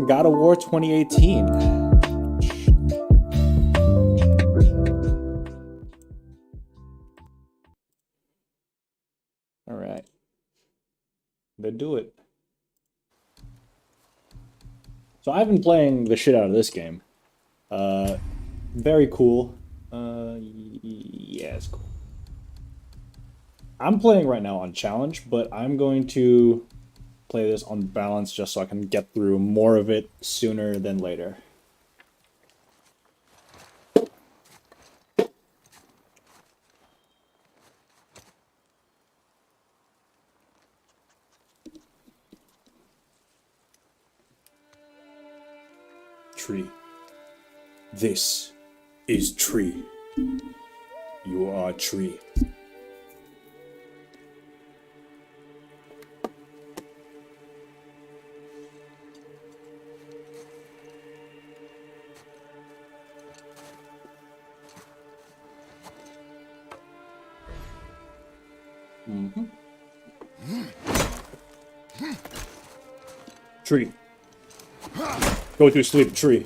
God of War 2018. All right. Let's do it. So I've been playing the shit out of this game. Very cool. Yeah, it's cool. I'm playing right now on challenge, but I'm going to play this on balance just so I can get through more of it sooner than later. Tree. This is Tree. You are Tree. Tree. Go to sleep, Tree.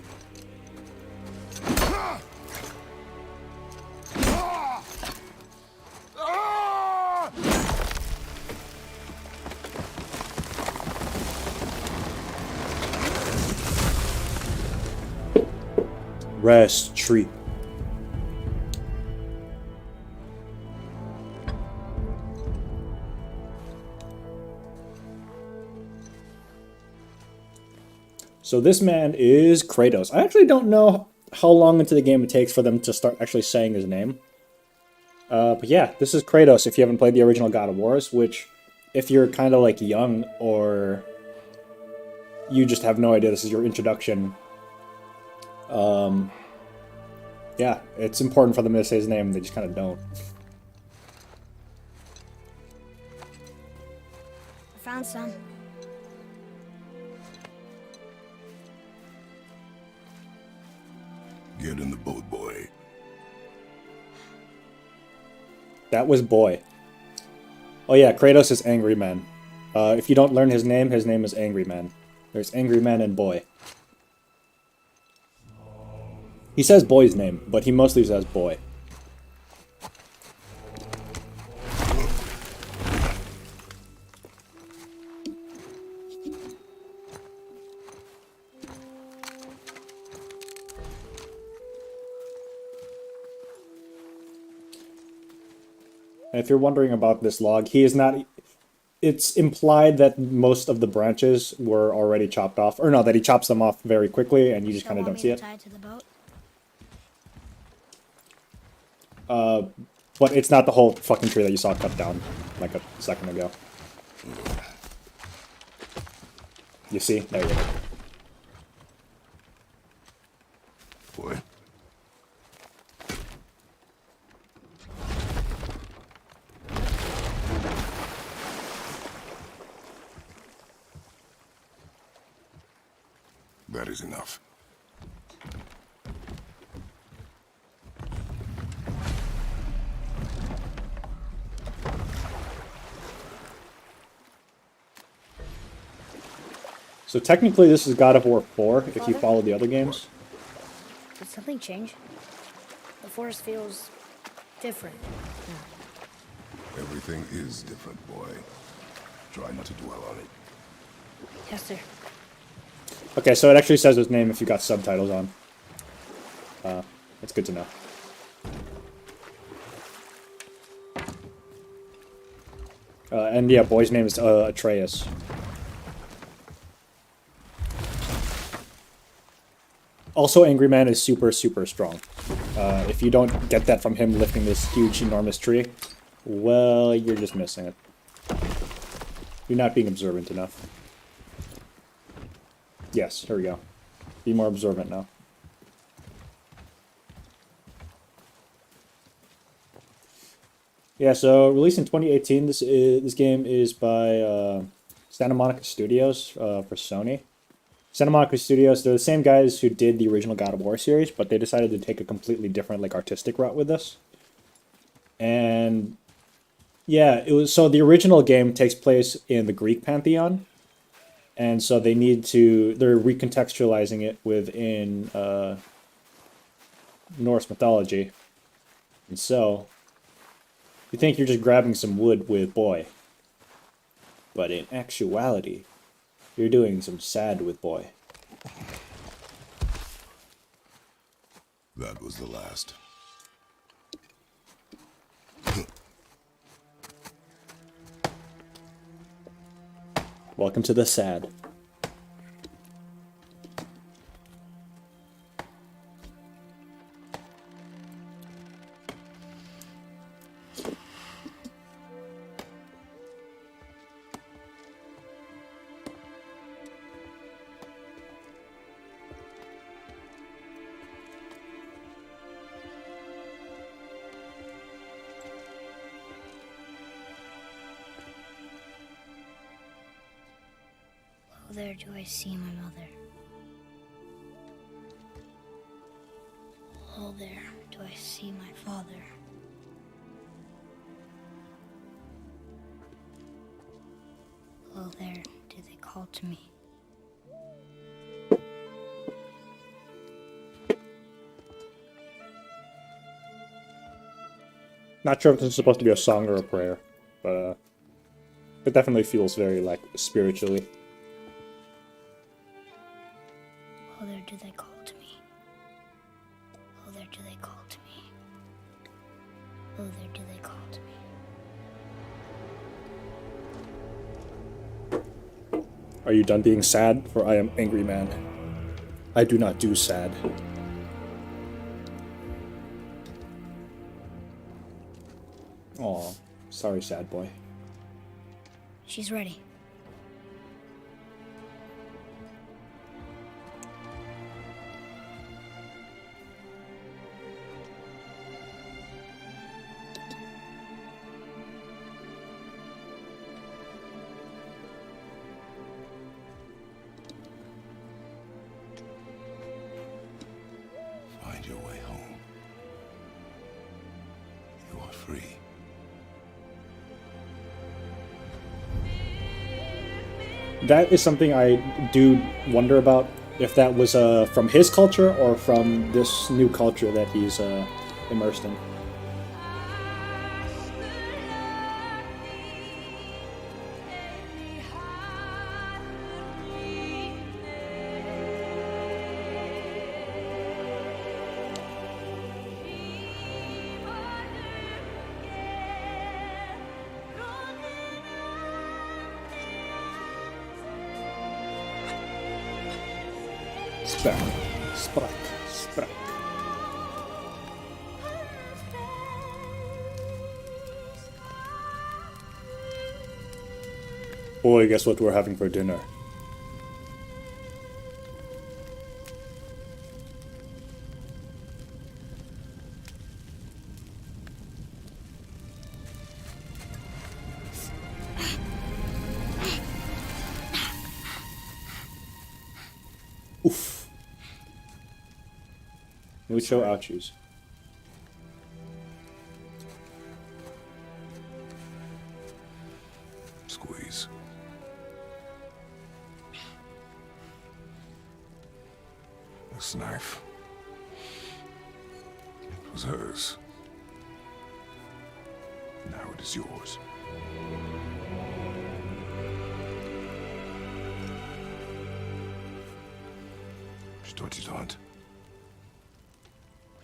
Rest, Tree. So this man is Kratos. I actually don't know how long into the game it takes for them to start actually saying his name. But yeah, this is Kratos if you haven't played the original God of Wars, which if you're kind of like young or you just have no idea this is your introduction, yeah, it's important for them to say his name, they just kind of don't. I found some. Get in the boat, boy. That was boy. Oh yeah, Kratos is Angry Man. If you don't learn his name is Angry Man. There's Angry Man and boy. He says boy's name, but he mostly says boy. And if you're wondering about this log, he is not... It's implied that most of the branches were already chopped off. Or no, that he chops them off very quickly and you just kind of don't see it. Tied to the boat? But it's not the whole fucking tree that you saw cut down like a second ago. You see? There you go. Boy. That is enough. So technically this is God of War 4 if you follow the other games. Did something change? The forest feels different now. Everything is different, boy. Try not to dwell on it. Yes, sir. Okay, so it actually says his name if you got subtitles on. That's good to know. And yeah, boy's name is Atreus. Also, Angry Man is super, super strong. If you don't get that from him lifting this huge, enormous tree, Well, you're just missing it. You're not being observant enough. Yes, here we go. Be more observant now. Yeah, so released in 2018, this game is by Santa Monica Studios for Sony. Santa Monica Studios, they're the same guys who did the original God of War series, but they decided to take a completely different, like, artistic route with this. And yeah, it was so the original game takes place in the Greek pantheon, and so they're recontextualizing it within Norse mythology. And so you think you're just grabbing some wood with boy, but in actuality, you're doing some sad with boy. That was the last. Welcome to the sad. Oh, there do I see my mother. Oh, there do I see my father. Oh, there do they call to me. Not sure if this is supposed to be a song or a prayer, but it definitely feels very, like, spiritually. Oh, there do they call to me. Oh, there do they call to me. Oh, there do they call to me. Are you done being sad? For I am angry man. I do not do sad. Aw, sorry, sad boy. She's ready. Find your way home. You are free. That is something I do wonder about, if that was from his culture or from this new culture that he's immersed in. Sprak, sprak, sprak. Boy, guess what we're having for dinner? Oof. Mucho ouchies. Squeeze. This knife. It was hers. Now it is yours. Что делать?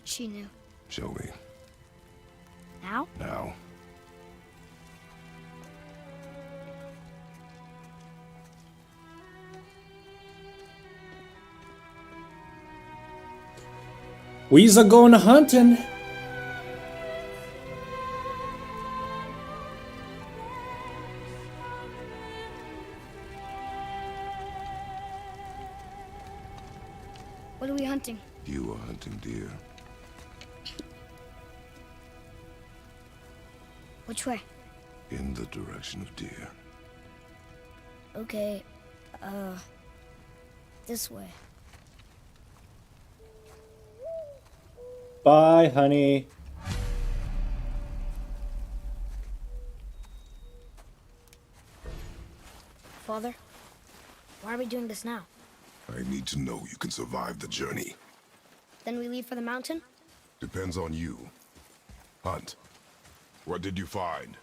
She knew. Show me. Now? Now. We's a going hunting. What are we hunting? You are hunting deer. Which way? In the direction of deer. Okay, this way. Bye, honey. Father, why are we doing this now? I need to know you can survive the journey. Then we leave for the mountain? Depends on you. Hunt. What did you find?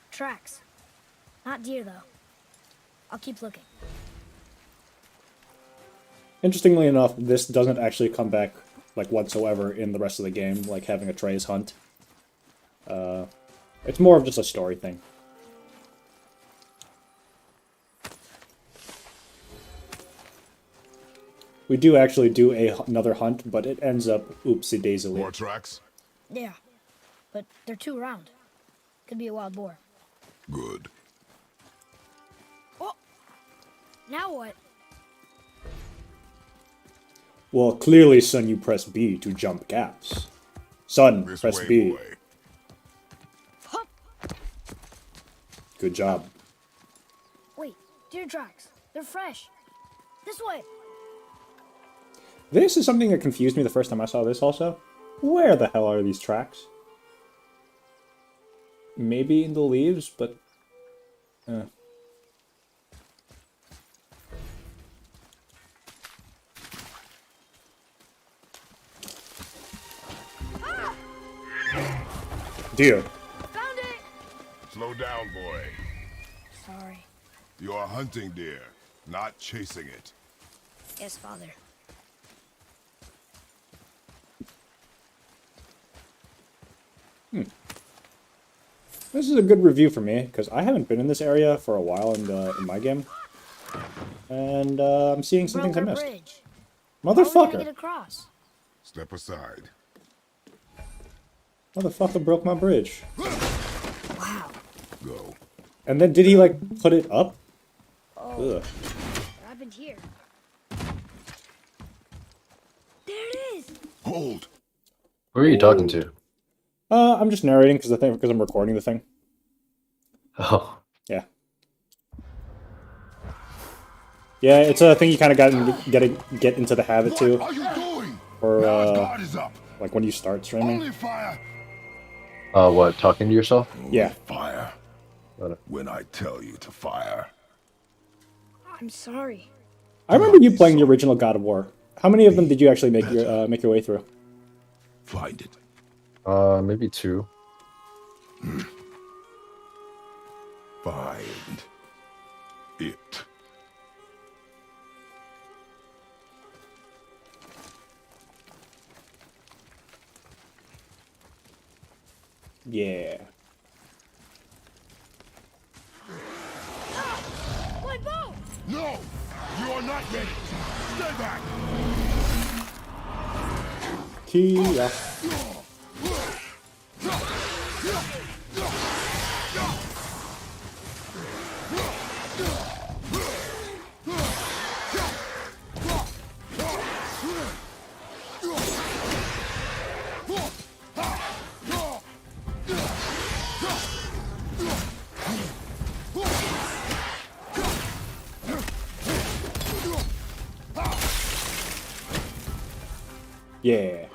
Tracks. Not deer, though. I'll keep looking. Interestingly enough, this doesn't actually come back like whatsoever in the rest of the game, like having Atreus hunt. It's more of just a story thing. We do actually do another hunt, but it ends up oopsie-daisily. More tracks? Yeah, but they're too round. Could be a wild boar. Good. Oh! Now what? Well, clearly, son, you press B to jump gaps. Son, This press way, B. boy. Hup! Good job. Wait, deer tracks. They're fresh. This way. This is something that confused me the first time I saw this also. Where the hell are these tracks? Maybe in the leaves, but... Deer. Found it! Slow down, boy. Sorry. You are hunting deer, not chasing it. Yes, Father. This is a good review for me, because I haven't been in this area for a while in my game. And I'm seeing some things I Broke our missed. bridge. How are we gonna get Motherfucker! across? Step aside. Motherfucker broke my bridge. Wow. Go. And then did he, like, put it up? Oh, Ugh. what happened here? There it is! Hold. Who are you talking to? I'm just narrating because I'm recording the thing. Oh, Yeah. Yeah, it's a thing you kind of get into the habit too, What are you doing? or Guard is up. like when you start streaming. Only fire. what? Talking to yourself? Yeah. Fire. Got it. When I tell you to fire. I'm sorry. I remember you playing the original God of War. How many of them did you actually make your way through? Find it. Maybe 2. Find it. Yeah. My bow! No! You are not ready! Stay back! Kia. Yeah.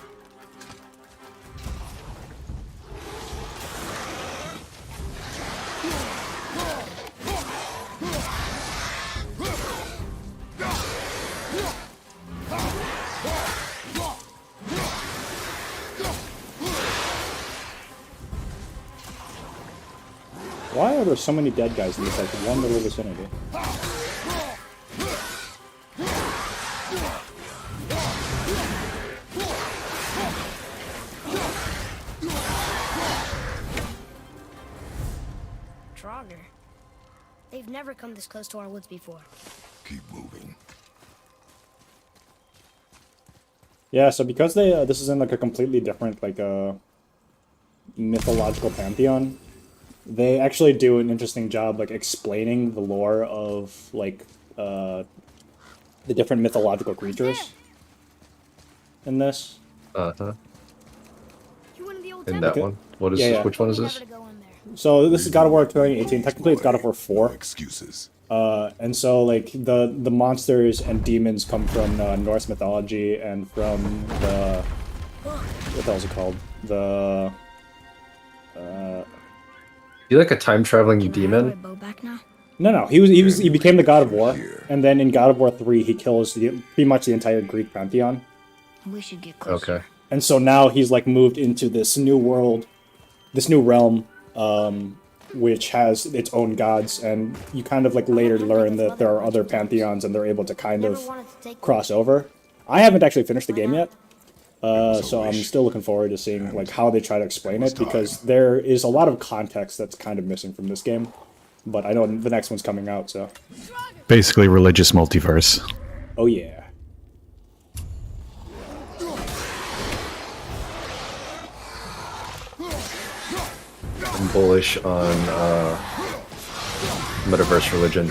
Why are there so many dead guys in this like one little vicinity? Trogger. They've never come this close to our woods before. Keep moving. Yeah, so because they this is in like a completely different like mythological pantheon, they actually do an interesting job like explaining the lore of like the different mythological creatures. in this. Uh-huh. You went to the old In temple. that one. What is Yeah, this? yeah. Which one is Told me this? never to go in there. So this is God of War 2018. Technically, it's God of War No 4. excuses. And so like the monsters and demons come from Norse mythology and from the what the hell is it called? The You like a time traveling Can I have my demon? bow back now? no, he became the God of War, Here. and then in God of War 3 he kills pretty much the entire Greek pantheon. We should get closer. Okay. And so now he's like moved into this new world, this new realm, which has its own gods, and you kind of like later learn that there are other pantheons and they're able to kind Never of wanted to take cross over. I haven't actually finished the game yet, was a so I'm wish. still looking forward to seeing like how they try to explain it, because there is a lot of context that's kind of missing from this game. But I know the next one's coming out, so Basically, religious multiverse. oh yeah. I'm bullish on metaverse religion.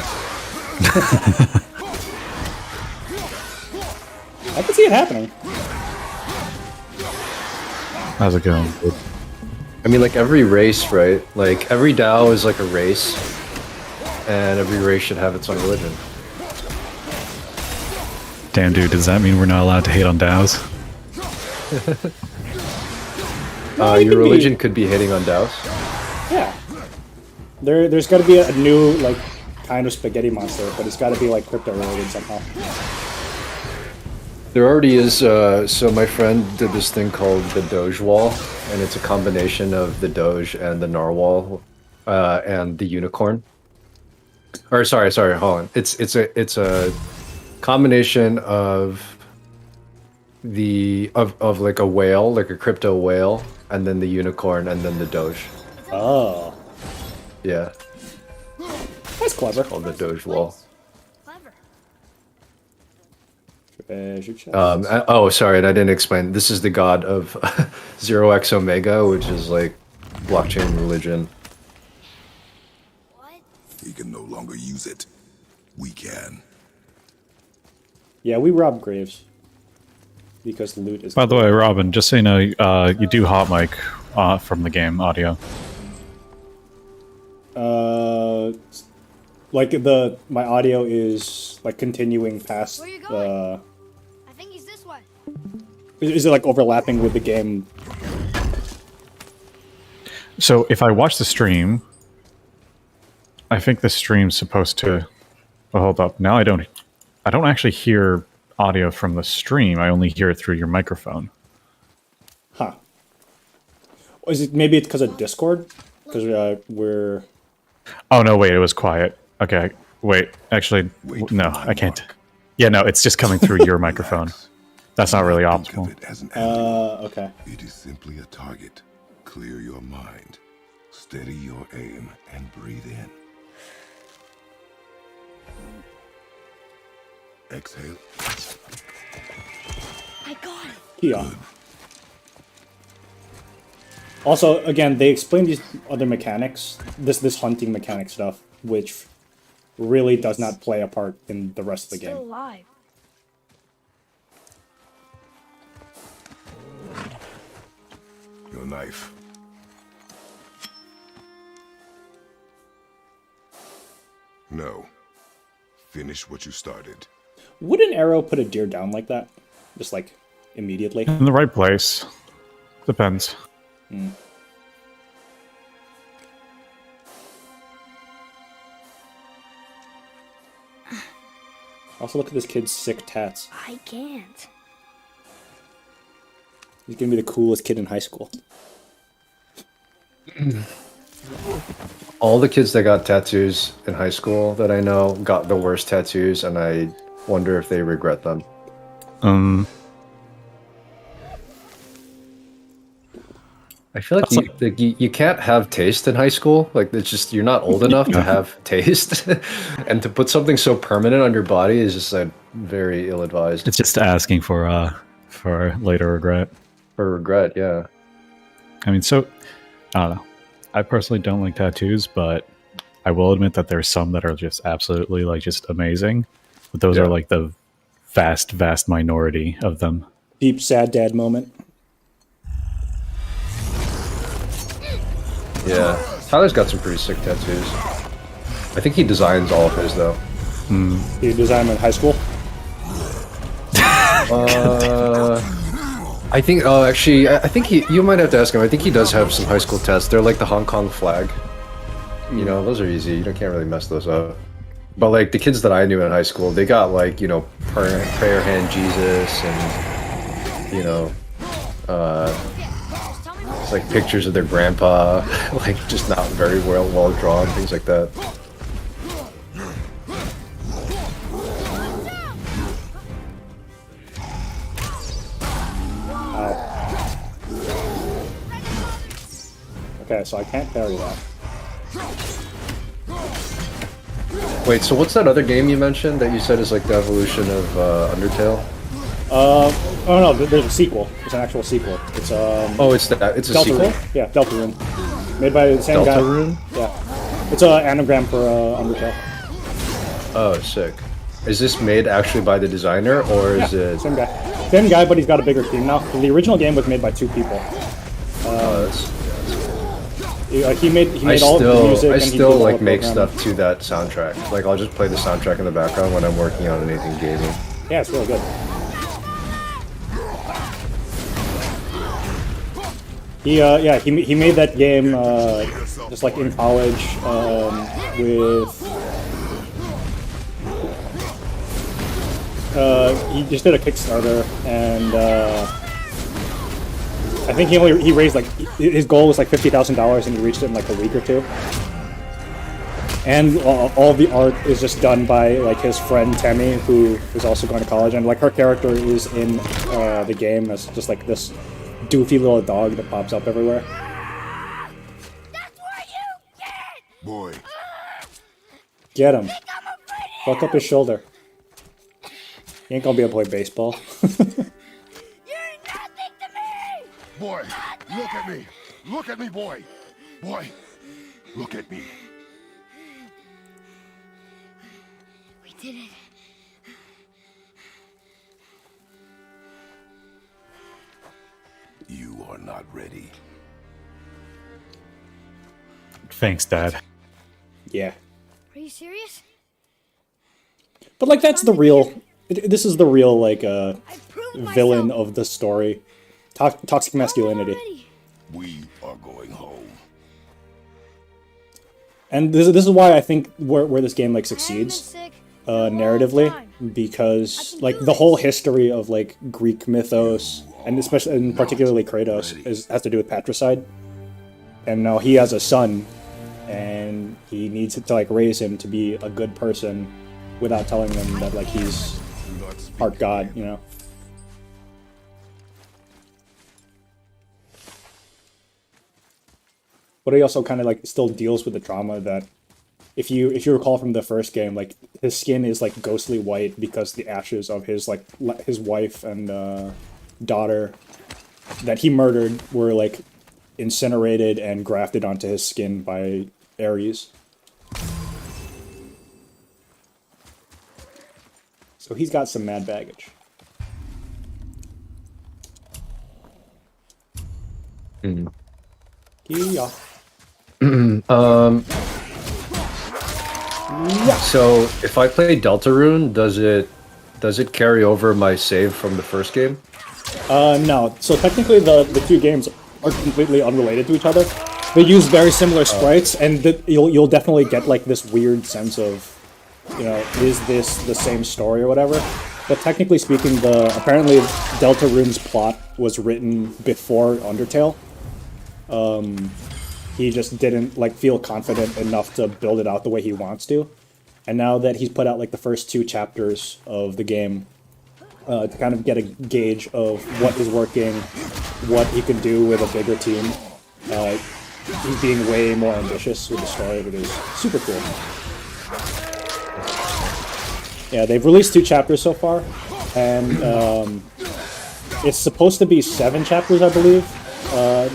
I can see it happening. How's it going? I mean, like every race, right? Like every DAO is like a race, and every race should have its own religion. Damn, dude, does that mean we're not allowed to hate on DAOs? it Your could be- religion could be hating on DAOs. Yeah. There's got to be a new like kind of spaghetti monster, but it's got to be like crypto related somehow. There already is. So my friend did this thing called the Doge Wall, and it's a combination of the Doge and the Narwhal, and the unicorn. Or sorry, hold on. It's a combination of of like a whale, like a crypto whale, and then the unicorn, and then the Doge. Oh, Yeah, that's clever. called the Doge Wall. Clever. Treasure chest. Oh, sorry, and I didn't explain. This is the god of 0x Omega, which is like blockchain religion. What? He can no longer use it. We can. Yeah, we rob graves because loot is. By the way, Robin, just so you know, you do hot mic from the game audio. Like my audio is like continuing past. Where you going? I think he's this way. Is it like overlapping with the game? So if I watch the stream, I think the stream's supposed to. Well, hold up. Now I don't actually hear audio from the stream. I only hear it through your microphone. Huh. Is it maybe it's because of Discord? Because we're. Oh no! Wait, it was quiet. Okay, wait. Actually, Wait no, for my I can't. mark. Yeah, no, it's just coming through your microphone. That's not really Think optimal. of it as an enemy. Okay. It is simply a target. Clear your mind. Steady your aim and breathe in. Exhale. I got it. Yeah. Also, again, they explained these other mechanics, this hunting mechanic stuff, which really does not play a part in the rest of the Still game. alive. Your knife. No. Finish what you started. Would an arrow put a deer down like that? Just like immediately? In the right place. Depends. Also, look at this kid's sick tats. I can't. He's gonna be the coolest kid in high school. All the kids that got tattoos in high school that I know got the worst tattoos, and I wonder if they regret them. I feel like you can't have taste in high school. Like it's just you're not old enough to have taste, and to put something so permanent on your body is just like very ill-advised. It's just asking for later regret. For regret, yeah. I mean, so I don't know. I personally don't like tattoos, but I will admit that there's some that are just absolutely like just amazing. But those Yeah. are like the vast minority of them. Deep, sad dad moment. Yeah, Tyler's got some pretty sick tattoos. I think he designs all of his though. He designed in high school. I think. Oh, actually, I think he. You might have to ask him. I think he does have some high school tats. They're like the Hong Kong flag. You know, those are easy. Can't really mess those up. But like the kids that I knew in high school, they got like prayer hand Jesus and it's like pictures of their grandpa, like just not very well drawn, things like that. Okay, so I can't parry that. Wait, so what's that other game you mentioned that you said is like the evolution of Undertale? Oh no, there's a sequel. There's an actual sequel. It's Oh, it's that. It's a sequel. Deltarune? Yeah, Deltarune. Made by the same guy. Deltarune? Yeah. It's an anagram for Undertale. Oh, sick. Is this made actually by the designer, or is Yeah, it? same guy. Same guy, but he's got a bigger team now. The original game was made by 2 people. He made all the music. I and he still did all like the make programming. stuff to that soundtrack. Like I'll just play the soundtrack in the background when I'm working on anything gaming. Yeah, it's really good. He made that game just like in college with. He just did a Kickstarter and I think he raised like his goal was like $50,000 and he reached it in like a week or 2. And all the art is just done by like his friend Temmie, who is also going to college, and like her character is in the game as just like this doofy little dog that pops up everywhere. That's where you get! Boy, Get him! Fuck up his shoulder. He ain't gonna be able to play baseball. You're nothing to me! boy, look at me. Look at me, boy. Boy, look at me. We did it. You are not ready. Thanks, Dad. Yeah. Are you serious? But like that's the real. This is the real like I proved villain myself. of the story. Toxic masculinity. Already. We are going home. And this is why I think where this game like I haven't been succeeds sick in a long narratively, time. because can like do the whole this. history of like Greek mythos and especially and particularly Kratos has to do with patricide. And now he has a son, and he needs to like raise him to be a good person, without telling them that like he's Do not speak part god, you know. But he also kind of like still deals with the trauma that, if you recall from the first game, like his skin is like ghostly white because the ashes of his like his wife and daughter that he murdered were like incinerated and grafted onto his skin by Ares. So he's got some mad baggage. Yeah. So if I play Deltarune, does it carry over my save from the first game? No. So technically, the 2 games are completely unrelated to each other. They use very similar sprites, and you'll definitely get like this weird sense of, you know, is this the same story or whatever? But technically speaking, apparently Deltarune's plot was written before Undertale. He just didn't like feel confident enough to build it out the way he wants to. And now that he's put out like the first 2 chapters of the game, to kind of get a gauge of what is working, what he can do with a bigger team, he's being way more ambitious with the story, which is super cool. Yeah, they've released 2 chapters so far, and it's supposed to be 7 chapters, I believe.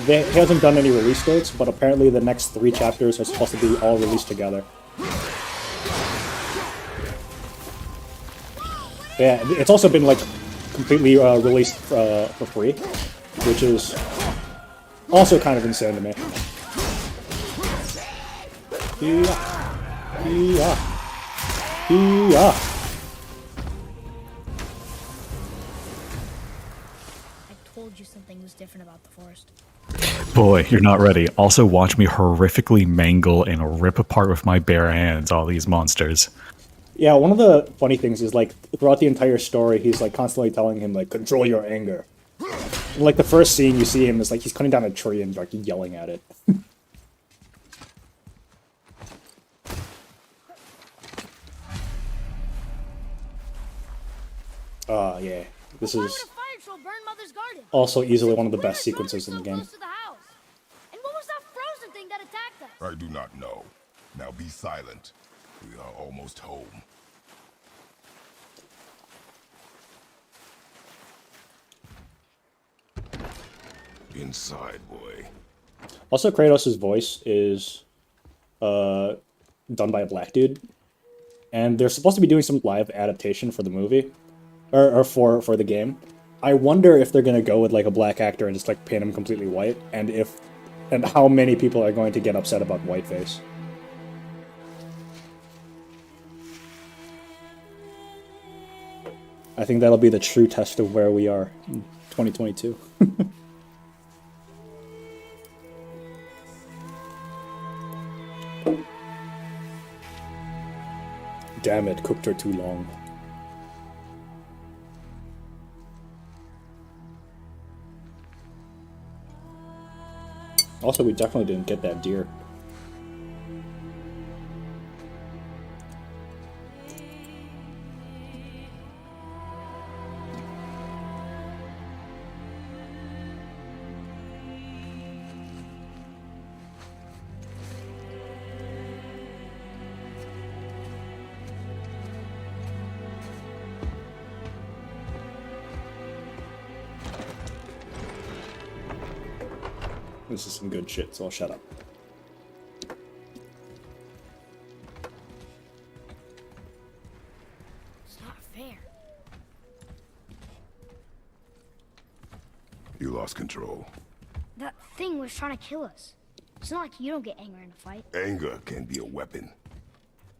He hasn't done any release dates, but apparently the next 3 chapters are supposed to be all released together. Yeah, it's also been like completely released for free, which is also kind of insane to me. Yeah. Yeah. Yeah. I told you something was different about the forest. Boy, you're not ready. Also, watch me horrifically mangle and rip apart with my bare hands all these monsters. Yeah, one of the funny things is, like, throughout the entire story, he's, like, constantly telling him, like, control your anger. And, like, the first scene you see him is, like, he's cutting down a tree and, like, yelling at it. Yeah. This Why is would a fire troll burn Mother's garden? also easily one of the Where best did Mother sequences in the so game. close to the house? And what was that frozen thing that attacked us? I do not know. Now be silent. We are almost home. Inside, boy. Also, Kratos' voice is done by a black dude. And they're supposed to be doing some live adaptation for the movie. Or for the game. I wonder if they're gonna go with, like, a black actor and just, like, paint him completely white, and how many people are going to get upset about whiteface. I think that'll be the true test of where we are in 2022. Damn it, cooked her too long. Also, we definitely didn't get that deer. This is some good shit, so I'll shut up. It's not fair. You lost control. That thing was trying to kill us. It's not like you don't get angry in a fight. Anger can be a weapon.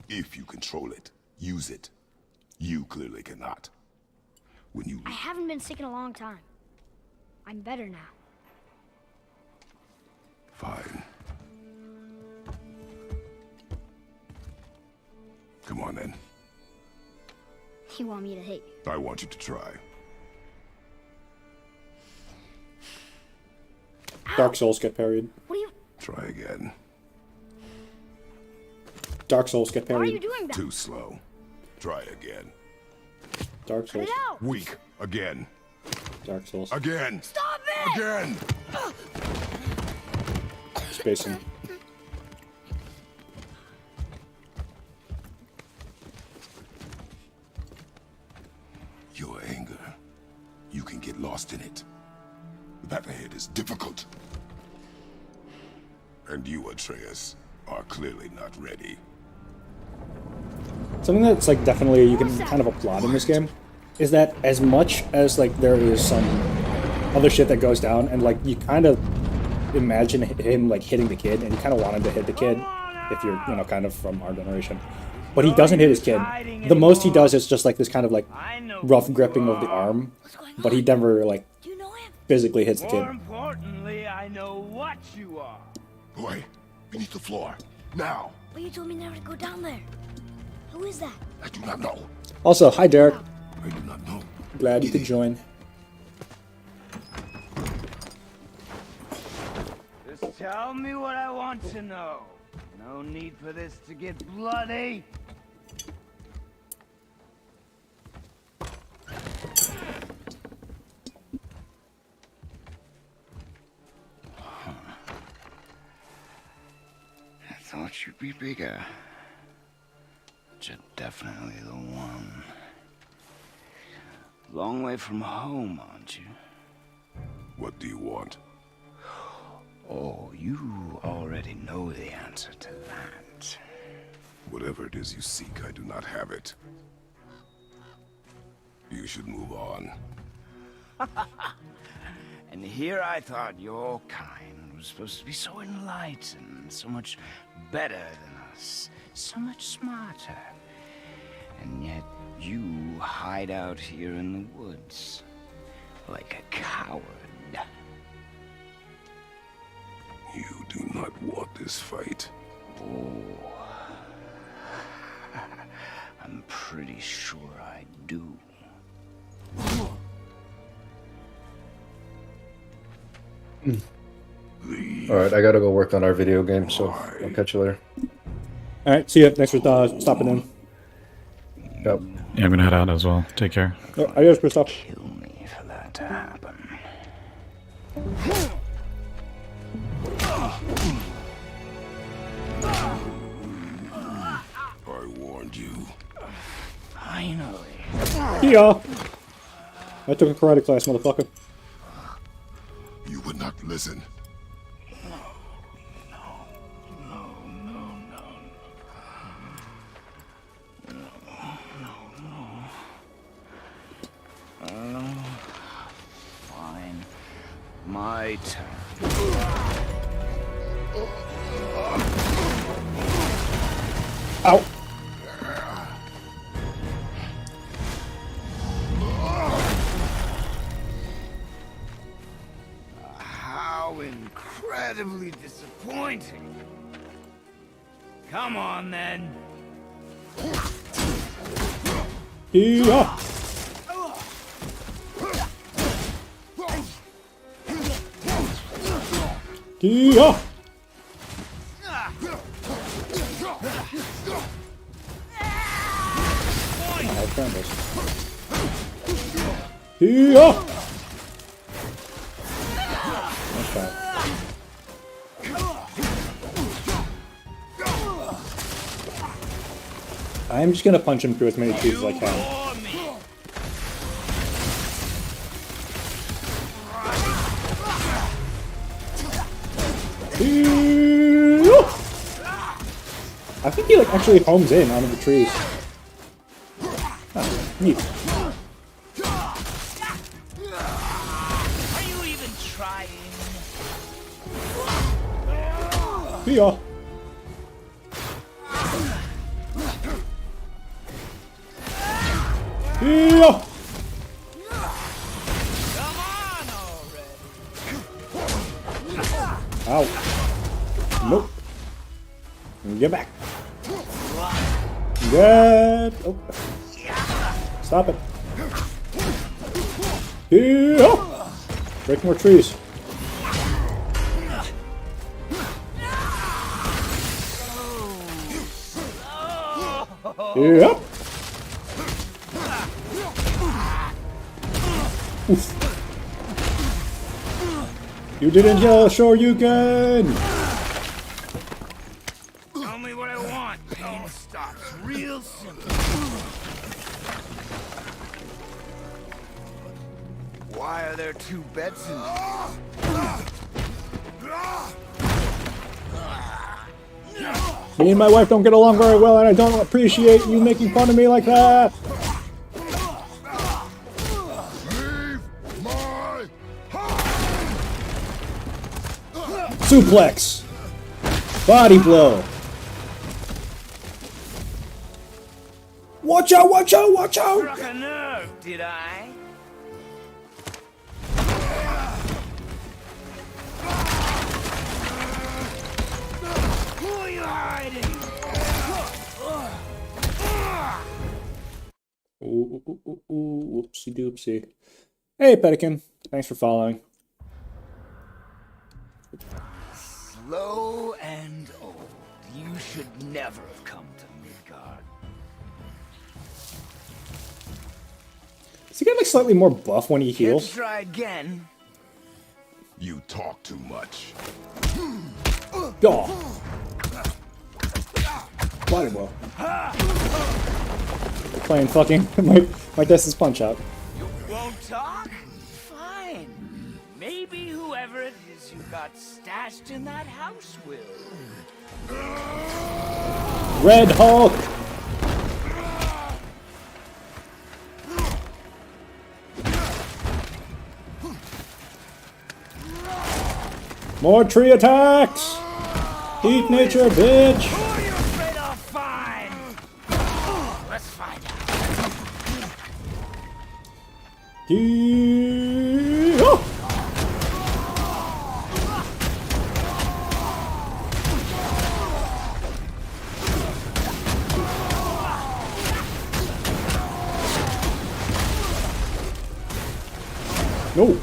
If you control it, use it. You clearly cannot. When you... I haven't been sick in a long time. I'm better now. Fine. Come on, then. You want me to hit you? I want you to try. Dark Souls get parried. What are you... Try again. Dark Souls get Why are you parried. doing that? Too slow. Try again. Dark Cut Souls. it out! Weak. Again. Dark Souls. Again. Stop it! Again. Spacing. Your anger. You can get lost in it. The path ahead is difficult. And you, Atreus, are clearly not ready. Something that's, like, definitely you can kind of applaud in this game is that as much as, like, there is some other shit that goes down, and, like, you kind of imagine him, like, hitting the kid, and you kind of want him to hit the kid if you're, you know, kind of from our generation. But he doesn't hit his kid. The most he does is just, like, this kind of, like, rough gripping of the arm, but he never, like, Do you know him? physically hits the More kid. importantly, I know what you are. Boy, beneath the floor. Now. But you told me never to go down there. Who is that? I do not know. Also, hi Derek. I do not know. Glad you could join. Just tell me what I want to know. No need for this to get bloody. I thought you'd be bigger. But you're definitely the one. Long way from home, aren't you? What do you want? Oh, you already know the answer to that. Whatever it is you seek, I do not have it. You should move on. And here I thought your kind was supposed to be so enlightened, so much better than us, so much smarter. And yet you hide out here in the woods like a coward. You do not want this fight. Oh, I'm pretty sure I do. Alright, I gotta go work on our video game, so I'll catch you later. Alright, see ya. Thanks for stopping in. Yep. Yeah, I'm gonna head out as well. Take care. Oh, adios, Christoph. Kill me for that to happen. I warned you. Finally. Yeah. I took a karate class, motherfucker. You would not listen. Fine. My turn. Ow. How incredibly disappointing. Come on, then. Yeah. Yeah. Oh, friendless. Yeah. Nice shot. I'm just gonna punch him through as many tubes as I can. I think he like actually homes in onto the trees. Oh, neat. Are you even trying? Yeah. Yeah. Come on already. Ow. Nope. Get back. Get. Oh. Stop it. Yeah. Break more trees. Yep. Oof. You didn't yell, sure you can. Tell me what I want. Pain stops real simple. Why are there two beds in Me and my wife don't get along very well, and I don't appreciate you making fun of me like that. Leave my Suplex. Body blow. Watch out, watch out, watch out. Struck a nerve, did I? Who are you hiding? Ooh, whoopsie doopsie. Hey, Pelican. Thanks for following. Slow and old. You should never have come to Midgard. Does he get like slightly more buff when he Let's heals? try again. You talk too much. Oh. Body blow. Playing fucking my Death's Punch Out. You won't talk? Fine. Maybe whoever it is you got stashed in that house will. Red Hulk. More tree attacks! Heat nature, bitch! Who are you afraid I'll find? Let's find out. Oh! No!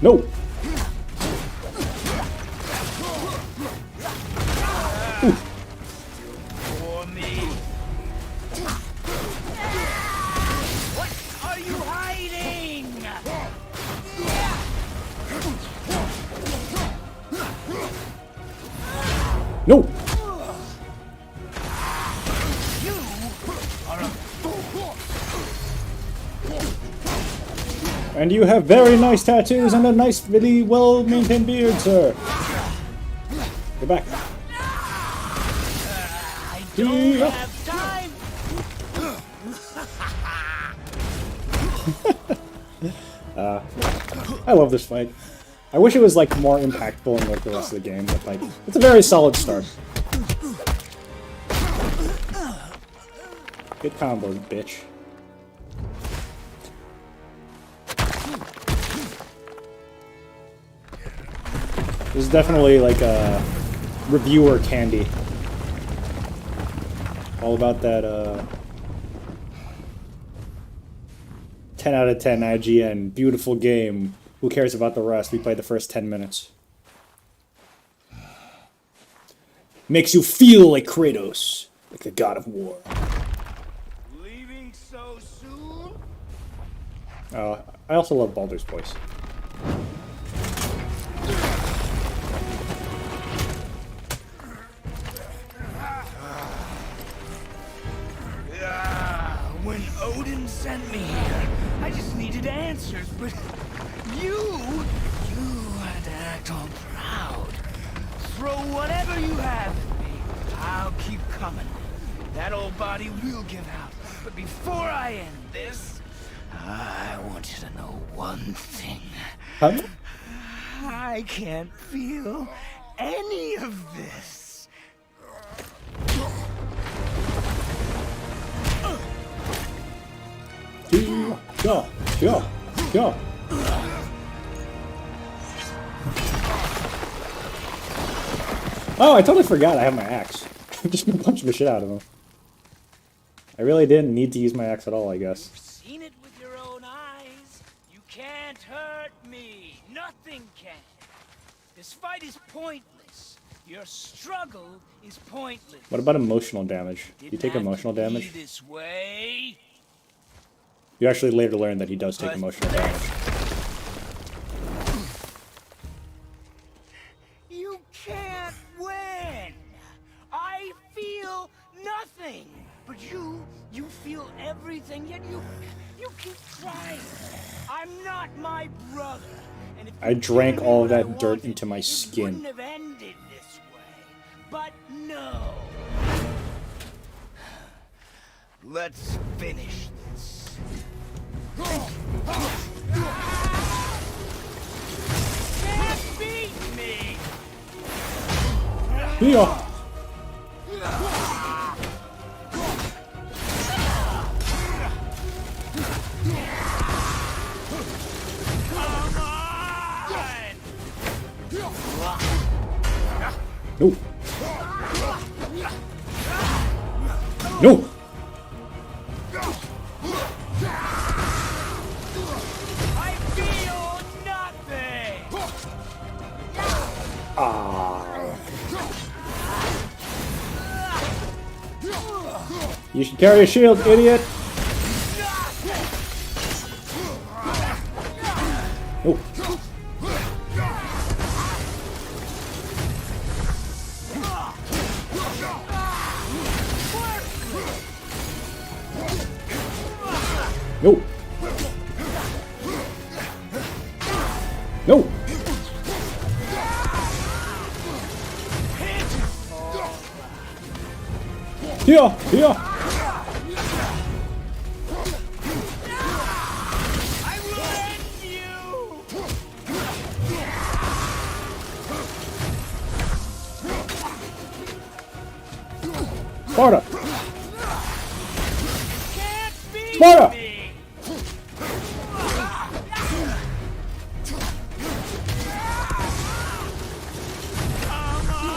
No! For me. What are you hiding? No! And you have very nice tattoos and a nice, really well-maintained beard, sir. Get back. I don't have time. I love this fight. I wish it was like more impactful in like the rest of the game, but like it's a very solid start. Good combos, bitch. This is definitely like a reviewer candy. All about that 10 out of 10 IGN, beautiful game. Who cares about the rest? We played the first 10 minutes. Makes you feel like Kratos, like the god of war. Leaving so soon? I also love Baldur's voice. When Odin sent me here, I just needed answers, but you had to act all proud. Throw whatever you have at me. I'll keep coming. That old body will give out. But before I end this, I want you to know one thing. Huh? I can't feel any of this. Go, go, go. Oh, I totally forgot I have my axe. I've just been punching the shit out of him. I really didn't need to use my axe at all, I guess. Seen it with your own eyes. You can't hurt me. Nothing can. This fight is pointless. Your struggle is pointless. What about emotional damage? Do you Didn't take have to emotional be damage? this way. You actually later learn that he does take emotional damage. You can't win. I feel nothing. But you feel everything, yet you keep trying. I'm not my brother. And if I you drank gave me all of what I that dirt wanted, into my it skin. wouldn't have ended this way. But no. Let's finish this. Can't beat me. Yeah. Come on. No. No. I feel nothing. You should carry a shield, idiot. Oh. No. No. Here, here. I will end you! Sparta. Can't beat Sparta. me! Come on!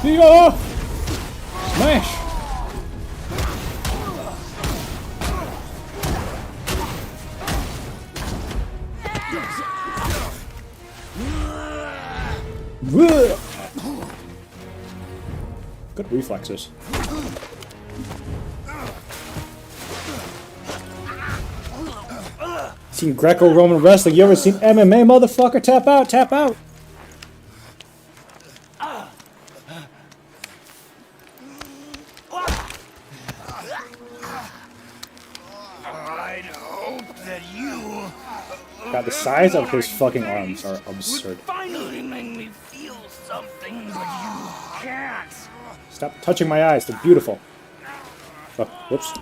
Here. Smash. Whoa. Good reflexes. Seen Greco-Roman wrestling? You ever seen MMA, motherfucker? Tap out, tap out. I'd hope that you God, the size of his fucking arms are absurd. finally make me feel something, but you can't. Stop touching my eyes, they're beautiful. Oh, whoops.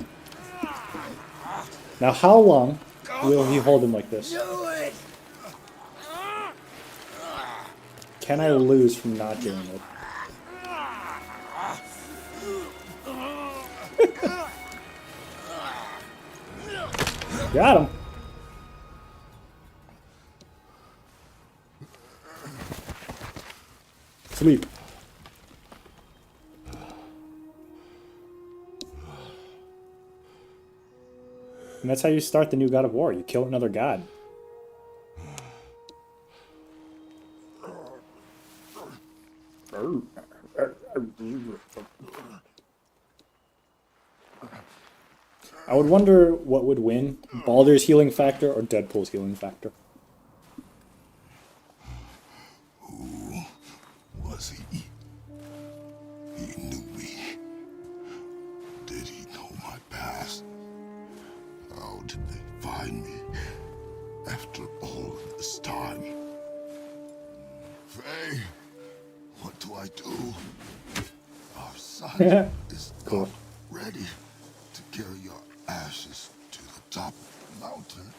Now how long will he hold him like this? Do it! Can I lose from not doing it? Got him. Sleep. And that's how you start the new God of War. You kill another god. I would wonder what would win, Baldur's healing factor or Deadpool's healing factor. Was he? He knew me. Did he know my past? How did they find me after all this time? Faye, what do I do? Our son is Cool. not ready to carry your ashes to the top of the mountain.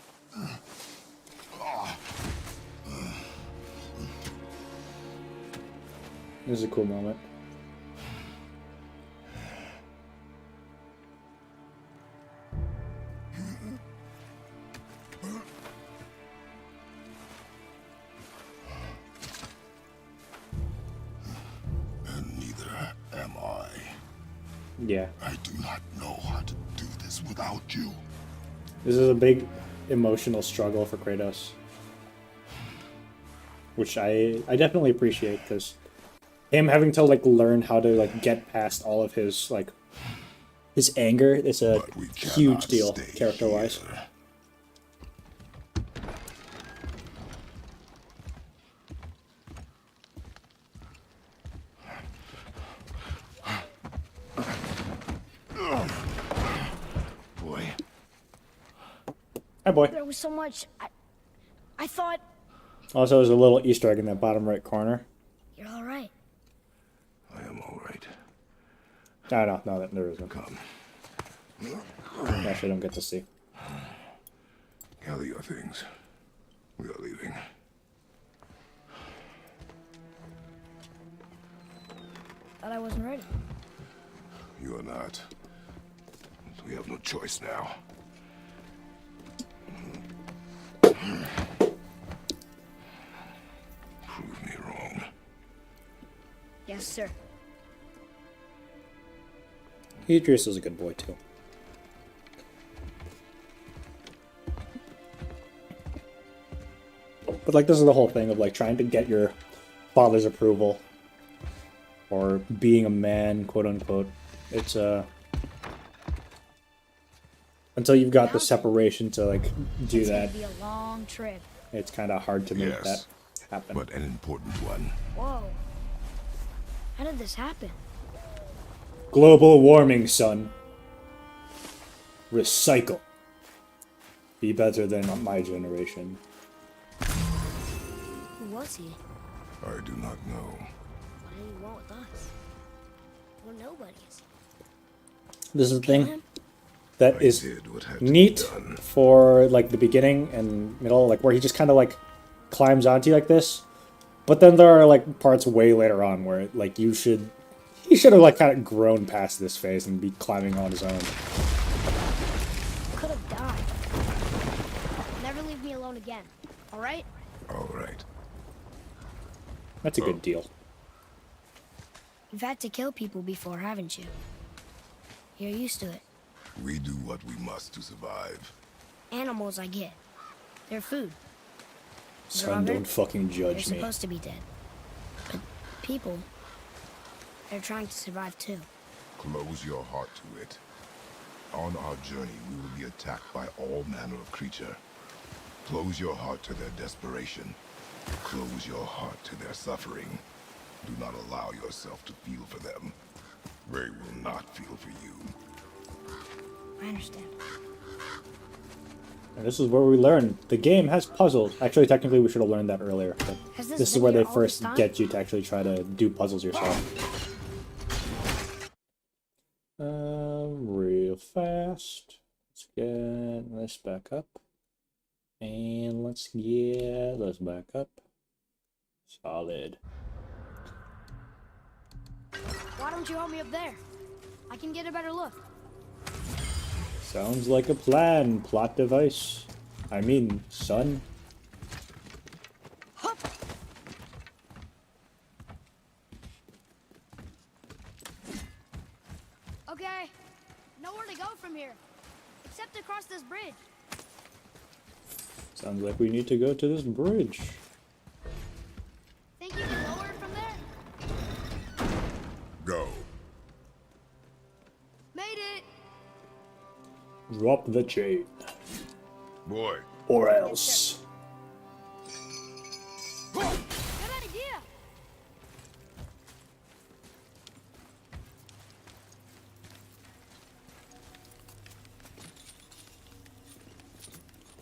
This is a cool moment. And neither am I. Yeah. I do not know how to do this without you. This is a big emotional struggle for Kratos. Which I definitely appreciate, because him having to like learn how to like get past all of his like his anger is a But we cannot huge deal stay character wise. here. Boy, Hi boy. There was so much. I thought Also there's a little Easter egg in that bottom right corner. you're all right. I am all right. No, there isn't. Come, Actually, I don't get to see. gather your things. We are leaving. Thought I wasn't ready. You are not. We have no choice now. Prove me wrong. Yes, sir. Idris is a good boy too. But like this is the whole thing of like trying to get your father's approval or being a man, quote unquote. It's until you've got the separation to like do It's that, gonna be a long trip. it's kind of hard to make Yes, that happen. but an important one. Whoa. How did this happen? Global warming, son. Recycle. Be better than my generation. Who was he? I do not know. What did he want with us? We're nobodies. This is the Kill thing him? that I is did what had to neat be done. for like the beginning and middle, like where he just kind of like climbs onto you like this. But then there are like parts way later on where like he should have like kind of grown past this phase and be climbing on his own. Could have died. Never leave me alone again. All right? All right. That's a good deal. You've had to kill people before, haven't you? You're used to it. We do what we must to survive. Animals, I get. They're food. Son, Brother, don't fucking They're judge me. supposed to be dead. But people, they're trying to survive too. Close your heart to it. On our journey, we will be attacked by all manner of creature. Close your heart to their desperation. Close your heart to their suffering. Do not allow yourself to feel for them. They will not feel for you. I understand. And this is where we learn the game has puzzles. Actually, technically, we should have learned that earlier. But Has this this is been where they here all this first time? get you to actually try to do puzzles yourself. Real fast. Let's get this back up. And let's get this back up. Solid. Why don't you help me up there? I can get a better look. Sounds like a plan, plot device. I mean, son. Hup! Okay, nowhere to go from here, except across this bridge. Sounds like we need to go to this bridge. Think you can lower it from there? Go. Made it! Drop the chain. Boy. Or else. Good idea!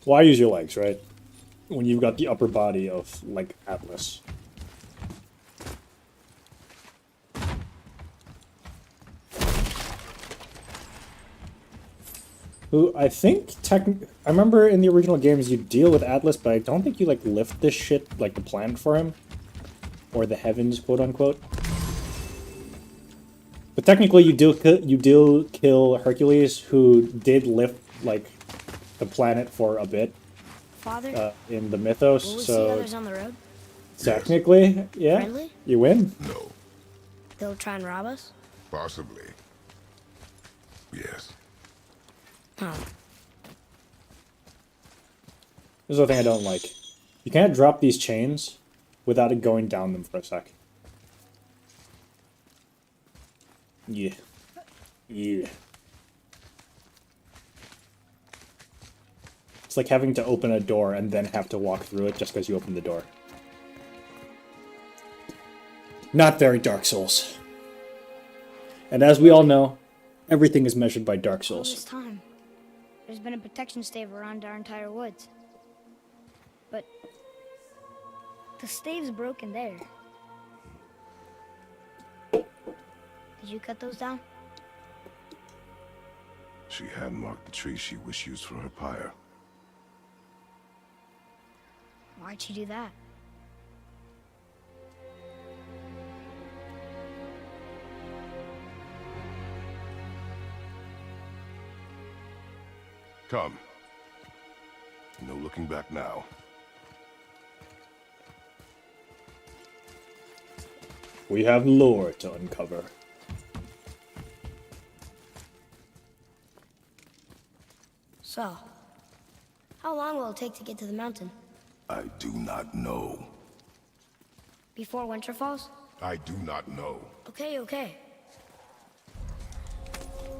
Why use your legs, right? When you've got the upper body of, like, Atlas. Who, I think, I remember in the original games you deal with Atlas, but I don't think you, like, lift this shit, like, the planet for him. Or the heavens, quote-unquote. But technically you do kill Hercules, who did lift, like, the planet for a bit. Father, In the mythos, will we see so others on the road? technically, yeah, Friendly? you win. No. They'll try and rob us? Possibly. Yes. Huh. This is the thing I don't like. You can't drop these chains without it going down them for a sec. Yeah. Yeah. It's like having to open a door and then have to walk through it just because you opened the door. Not very Dark Souls. And as we all know, everything is measured by Dark All this Souls. time, there's been a protection stave around our entire woods. But the stave's broken there. Did you cut those down? She had marked the tree she wished used for her pyre. Why'd she do that? Come. No looking back now. We have lore to uncover. So, how long will it take to get to the mountain? I do not know. Before winter falls? I do not know. Okay, okay.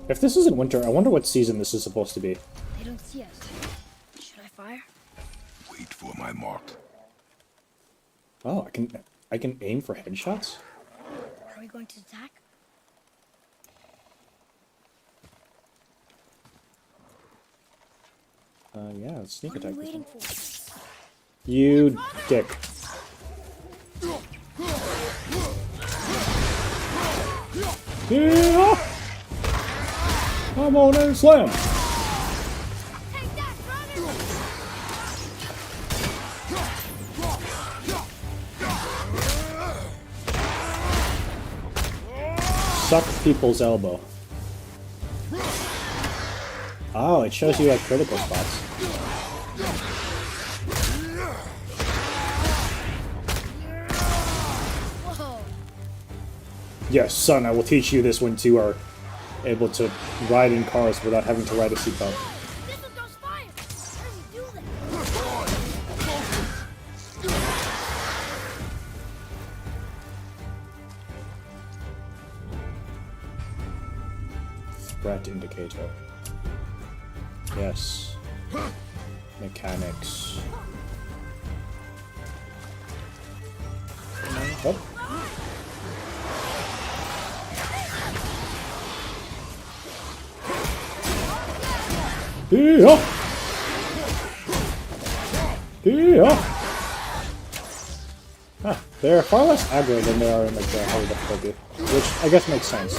If this isn't winter, I wonder what season this is supposed to be. They don't see us. Should I fire? Wait for my mark. Oh, I can aim for headshots? Are we going to attack? Yeah, let's sneak What are attack we this waiting one. for? You dick. Yeah! I'm on and slam! Take that, brother! Suck people's elbow. Oh, it shows you like critical spots. Whoa! Yes, son, I will teach you this once you are able to ride in cars without having to ride a seatbelt. This one throws fire! How does he do that? Threat indicator. Yes. Mechanics. Oh. Yeah. Yeah. Ah, they're far less aggro than they are in like the higher difficulty, which I guess makes sense.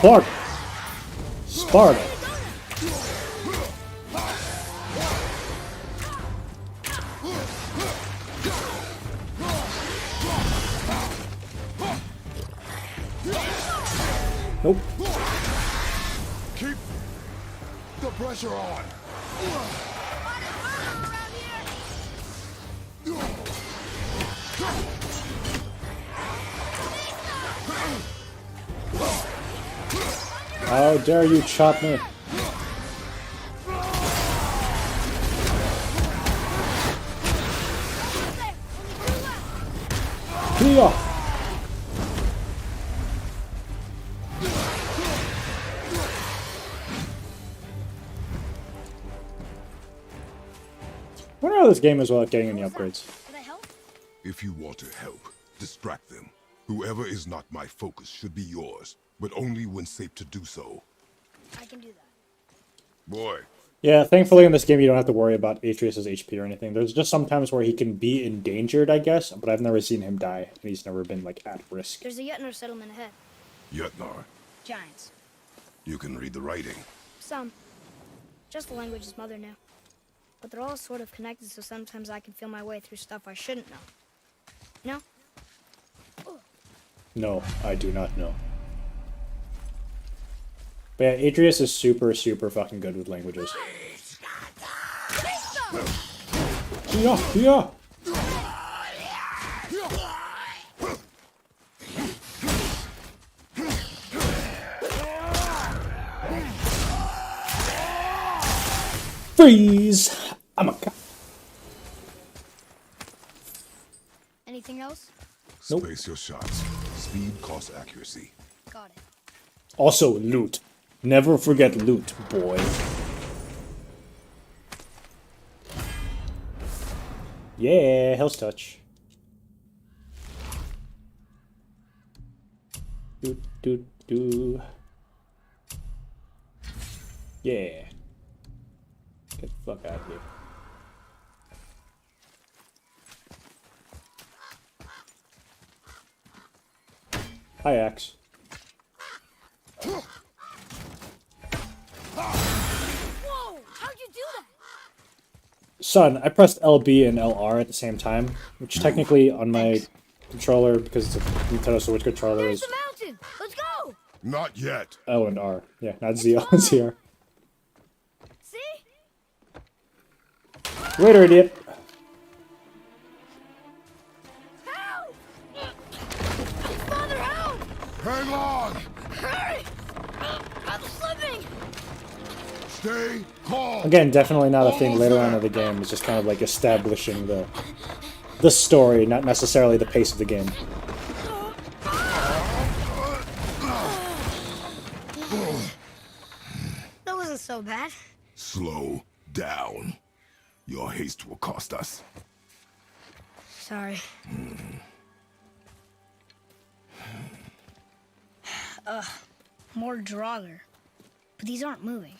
But, Sparta! Sparta! Nope. Keep the pressure on. How dare you chop me? Here! I wonder how this game is without getting any upgrades. Can I help? If you want to help, distract them. Whoever is not my focus should be yours, but only when safe to do so. I can do that. Boy, Yeah, thankfully in this game you don't have to worry about Atreus' HP or anything. There's just sometimes where he can be endangered, I guess, but I've never seen him die, and he's never been, like, at risk. There's a Yetner settlement ahead. Yetnar, Giants. you can read the writing. Some. Just the language his mother knew. But they're all sort of connected, so sometimes I can feel my way through stuff I shouldn't know. You know? No, I do not know. But yeah, Atreus is super, super fucking good with languages. Yeah, yeah. Freeze! I'm a cop. Anything else? Nope. Space your shots. Speed costs accuracy. Got it. Also, loot. Never forget loot, boy. Yeah, Hell's Touch. Do, do, do. Yeah. Get the fuck out of here. Hi, Axe. Whoa! How'd you do that? Son, I pressed LB and LR at the same time, which technically on my controller, because it's a Nintendo Switch controller, There's is the mountain! Let's go! Not yet. O and R. Yeah, not ZL and ZR. See? Later, idiot. Help! Father, help! Hang on! Hurry! I'm slipping! Stay calm! Again, definitely not a thing later on in the game. It's just kind of like establishing the story, not necessarily the pace of the game. That wasn't so bad. Slow down. Your haste will cost us. Sorry. More Draugr. But these aren't moving.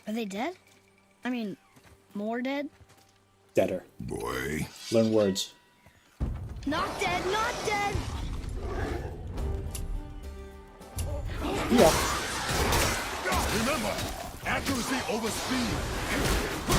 Are they dead? I mean, more dead? Deader. Boy, Learn words. Not dead, not dead! Yeah. remember, accuracy over speed.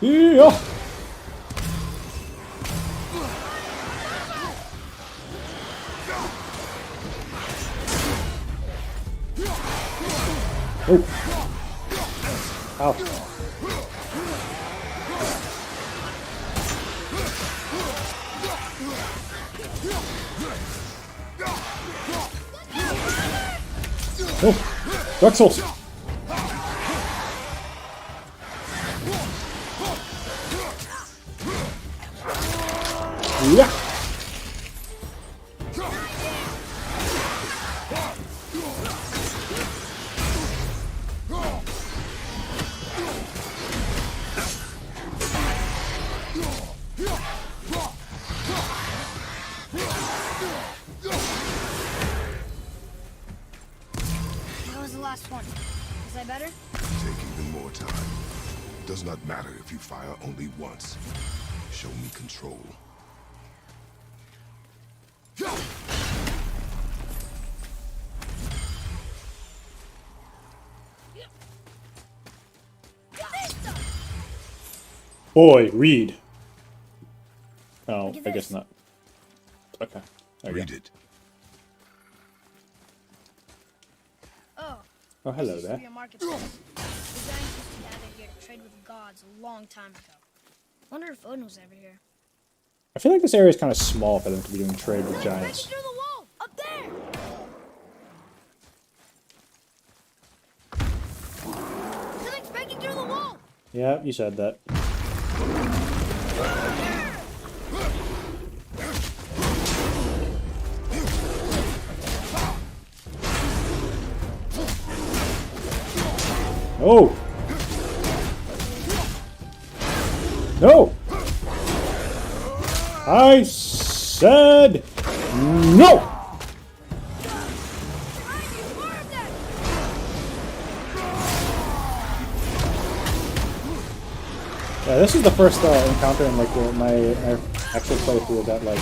Yeah. Oh. Ow. Oh. Dark Souls. Yeah. That was the last one. Was I better? Take even more time. Does not matter if you fire only once. Show me control. Boy, read. Oh, Look at I guess this. not. Okay. There you Read go. it. Oh, Oh, hello this used to there. be a marketplace. The giants used to gather here to trade with the gods a long time ago. Wonder if Odin was ever here. I feel like this area is kind of small for them to be doing trade with Breaking giants. through the wall! Up there! Something's breaking through the wall! Yeah, you said that. Oh! No! I said no! Yeah, this is the first encounter in like my actual playthrough that like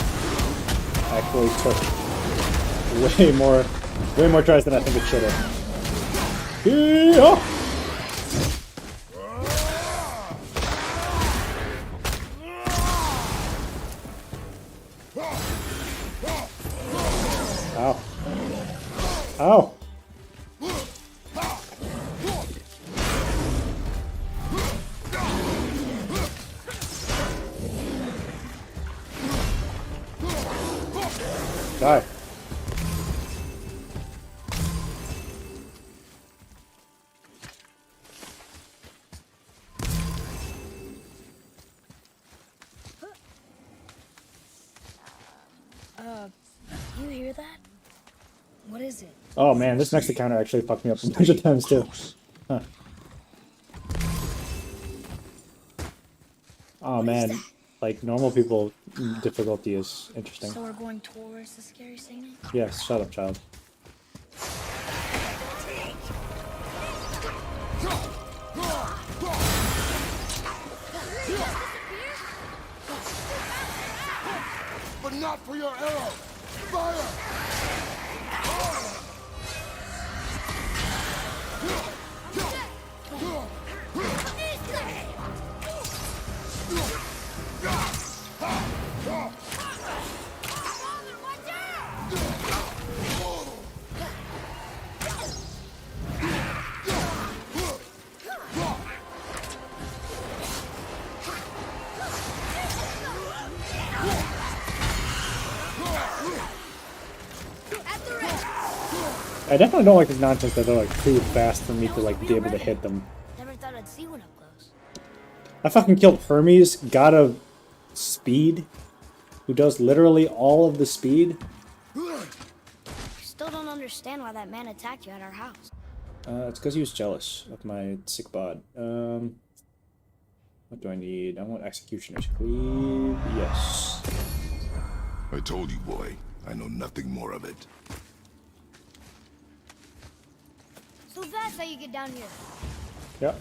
actually took way more tries than I think it should have. Yeah! Ow. Ow. Die. You hear that? What is it? Oh man, this next encounter actually fucked me up a bunch of times too. Huh. Oh man, like normal people difficulty is interesting. So we're going towards the scary signal? Yes, shut up, child. But not for your arrow! Fire! I definitely don't like this nonsense that they're like too fast for me to like be able to hit them. Never thought I'd see one up close. I fucking killed Hermes, god of speed, who does literally all of the speed. Still don't understand why that man attacked you at our house. It's because he was jealous of my sick bod. What do I need? I want executioner's cleave. Yes. I told you, boy. I know nothing more of it. So that's how you get down here. Yep.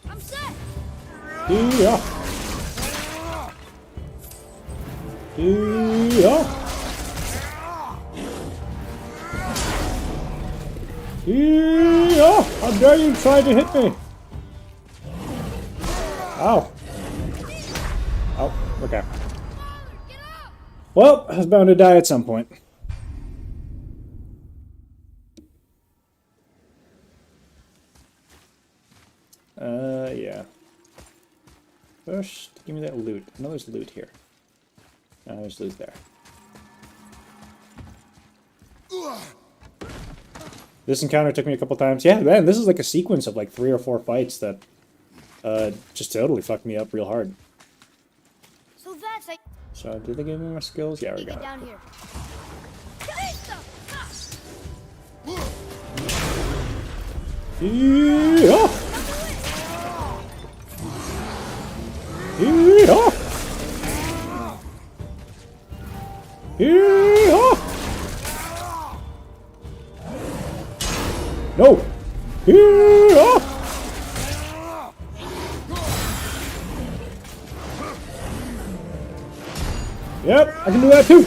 I'm set. Yeah. Yeah. Yeah. How dare you try to hit me? Ow. Oh, okay. Well, I was bound to die at some point. Yeah. First, give me that loot. I know there's loot here. No, there's loot there. This encounter took me a couple times. Yeah, man, this is like a sequence of like 3 or 4 fights that just totally fucked me up real hard. So that's how So, did they give me my skills? Yeah, we you get got it. down here. Yeah. Yeah. Yeah. No. Yeah. Yep, I can do that too.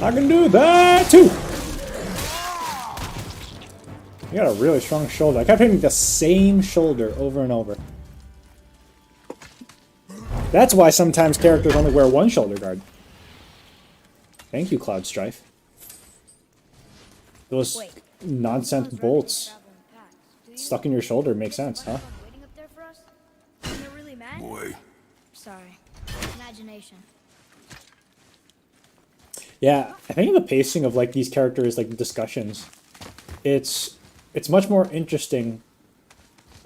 I can do that too. You got a really strong shoulder. I kept hitting the same shoulder over and over. That's why sometimes characters only wear one shoulder guard. Thank you, Cloud Strife. Those nonsense bolts stuck in your shoulder make sense, huh? Waiting up there for us? And they're really mad? Boy, Sorry. Imagination. Yeah, I think the pacing of like these characters, like discussions, it's much more interesting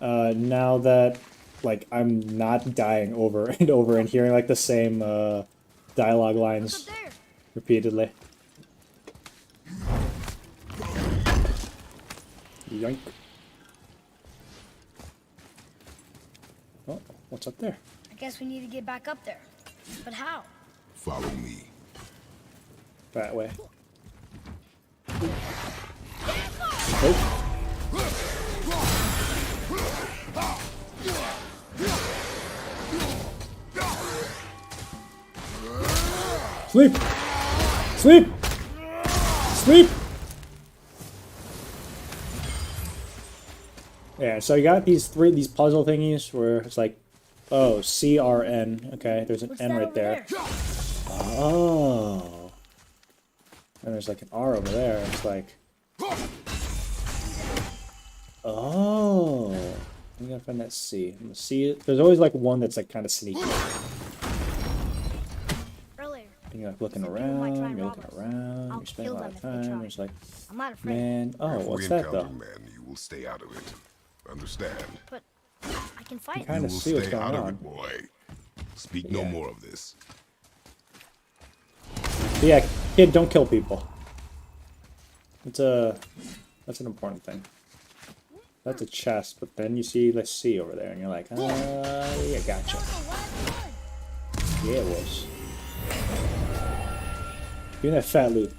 now that like I'm not dying over and over and hearing like the same dialogue lines There. repeatedly. Yoink. Oh, what's up there? I guess we need to get back up there. But how? follow me. That way. Oh. Sleep! Sleep! Sleep! Yeah, so you got these puzzle thingies where it's like, oh, CRN. Okay, there's an What's N that right over there. Oh. And there's like an R over there. It's like, oh. I'm gonna find that C. I'm gonna see it. There's always like one that's like kind of sneaky. Earlier. And you're like looking Some people might try around, and you're rob looking us. around, I'll you're spending a kill lot them of if they time. try. It's like, I'm not afraid. man, oh, If what's we that encounter though? men, you will stay out of it. Understand? But I can fight. Kind You of will see what's stay out going of on. it, boy. Speak no Yeah. more of this. But yeah, kid, don't kill people. That's an important thing. That's a chest, but then you see, let's see over there, and you're like, yeah, gotcha. Yeah, it was. Give me that fat loot.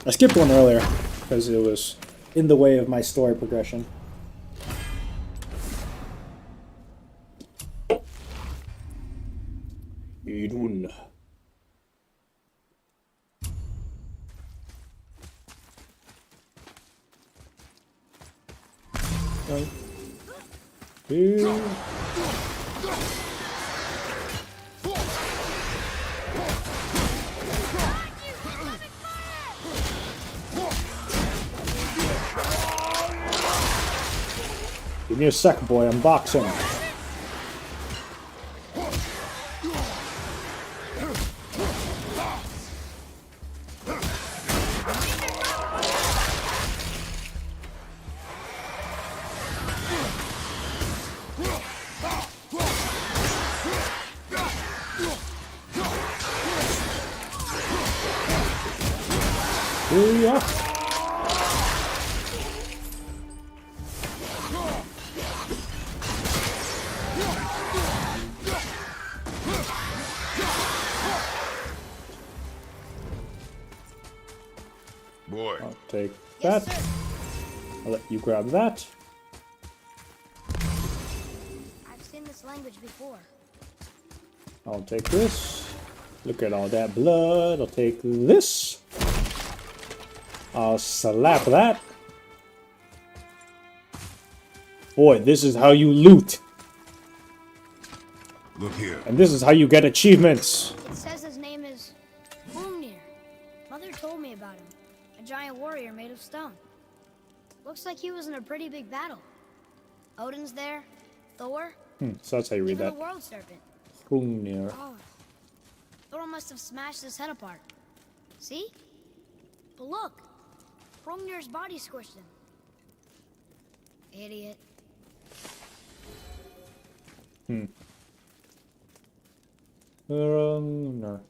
I skipped one earlier because it was in the way of my story progression. Idun. Give me a sec, boy. I'm boxing. Yeah. Boy, I'll take Yes, that. sir. I'll let you grab that. I've seen this language before. I'll take this. Look at all that blood. I'll take this. I'll slap that. Boy, this is how you loot. look here. And this is how you get achievements. It says his name is Hrungnir. Mother told me about him. A giant warrior made of stone. Looks like he was in a pretty big battle. Odin's there, Thor, So that's how you read even that. the world serpent. Hrungnir. Oh. Thor must have smashed his head apart. See? But look, Hrungnir's body squished him. Idiot. Hrungnir.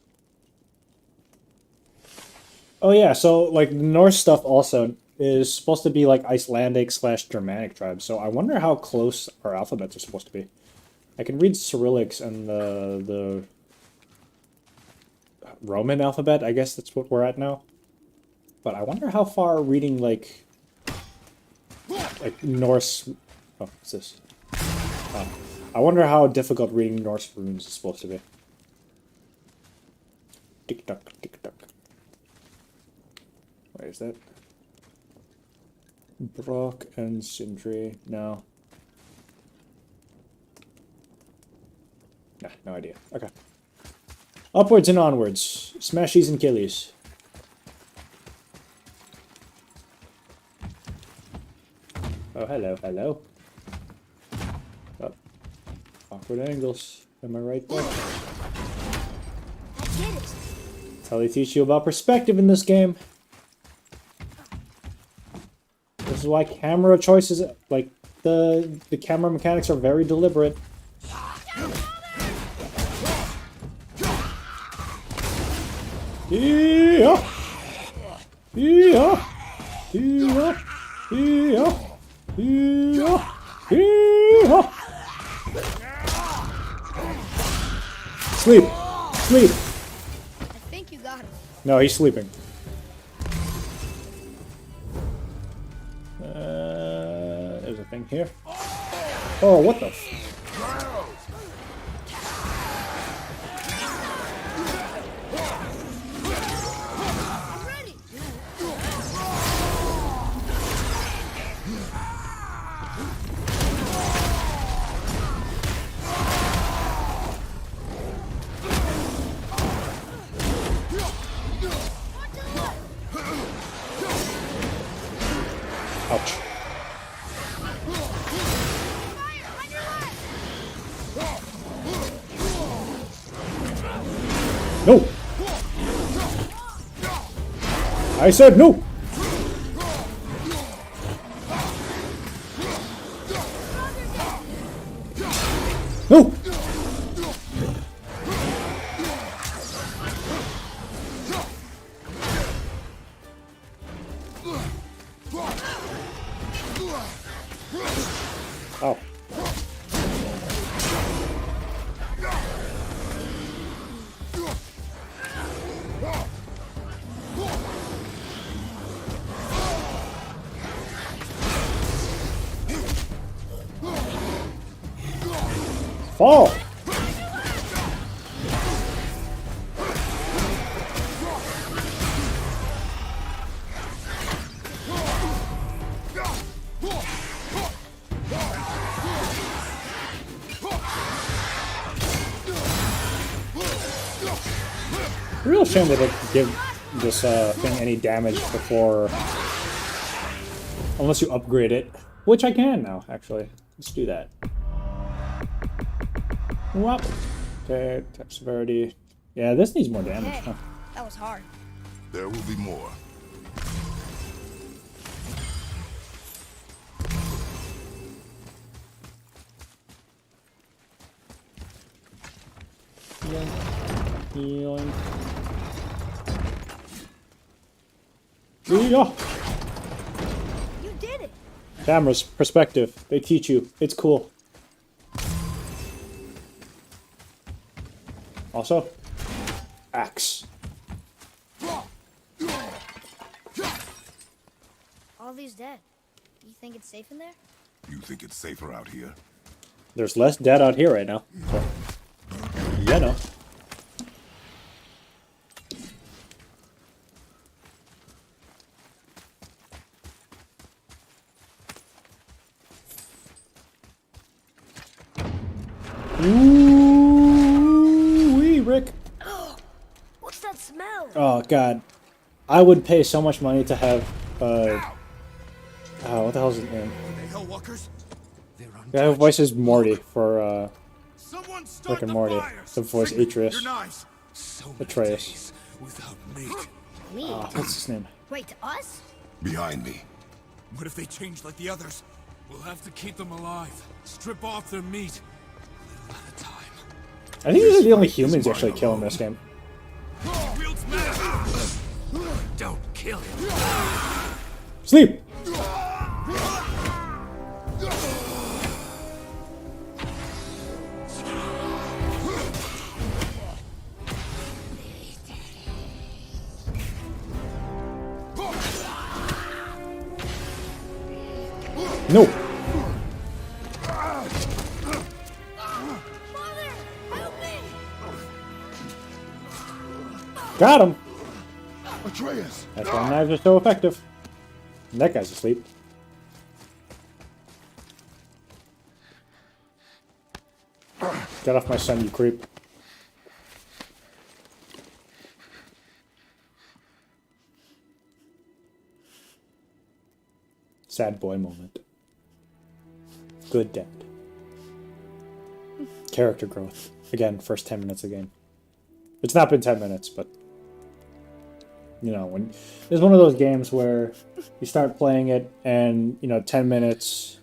Oh yeah, so like Norse stuff also is supposed to be like Icelandic / Germanic tribes. So I wonder how close our alphabets are supposed to be. I can read Cyrillics and the Roman alphabet. I guess that's what we're at now. But I wonder how far reading like Norse. Oh, what's this? Oh. I wonder how difficult reading Norse runes is supposed to be. Tick tock, tick tock. Wait, is that Brock and Sindri? No. Nah, no idea. Okay. Upwards and onwards. Smashies and killies. Oh, hello, hello. Oh. Awkward angles. Am I right there? I get it. That's how they teach you about perspective in this game. This is why camera choices, like, the camera mechanics are very deliberate. Yeah. Yeah. Yeah. Yeah. Yeah. Yeah. Sleep. Sleep. I think you got him. No, he's sleeping. There's a thing here. Oh, what the f- I'm ready. Ouch. No! I said no! No! Oh. Fall! Real shame they didn't give this thing any damage before, unless you upgrade it, which I can now, actually. Let's do that. Whop. Okay, type severity. Yeah, this needs more damage. Hey, Huh? that was hard. There will be more. Yoink. Yoink. Yeah. You did it! Cameras, perspective. They teach you. It's cool. Also, axe. All these dead. You think it's safe in there? You think it's safer out here? There's less dead out here right now. So, yeah, no. Ooh, Rick. What's that smell? Oh God, I would pay so much money to have. Oh, what the hell's his name? The Hellwalkers? They're The guy who voices Morty for Someone Rick and Morty. The voice Atreus. knives. So many Atreus. days without meat. Me? What's his name? Wait, to us? Behind me. What if they change like the others? We'll have to keep them alive. Strip off their meat. A little at a time. I think these are the only humans you actually kill in this game. Wields magic! Don't kill him. Sleep. No. Mother! Help me! Got him. Atreus! That's why knives are so effective. And that guy's asleep. Get off my son, you creep. Sad boy moment. Good dad. Character growth. Again, first 10 minutes of the game. It's not been 10 minutes, but you know, when it's one of those games where you start playing it and, you know, 10 minutes,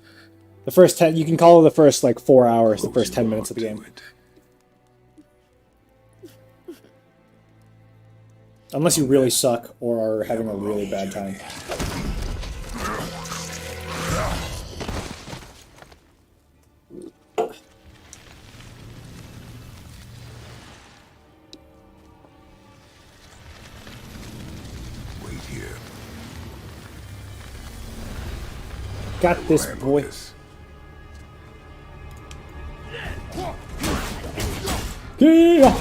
the first 10, you can call it the first like 4 hours, the first 10 minutes of the game. Unless you really suck or are having a really bad time. Wait here. Got this, boy. Yeah.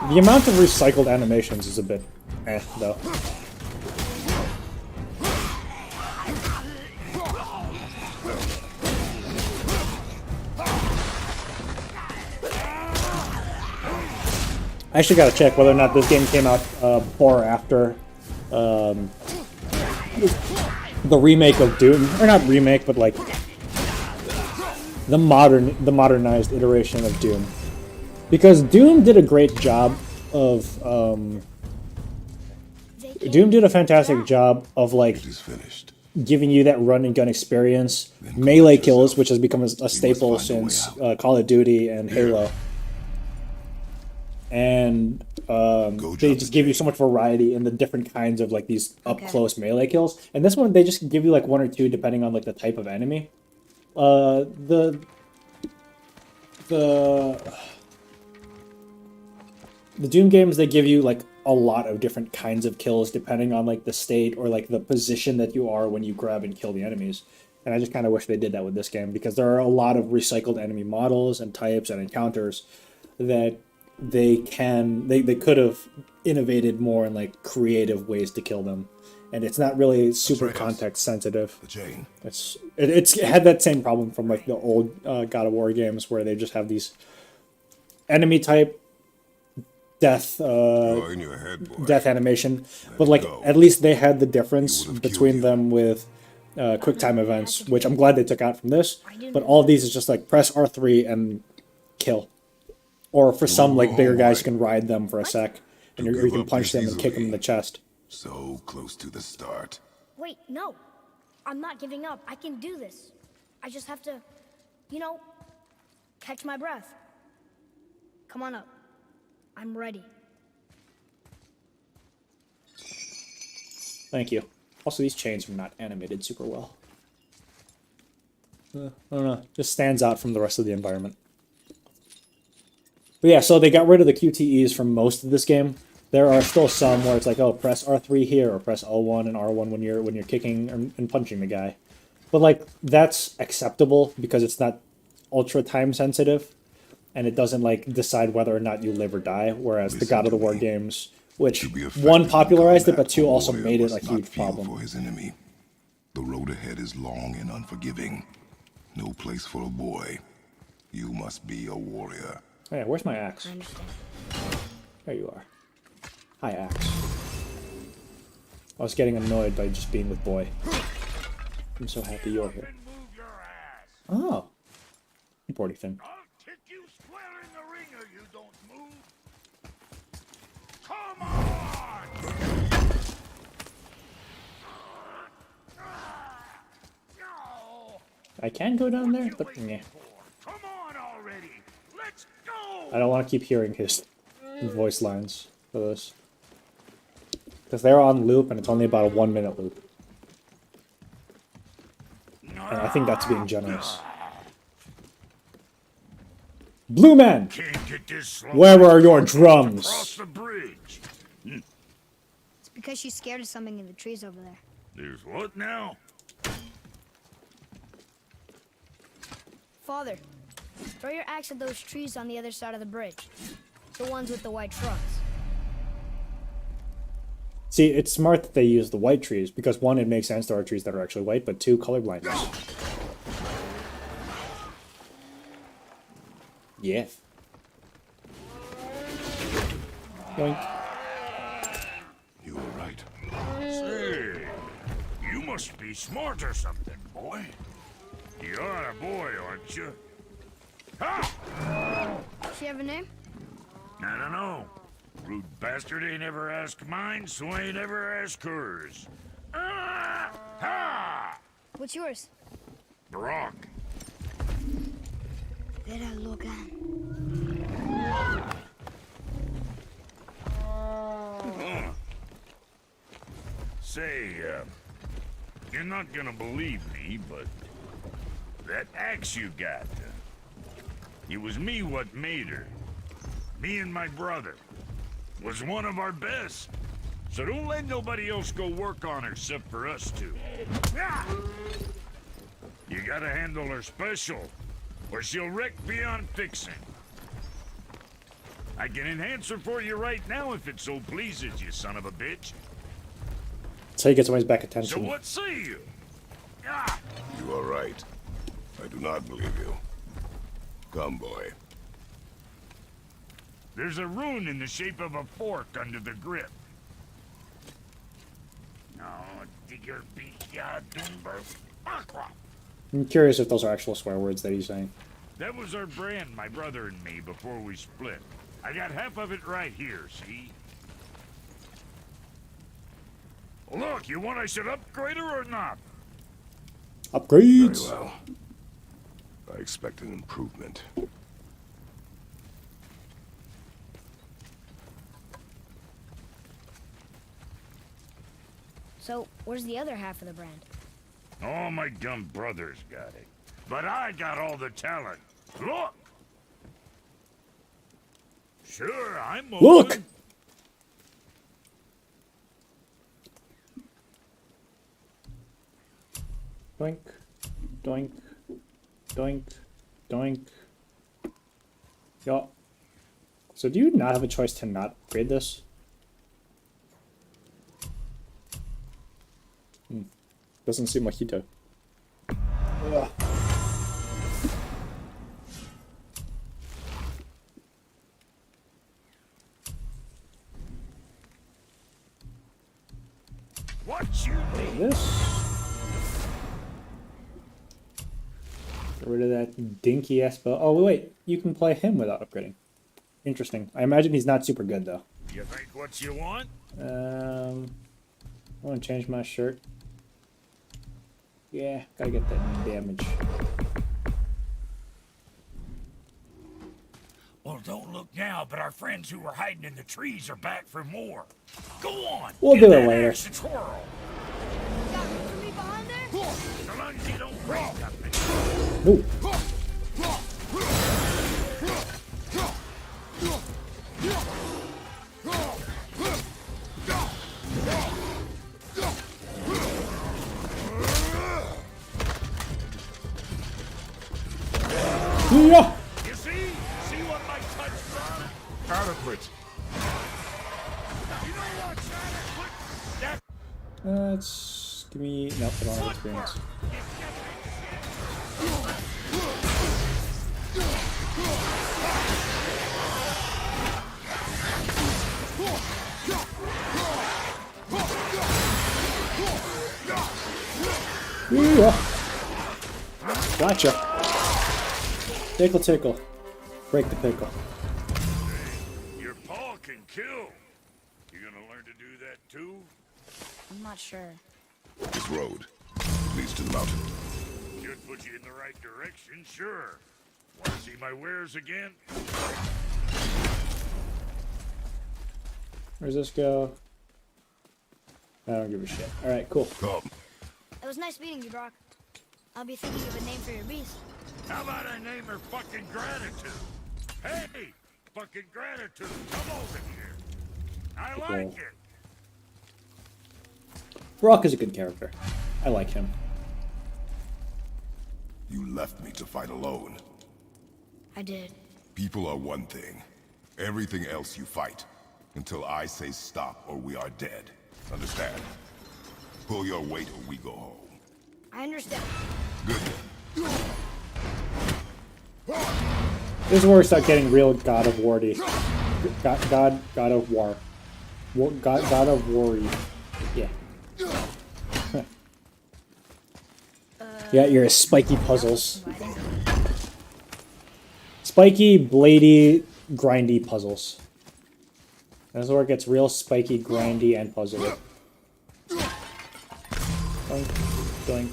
The amount of recycled animations is a bit though. I actually gotta check whether or not this game came out before or after the remake of Doom, or not remake, but like the modernized iteration of Doom, because Doom did a great job of Doom did a fantastic job of like It is finished. giving you that run and gun experience, melee kills, which has become a staple since Call of Duty and Halo. And they just give you so much variety in the different kinds of like these up close melee kills. And this one, they just give you like one or two depending on like the type of enemy. The Doom games, they give you like a lot of different kinds of kills depending on like the state or like the position that you are when you grab and kill the enemies. And I just kind of wish they did that with this game, because there are a lot of recycled enemy models and types and encounters that they could have innovated more in like creative ways to kill them, and it's not really super context sensitive. The chain. It had that same problem from like the old God of War games, where they just have these enemy type death You're in your head, boy. death animation, but it like go. at least they had the difference It would've between killed you. them with quick time events, which I'm glad they took out from this. But all of these is just like press R3 and kill. Or for some like bigger guys, you can ride them for a sec, and You you give can up punch them this and kick them in the easily. chest. So close to the start. Wait, no. I'm not giving up. I can do this. I just have to, you know, catch my breath. Come on up. I'm ready. Thank you. Also, these chains are not animated super well. I don't know. Just stands out from the rest of the environment. But yeah, so they got rid of the QTEs from most of this game. There are still some where it's like, oh, press R3 here, or press L1 and R1 when you're kicking and punching the guy. But like that's acceptable because it's not ultra time sensitive, and it doesn't like decide whether or not you live or die. Whereas the God of the War games, which one popularized it, but two also made it a huge problem. For his enemy. The road ahead is long and unforgiving. No place for a boy. You must be a warrior. Oh yeah, where's my axe? I understand. There you are. Hi, axe. I was getting annoyed by just being with boy. I'm so happy you're here. Oh. Importy thing. I'll kick you square in the ring or you don't move. Come on! I can go down there, but yeah. Come on already. Let's go. I don't want to keep hearing his voice lines for this. Because they're on loop and it's only about a 1 minute loop. And I think that's being generous. Blue Man! Can't get this slow. Where are your Across drums? the bridge. It's because she's scared of something in the trees over there. There's what now? Father, throw your axe at those trees on the other side of the bridge. The ones with the white trunks. See, it's smart that they use the white trees, because one, it makes sense there are trees that are actually white, but two, colorblindness. Yeah. Yoink. You were right. Say, you must be smart or something, boy. You are a boy, aren't you? Ha! Does she have a name? I don't know. Rude bastard ain't ever asked mine, so ain't ever asked hers. Ah! Ha! What's yours? Brock. Vera Logan. Say, you're not gonna believe me, but that axe you got, it was me what made her. Me and my brother. Was one of our best. So don't let nobody else go work on her except for us two. Ah! You gotta handle her special, or she'll wreck beyond fixing. I can enhance her for you right now if it so pleases you, son of a bitch. That's how you get somebody's back So attention. what say you? Ah! You are right. I do not believe you. Come, boy. There's a rune in the shape of a fork under the grip. No, digger beat ya, Doomber. Aqua. I'm curious if those are actual swear words that he's saying. That was our brand, my brother and me, before we split. I got half of it right here, see? Look, you want I should upgrade her or not? Upgrades! Very well. I expect an improvement. So, where's the other half of the brand? All my dumb brothers got it. But I got all the talent. Look! Sure, I'm open. Look! Doink, doink, doink, doink. Yo. So do you not have a choice to not upgrade this? Doesn't seem like you do. Ugh. What you mean? This. Get rid of that dinky ass bow. Oh wait, you can play him without upgrading. Interesting. I imagine he's not super good though. You think what you want? I want to change my shirt. Yeah, gotta get that damage. All Well, don't look now, but our friends who were hiding in the trees are back for more. Go on. We'll get do it that later. axe and twirl. Got room for me behind there? So long as you don't break nothing. No. Yeah. You see? See what my touch brought? Adequate. You know what, Santa? Put that Let's give me. Nope, I don't have experience. Yeah. Gotcha. Tickle, tickle. Break the pickle. Your paw can kill. You gonna learn to do that too? I'm not sure. This road leads to the mountain. Should put you in the right direction, sure. Want to see my wares again? Where's this go? I don't give a shit. Alright, cool. Come. It was nice meeting you, Brock. I'll be thinking of a name for your beast. How about I name her fucking Gratitude? Hey, fucking Gratitude, come over here. I like it. Brock is a good character. I like him. You left me to fight alone. I did. People are one thing. Everything else you fight. Until I say stop or we are dead. Understand? Pull your weight or we go home. I understand. Good. This is where we start getting real God of War-y. God of War. God of War-y. Yeah. Yeah, your spiky puzzles. Spiky, bladey, grindy puzzles. That's where it gets real spiky, grindy, and puzzly. Doink, doink.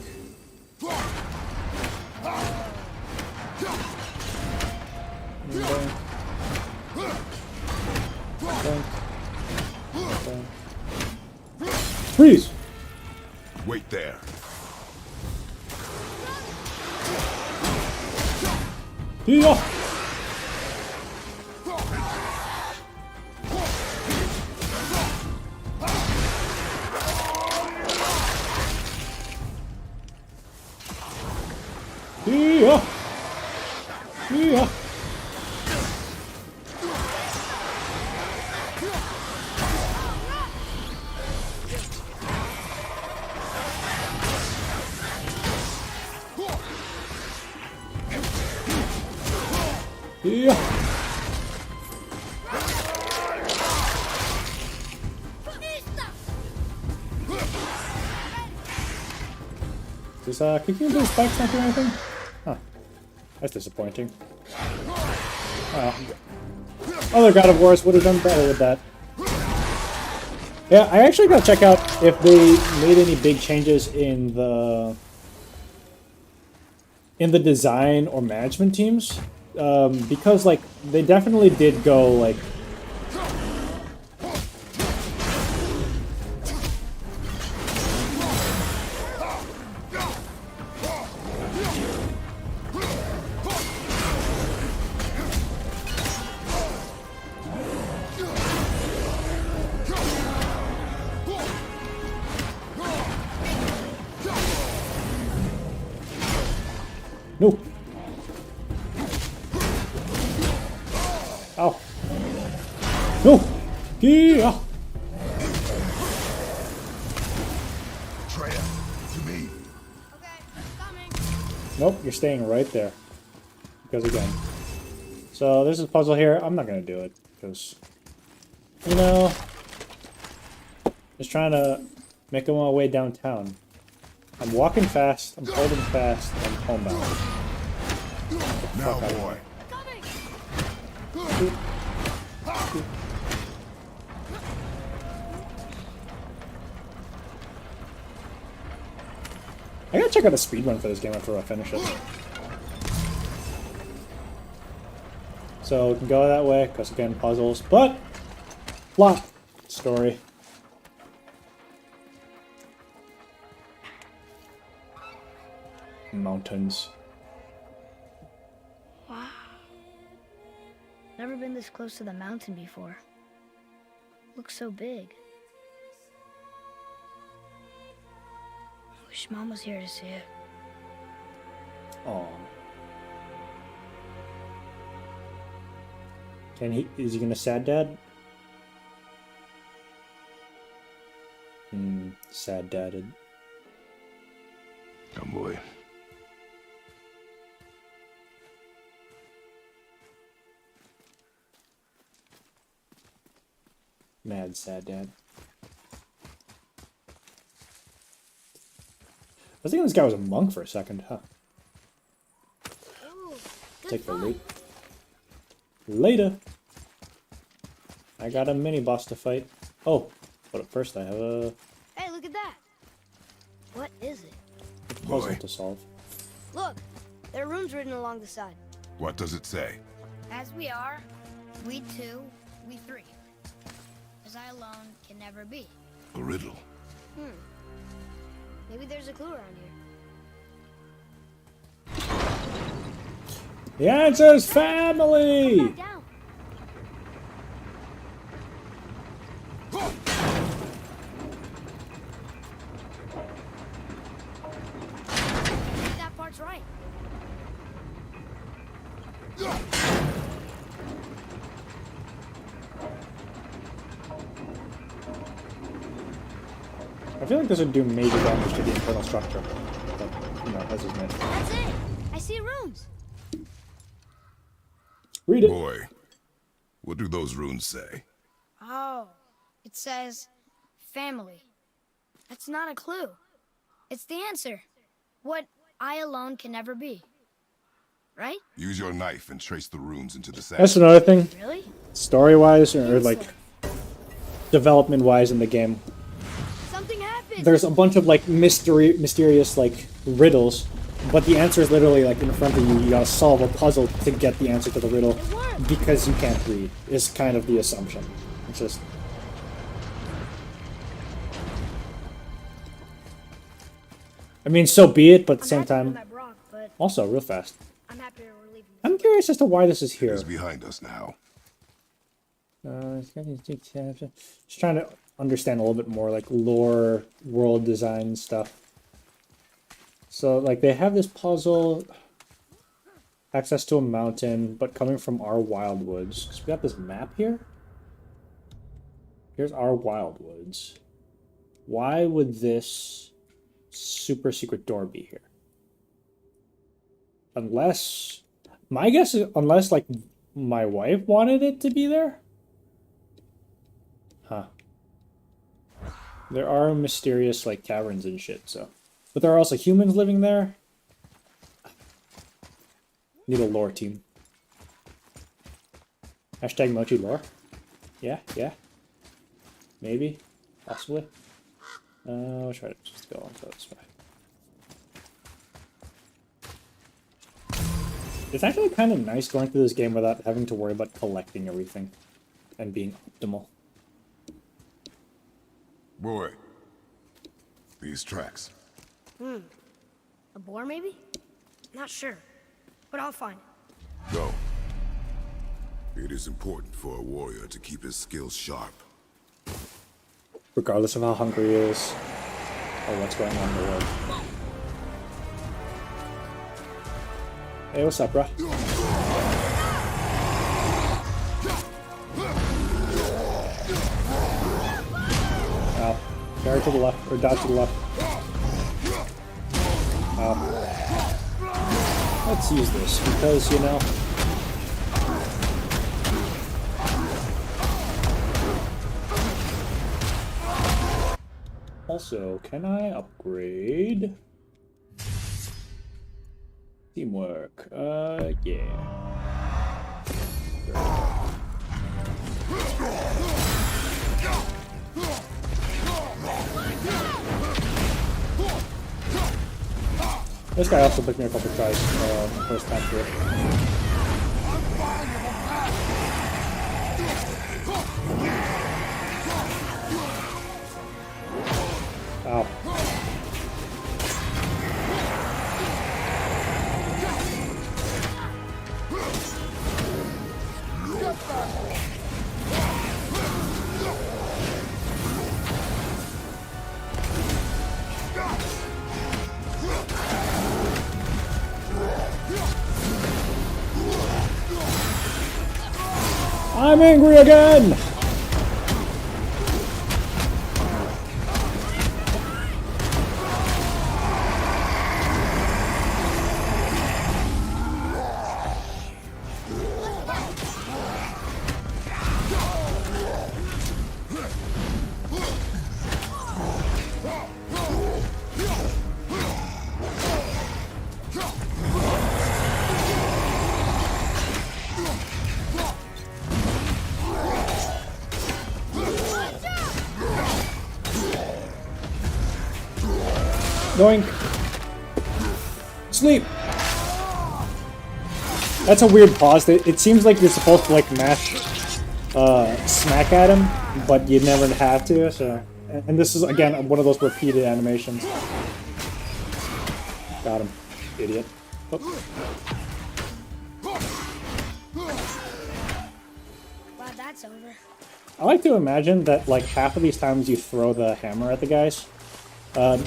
Doink. Doink. Doink. Freeze! Wait there. Yeah. Yeah. Yeah. Yeah. Does kicking those spikes not do anything? Huh. That's disappointing. Other God of Wars would have done better with that. Yeah, I actually gotta check out if they made any big changes in the design or management teams. Because like they definitely did go like no. Ow. No! Yeah! Treya, to me. Okay, coming. Nope, you're staying right there. Because again. So there's a puzzle here. I'm not gonna do it. Because, you know, just trying to make my way downtown. I'm walking fast, I'm holding fast, I'm homebound. Now, boy. I gotta check out a speedrun for this game after I finish it. So we can go that way, because again, puzzles, but plot story. Mountains. Wow. Never been this close to the mountain before. Looks so big. I wish Mom was here to see it. Aw. Is he gonna sad dad? Sad dadded. Come, boy. Mad sad dad. I was thinking this guy was a monk for a second, huh? Ooh, good Take the fight. loot. Later. I got a mini boss to fight. Oh, but at first I have a Hey, look at that. What is it? puzzle Boy, to solve. Look, there are runes written along the side. what does it say? As we are, we two, we three. As I alone can never be. A riddle. Maybe there's a clue around here. The answer is family! Back down. That part's right. I feel like this would do major damage to the internal structure. But, you know, as is meant. That's it. I see runes. Read it. Boy, what do those runes say? Oh, it says family. That's not a clue. It's the answer. What I alone can never be. Right? Use your knife and trace the runes into the sand. That's another thing. Really? Story-wise, or like development-wise in the game. Something happened. There's a bunch of like mysterious like riddles, but the answer is literally like in front of you. You gotta solve a puzzle to get the answer to the riddle It worked. because you can't read. Is kind of the assumption. It's just. I mean, so be it, but at the same time, But also real fast. I'm happy we're leaving. I'm curious as to why this is here. It's behind us now. Just trying to understand a little bit more, like lore, world design stuff. So, like, they have this puzzle, access to a mountain, but coming from our wildwoods. Because we got this map here. Here's our wildwoods. Why would this super secret door be here? Unless, my guess is, unless, like, my wife wanted it to be there? Huh. There are mysterious, like, caverns and shit, so. But there are also humans living there. Need a lore team. Hashtag Mochi lore. Yeah, yeah. Maybe. Possibly. I'll try to just go on this way. It's actually kind of nice going through this game without having to worry about collecting everything and being optimal. Boy, these tracks. A boar, maybe? Not sure. But I'll find it. Go. It is important for a warrior to keep his skills sharp. Regardless of how hungry he is or what's going on in the world. Hey, what's up, bruh? Ow. Carry to the left, or dodge to the left. Let's use this, because, you know... Also, can I upgrade? Teamwork, yeah. This guy also took me a couple tries first time through. Ow. I'm angry again! Going. Sleep. That's a weird pause. It seems like you're supposed to like mash, smack at him, but you never have to. So, and this is again one of those repeated animations. Got him, idiot. Oh. Glad that's over. I like to imagine that like half of these times you throw the hammer at the guys,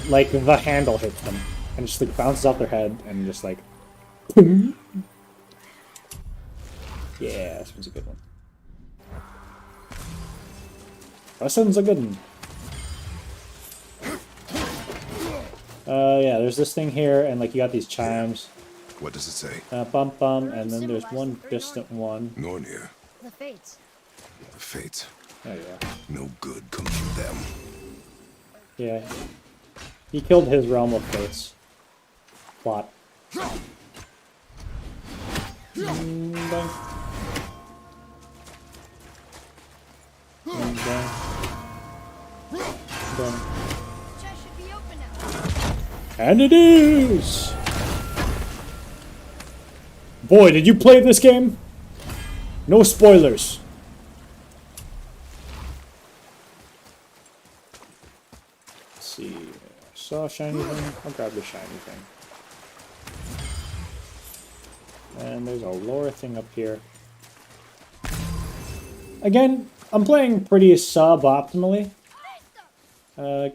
like the handle hits them and just like bounces off their head and just like, boom. Yeah, this one's a good one. This one's a good one. Yeah, there's this thing here, and like you got these chimes. What does it say? Bum bum, and then there's one distant one. Nornir. The fates. The fates. Oh yeah. No good comes from them. Yeah. He killed his realm of fates. Plot. Bang. Bang. Bang. Chest should be open now. And it is! Boy, did you play this game? No spoilers. Let's see. Saw a shiny thing. I'll grab the shiny thing. And there's a lore thing up here. Again, I'm playing pretty sub-optimally. Boy.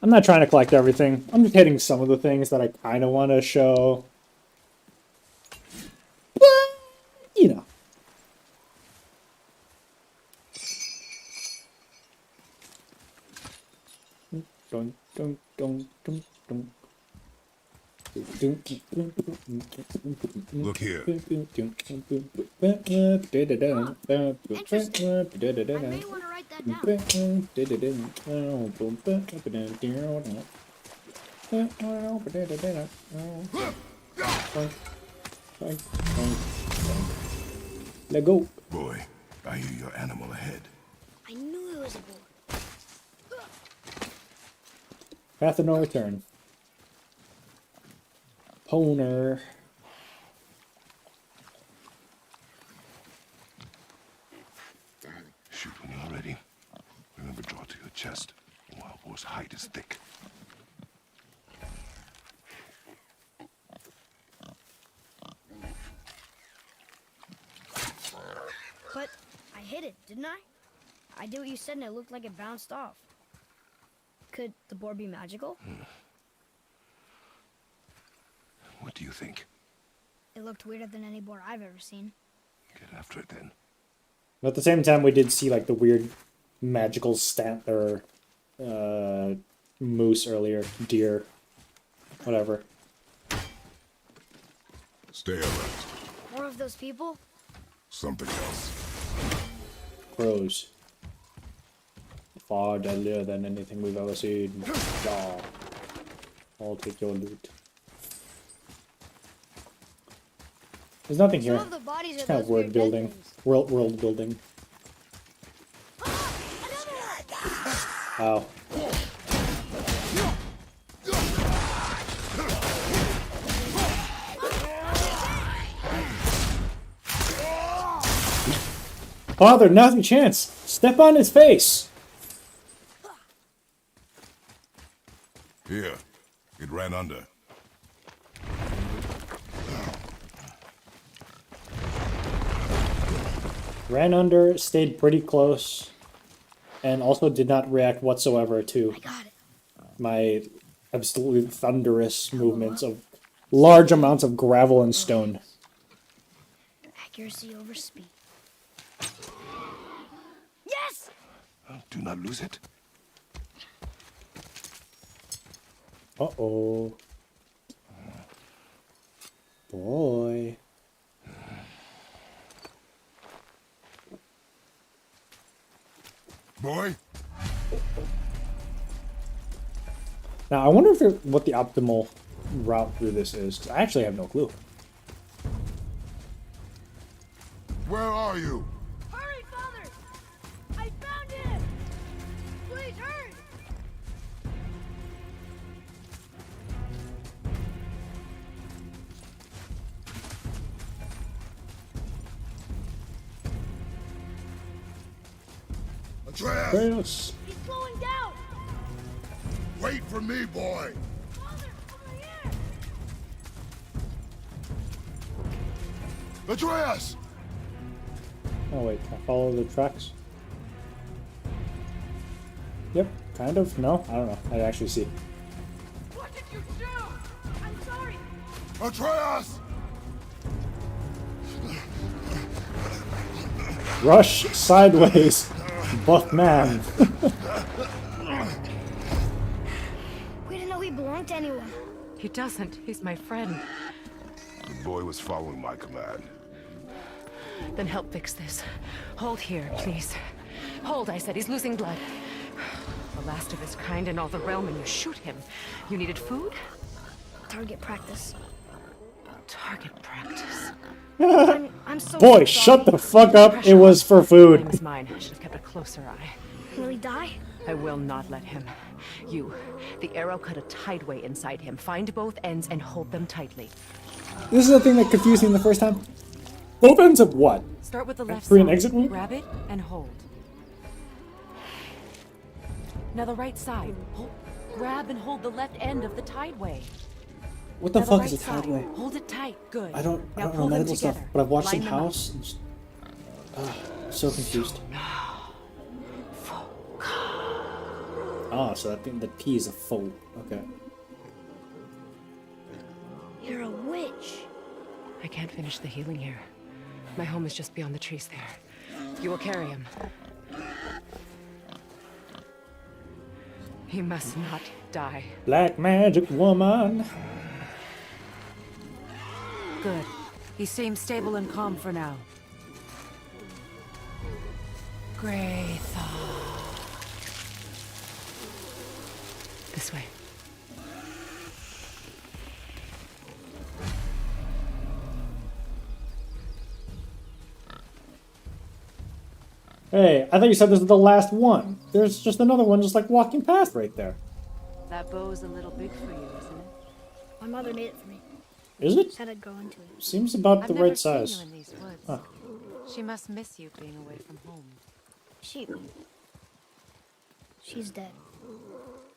I'm not trying to collect everything. I'm just hitting some of the things that I kind of want to show. But, you know. Dun, dun, dun, dun, dun. Look here. Interesting. I may want to write that down. Let go. Boy, I hear your animal ahead. I knew it was a boar. Path of no return. Poner. Shoot when you're ready. Remember, draw to your chest. A wild boar's hide is thick. But I hit it, didn't I? I did what you said and it looked like it bounced off. Could the boar be magical? What do you think? It looked weirder than any boar I've ever seen. Get after it then. But at the same time, we did see like the weird magical stat or moose earlier, deer, whatever. Stay alert. More of those people? Something else. Crows. Far deadlier than anything we've ever seen. Yeah. I'll take your loot. There's nothing here. Some of the bodies It's are kind those of word weird building. dead things. World building. Ow. Father, now's your chance. Step on his face. Here, it ran under. Ran under, stayed pretty close, and also did not react whatsoever to I got it. my absolutely thunderous movements of large amounts of gravel and stone. Accuracy over speed. Yes! Do not lose it. Uh-oh. Boy. Boy? Now, I wonder what the optimal route through this is, 'cause I actually have no clue. Where are you? Hurry, Father! I found him! Please, hurry! Atreus! Kratos. He's slowing down! Wait for me, boy! Father, over here! Atreus! Oh wait, can I follow the tracks? Yep, kind of. No, I don't know. I actually see. What did you do? I'm sorry. Atreus! Rush sideways, buff man. We didn't know he belonged to anyone. He doesn't. He's my friend. The boy was following my command. Then help fix this. Hold here, please. Hold, I said. He's losing blood. The last of his kind in all the realm, and you shoot him. You needed food? Target practice. Target practice. I'm so Boy, sorry. shut the fuck up. It was for Flame food. is mine. I should have kept a closer eye. Will he die? I will not let him. You, the arrow cut a tideway inside him. Find both ends and hold them tightly. This is the thing that confused me the first time. Both ends of what? Start with the left Free side. and exit route? Grab it and hold. Now the right side. Grab and hold the left end of the tideway. What the Now fuck the is a right side. tideway? Hold it tight. Good. I don't Now know pull them medical stuff, together. but I've watched Line some them up. House. And so confused. Oh, so that thing, the P is a fold. Okay. You're a witch. I can't finish the healing here. My home is just beyond the trees there. You will carry him. He must not die. Black magic woman. Good. He seems stable and calm for now. Great thought. This way. Hey, I thought you said this was the last one. There's just another one just like walking past right there. That bow's a little big for you, isn't it? My mother made it for me. Is it? Said I'd grow into it. Seems about I've the never right seen size. you in these woods. Huh. She must miss you being away from home. She's dead.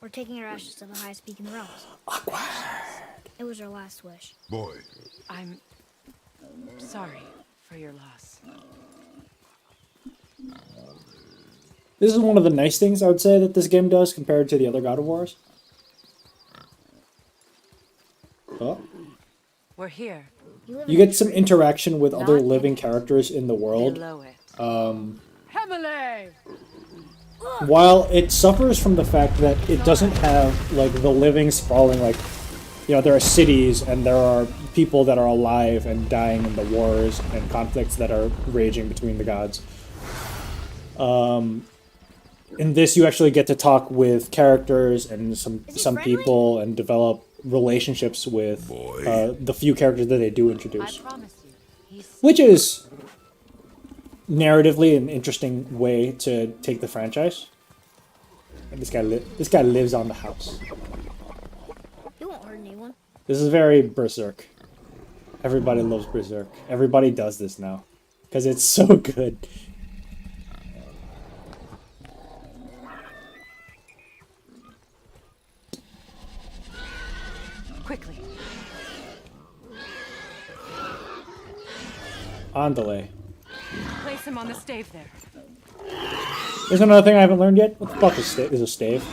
We're taking her ashes to the highest peak in the realms. It was her last wish. Boy, I'm sorry for your loss. This is one of the nice things I would say that this game does compared to the other God of Wars. Oh. We're here. live You in a get some tree. interaction with other Not in living it. characters in the world. Below it. Hemele! While it suffers from the fact that it doesn't have like the living sprawling, like, you know, there are cities and there are people that are alive and dying in the wars and conflicts that are raging between the gods. In this, you actually get to talk with characters and some he friendly? people and develop relationships with the few characters that they do I introduce, promise you. He's which is narratively an interesting way to take the franchise. And this guy lives on the house. He won't hurt anyone. This is very Berserk. Everybody loves Berserk. Everybody does this now because it's so good. quickly. On delay. Place him on the stave there. There's another thing I haven't learned yet. What the fuck is a stave?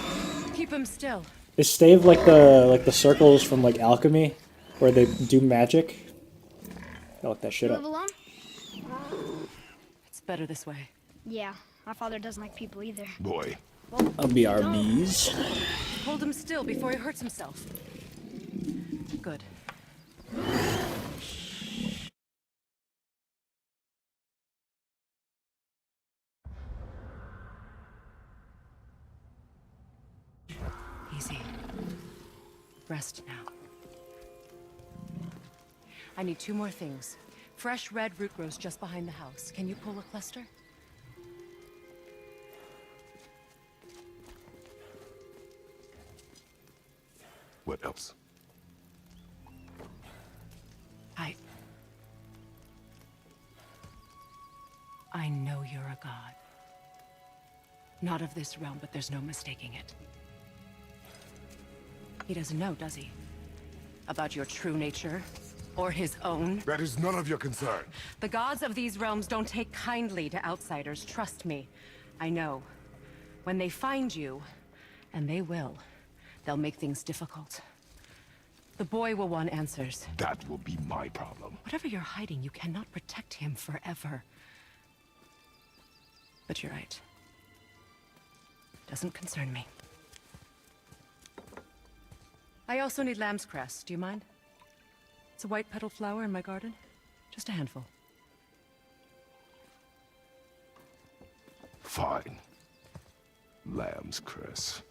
Keep him still. Is stave like the circles from like alchemy, where they do magic? Gotta look that shit You up. live alone? It's better this way. Yeah, my father doesn't like people either. Boy, I'll be RBs. Hold him still before he hurts himself. Good. Easy. Rest now. I need 2 more things. Fresh red root grows just behind the house. Can you pull a cluster? what else? I know you're a god. Not of this realm, but there's no mistaking it. He doesn't know, does he? About your true nature? Or his own? That is none of your concern. The gods of these realms don't take kindly to outsiders, trust me. I know. When they find you, and they will, they'll make things difficult. The boy will want answers. That will be my problem. Whatever you're hiding, you cannot protect him forever. But you're right. Doesn't concern me. I also need lamb's cress. Do you mind? It's a white petal flower in my garden. Just a handful. Fine. Lamb's cress.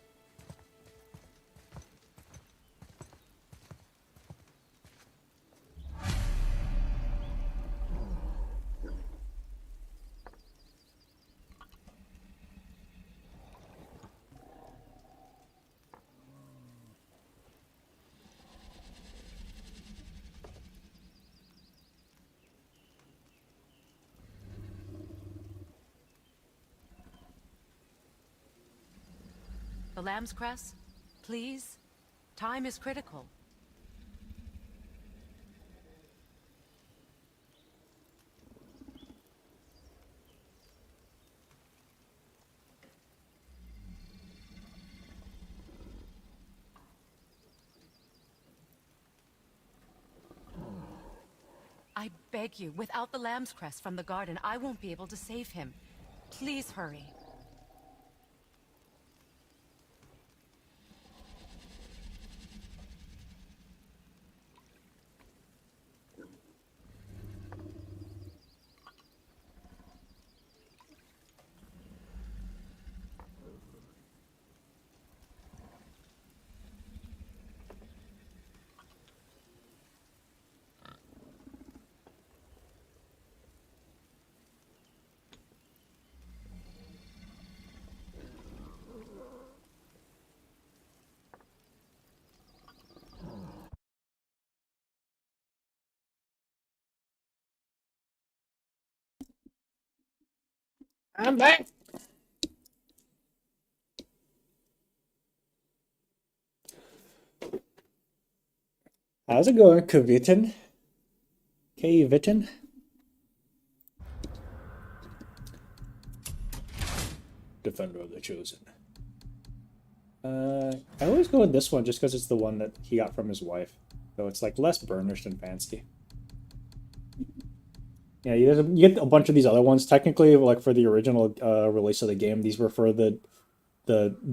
The lamb's cress? Please? Time is critical. I beg you, without the lamb's crest from the garden, I won't be able to save him. Please hurry. I'm back. How's it going, Kvitin? Kvitin? Defender of the Chosen. I always go with this one just because it's the one that he got from his wife. So it's like less burnished and fancy. Yeah, you get a bunch of these other ones. Technically, like for the original release of the game, these were for the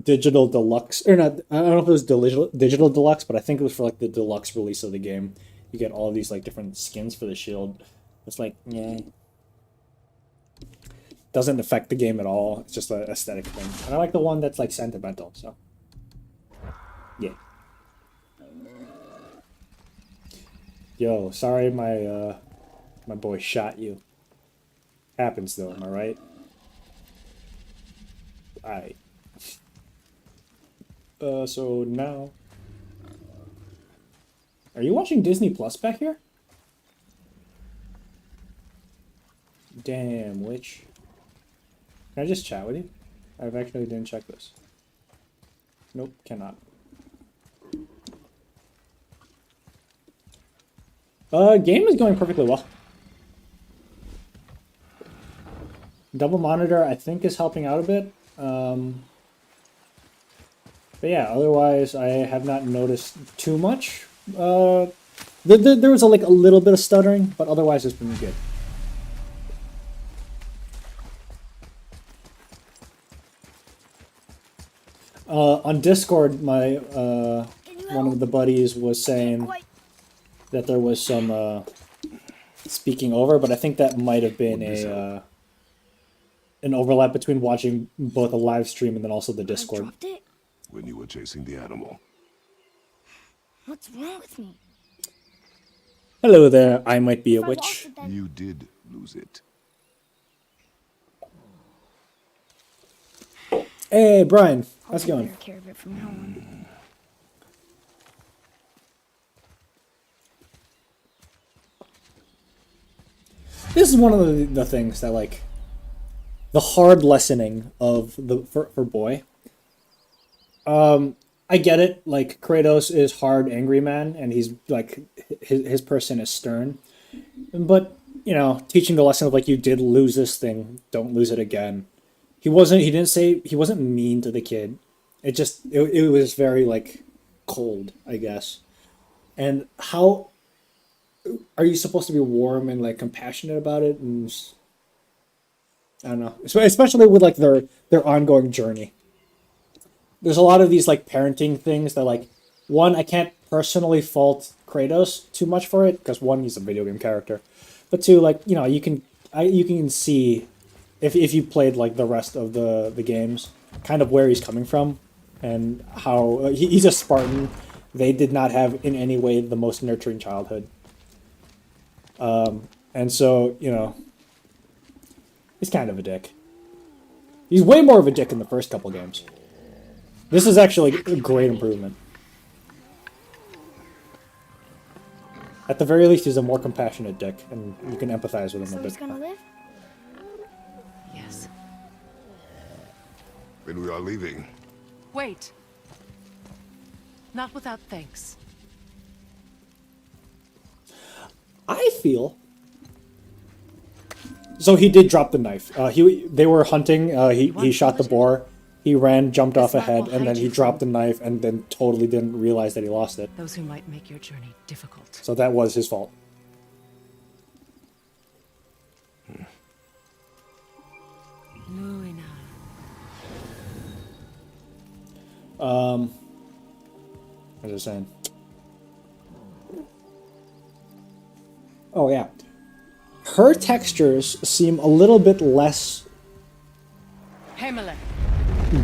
digital deluxe, or not. I don't know if it was digital deluxe, but I think it was for like the deluxe release of the game. You get all of these like different skins for the shield. It's like, yeah, doesn't affect the game at all. It's just an aesthetic thing, and I like the one that's like sentimental. So, yeah. Yo, sorry, my boy shot you. Happens though, am I right? Alright. So now... Are you watching Disney Plus back here? Damn, witch. Can I just chat with you? I've actually didn't check this. Nope, cannot. Game is going perfectly well. Double monitor, I think, is helping out a bit. But yeah, otherwise, I have not noticed too much. There was like a little bit of stuttering, but otherwise, it's been good. On Discord, my one of the buddies was saying that there was some speaking over, but I think that might have been a an overlap between watching both a live stream and then also the Discord. I dropped it? When you were chasing the animal. What's wrong with me? Hello there, I might be a If I lost witch. it, then You did lose it. Hey, Brian, I'll how's it take going? better care of it from now on. This is one of the things that, like, the hard lessening of the for Boy. I get it. Like, Kratos is hard, angry man, and he's like his person is stern. But you know, teaching the lesson of like you did lose this thing, don't lose it again. He wasn't. He didn't say he wasn't mean to the kid. It was very like cold, I guess. And how are you supposed to be warm and like compassionate about it? And I don't know, especially with like their ongoing journey. There's a lot of these like parenting things that like one I can't personally fault Kratos too much for it because one he's a video game character, but two like you know you can see if you played like the rest of the games kind of where he's coming from and how he's a Spartan. They did not have in any way the most nurturing childhood, and so you know he's kind of a dick. He's way more of a dick in the first couple games. This is actually a great improvement. At the very least, he's a more compassionate dick, and you can empathize with him So a he's bit. gonna live? Yes. When we are leaving, Wait. Not without thanks. I feel. So he did drop the knife. They were hunting. He shot the boar. He ran, jumped off This map ahead, will and then hide he you dropped the from- knife, and then totally didn't realize that he lost it. Those who might make your journey difficult. So that was his fault. Luina. What was I saying? Oh yeah, her textures seem a little bit less Himalay.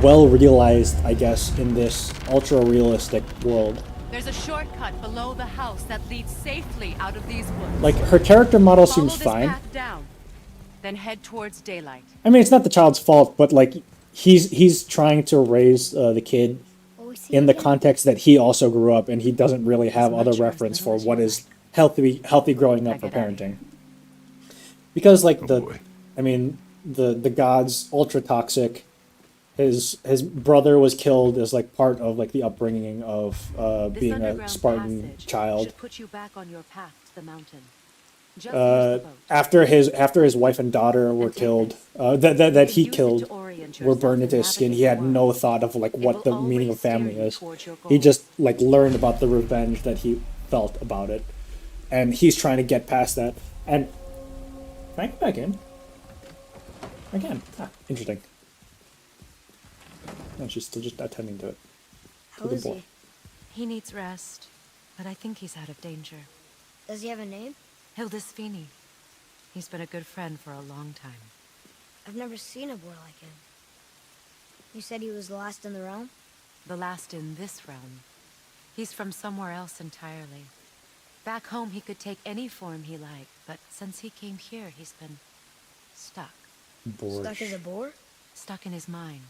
well realized, I guess, in this ultra realistic world. There's a shortcut below the house that leads safely out of these woods. Like her character model Follow seems this fine. path down, then head towards daylight. I mean, it's not the child's fault, but like he's trying to raise the kid Will we see in the again? context that he also grew up, and he doesn't really have As other much or as reference little for as what you is healthy growing I up for get out of parenting. Because like boy. I mean, the gods ultra toxic. His brother was killed as like part of like the upbringing of This being a underground Spartan passage child. should put you back on your path to the mountain. Just use the boat. After his wife and daughter were And take killed, this. that he Use it to killed, orient were yourself burned into and his skin. He navigate had the no world. thought of like It what will the meaning of always steer family you is. towards your He goal. just like learned about the revenge that he felt about it, and he's trying to get past that. And can I get back in? I can. Interesting. No, she's still just attending to it. How the is boy. he? He needs rest, but I think he's out of danger. Does he have a name? Hildisvini. He's been a good friend for a long time. I've never seen a boy like him. You said he was the last in the realm? The last in this realm. He's from somewhere else entirely. Back home, he could take any form he liked, but since he came here, he's been stuck. Stuck as a boar? Stuck in his mind.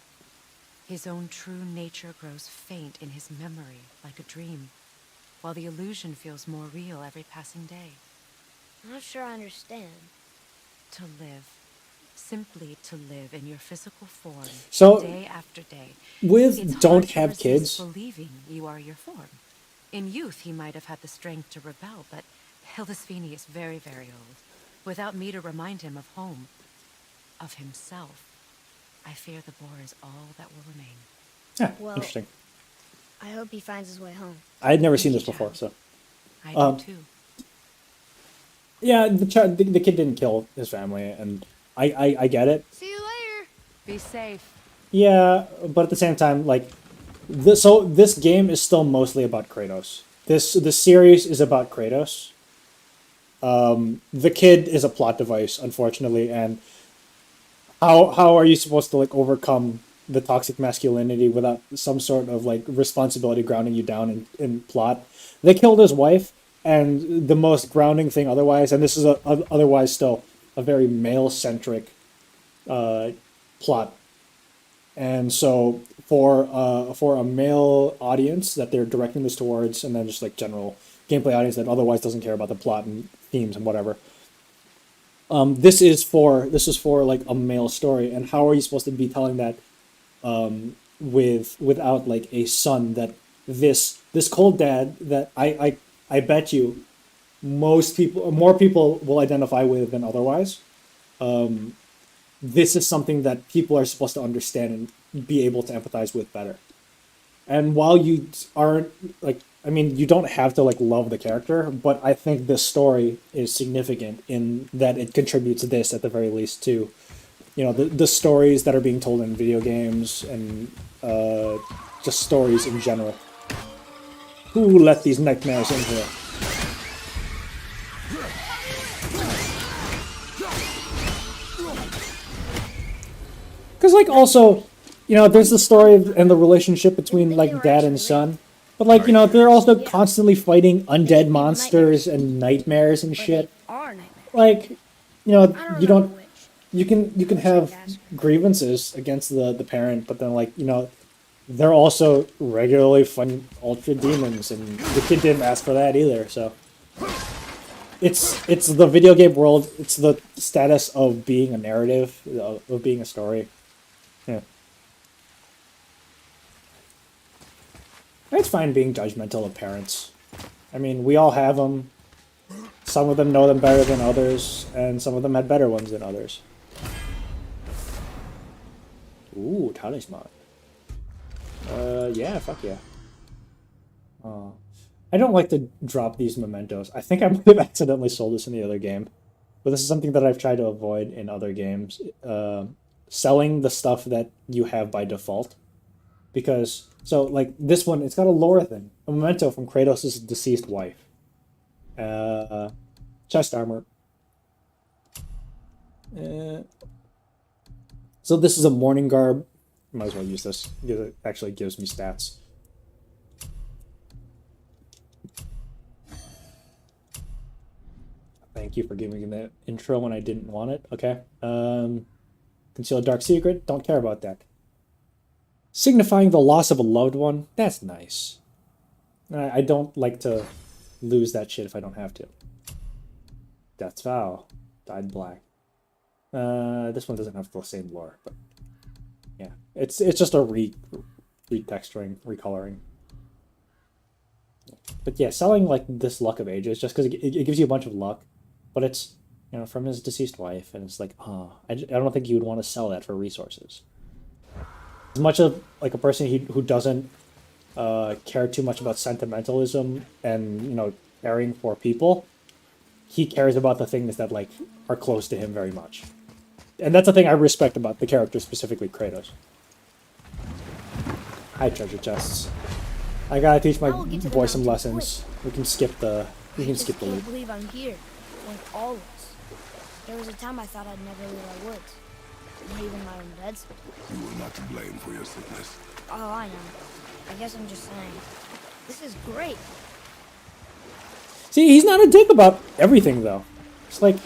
His own true nature grows faint in his memory, like a dream, while the illusion feels more real every passing day. I'm not sure I understand. To live. Simply to live in your physical form, So, day after day. with It's don't hard to have resist kids. believing you are your form. In youth, he might have had the strength to rebel, but Hildisvini is very, very old. Without me to remind him of home, of himself, I fear the boar is all that will remain. Yeah, Well, interesting. I hope he finds his way home. I had never Thank seen you, this before, child. so. I do too. Yeah, the kid didn't kill his family, and I get it. See you later. Be safe. Yeah, but at the same time, like, this game is still mostly about Kratos. This series is about Kratos. The kid is a plot device, unfortunately, and how are you supposed to like overcome the toxic masculinity without some sort of like responsibility grounding you down in plot? They killed his wife, and the most grounding thing otherwise, and this is otherwise still a very male centric plot. And so for a male audience that they're directing this towards, and then just like general gameplay audience that otherwise doesn't care about the plot and themes and whatever. This is for like a male story, and how are you supposed to be telling that without like a son that this cold dad that I bet you more people will identify with than otherwise. This is something that people are supposed to understand and be able to empathize with better. And while you aren't like, I mean, you don't have to like love the character, but I think this story is significant in that it contributes this at the very least to, you know, the stories that are being told in video games and just stories in general. Who let these nightmares in here? Because, like, also, you know, there's the story and the relationship between, like, dad and son. But, like, you know, they're also constantly fighting undead monsters and nightmares and shit. Are nightmares. Like, you know, I you don't know don't... which. You can have grievances against the parent, but then, like, you know, they're also regularly fighting ultra demons, and the kid didn't ask for that either, so... It's the video game world, it's the status of being a narrative, of being a story. Yeah. It's fine being judgmental of parents. I mean, we all have them. Some of them know them better than others, and some of them had better ones than others. Ooh, talisman. Yeah, fuck yeah. Oh. I don't like to drop these mementos. I think I might have accidentally sold this in the other game. But this is something that I've tried to avoid in other games. Selling the stuff that you have by default. Because, so, like, this one, it's got a lore thing. A memento from Kratos' deceased wife. Chest armor. So this is a mourning garb. Might as well use this, because it actually gives me stats. Thank you for giving me the intro when I didn't want it. Okay. Conceal a dark secret. Don't care about that. Signifying the loss of a loved one. That's nice. I don't like to lose that shit if I don't have to. Death's Vow. Dyed black. This one doesn't have the same lore, but yeah. It's just a retexturing, recoloring. But yeah, selling like this Luck of Ages just because it gives you a bunch of luck. But it's, you know, from his deceased wife, and it's like, oh, I don't think you would want to sell that for resources. As much of like a person who doesn't care too much about sentimentalism and, you know, caring for people, he cares about the things that like are close to him very much. And that's the thing I respect about the character, specifically Kratos. Hi, treasure chests. I gotta teach my boy some lessons. We can skip the I loot. can't believe I'm here, like always. There was a time I thought I'd never leave our woods, not even my own beds. You were not to blame for your sickness. Oh, I know. I guess I'm just saying. This is great. See, he's not a dick about everything, though. It's like,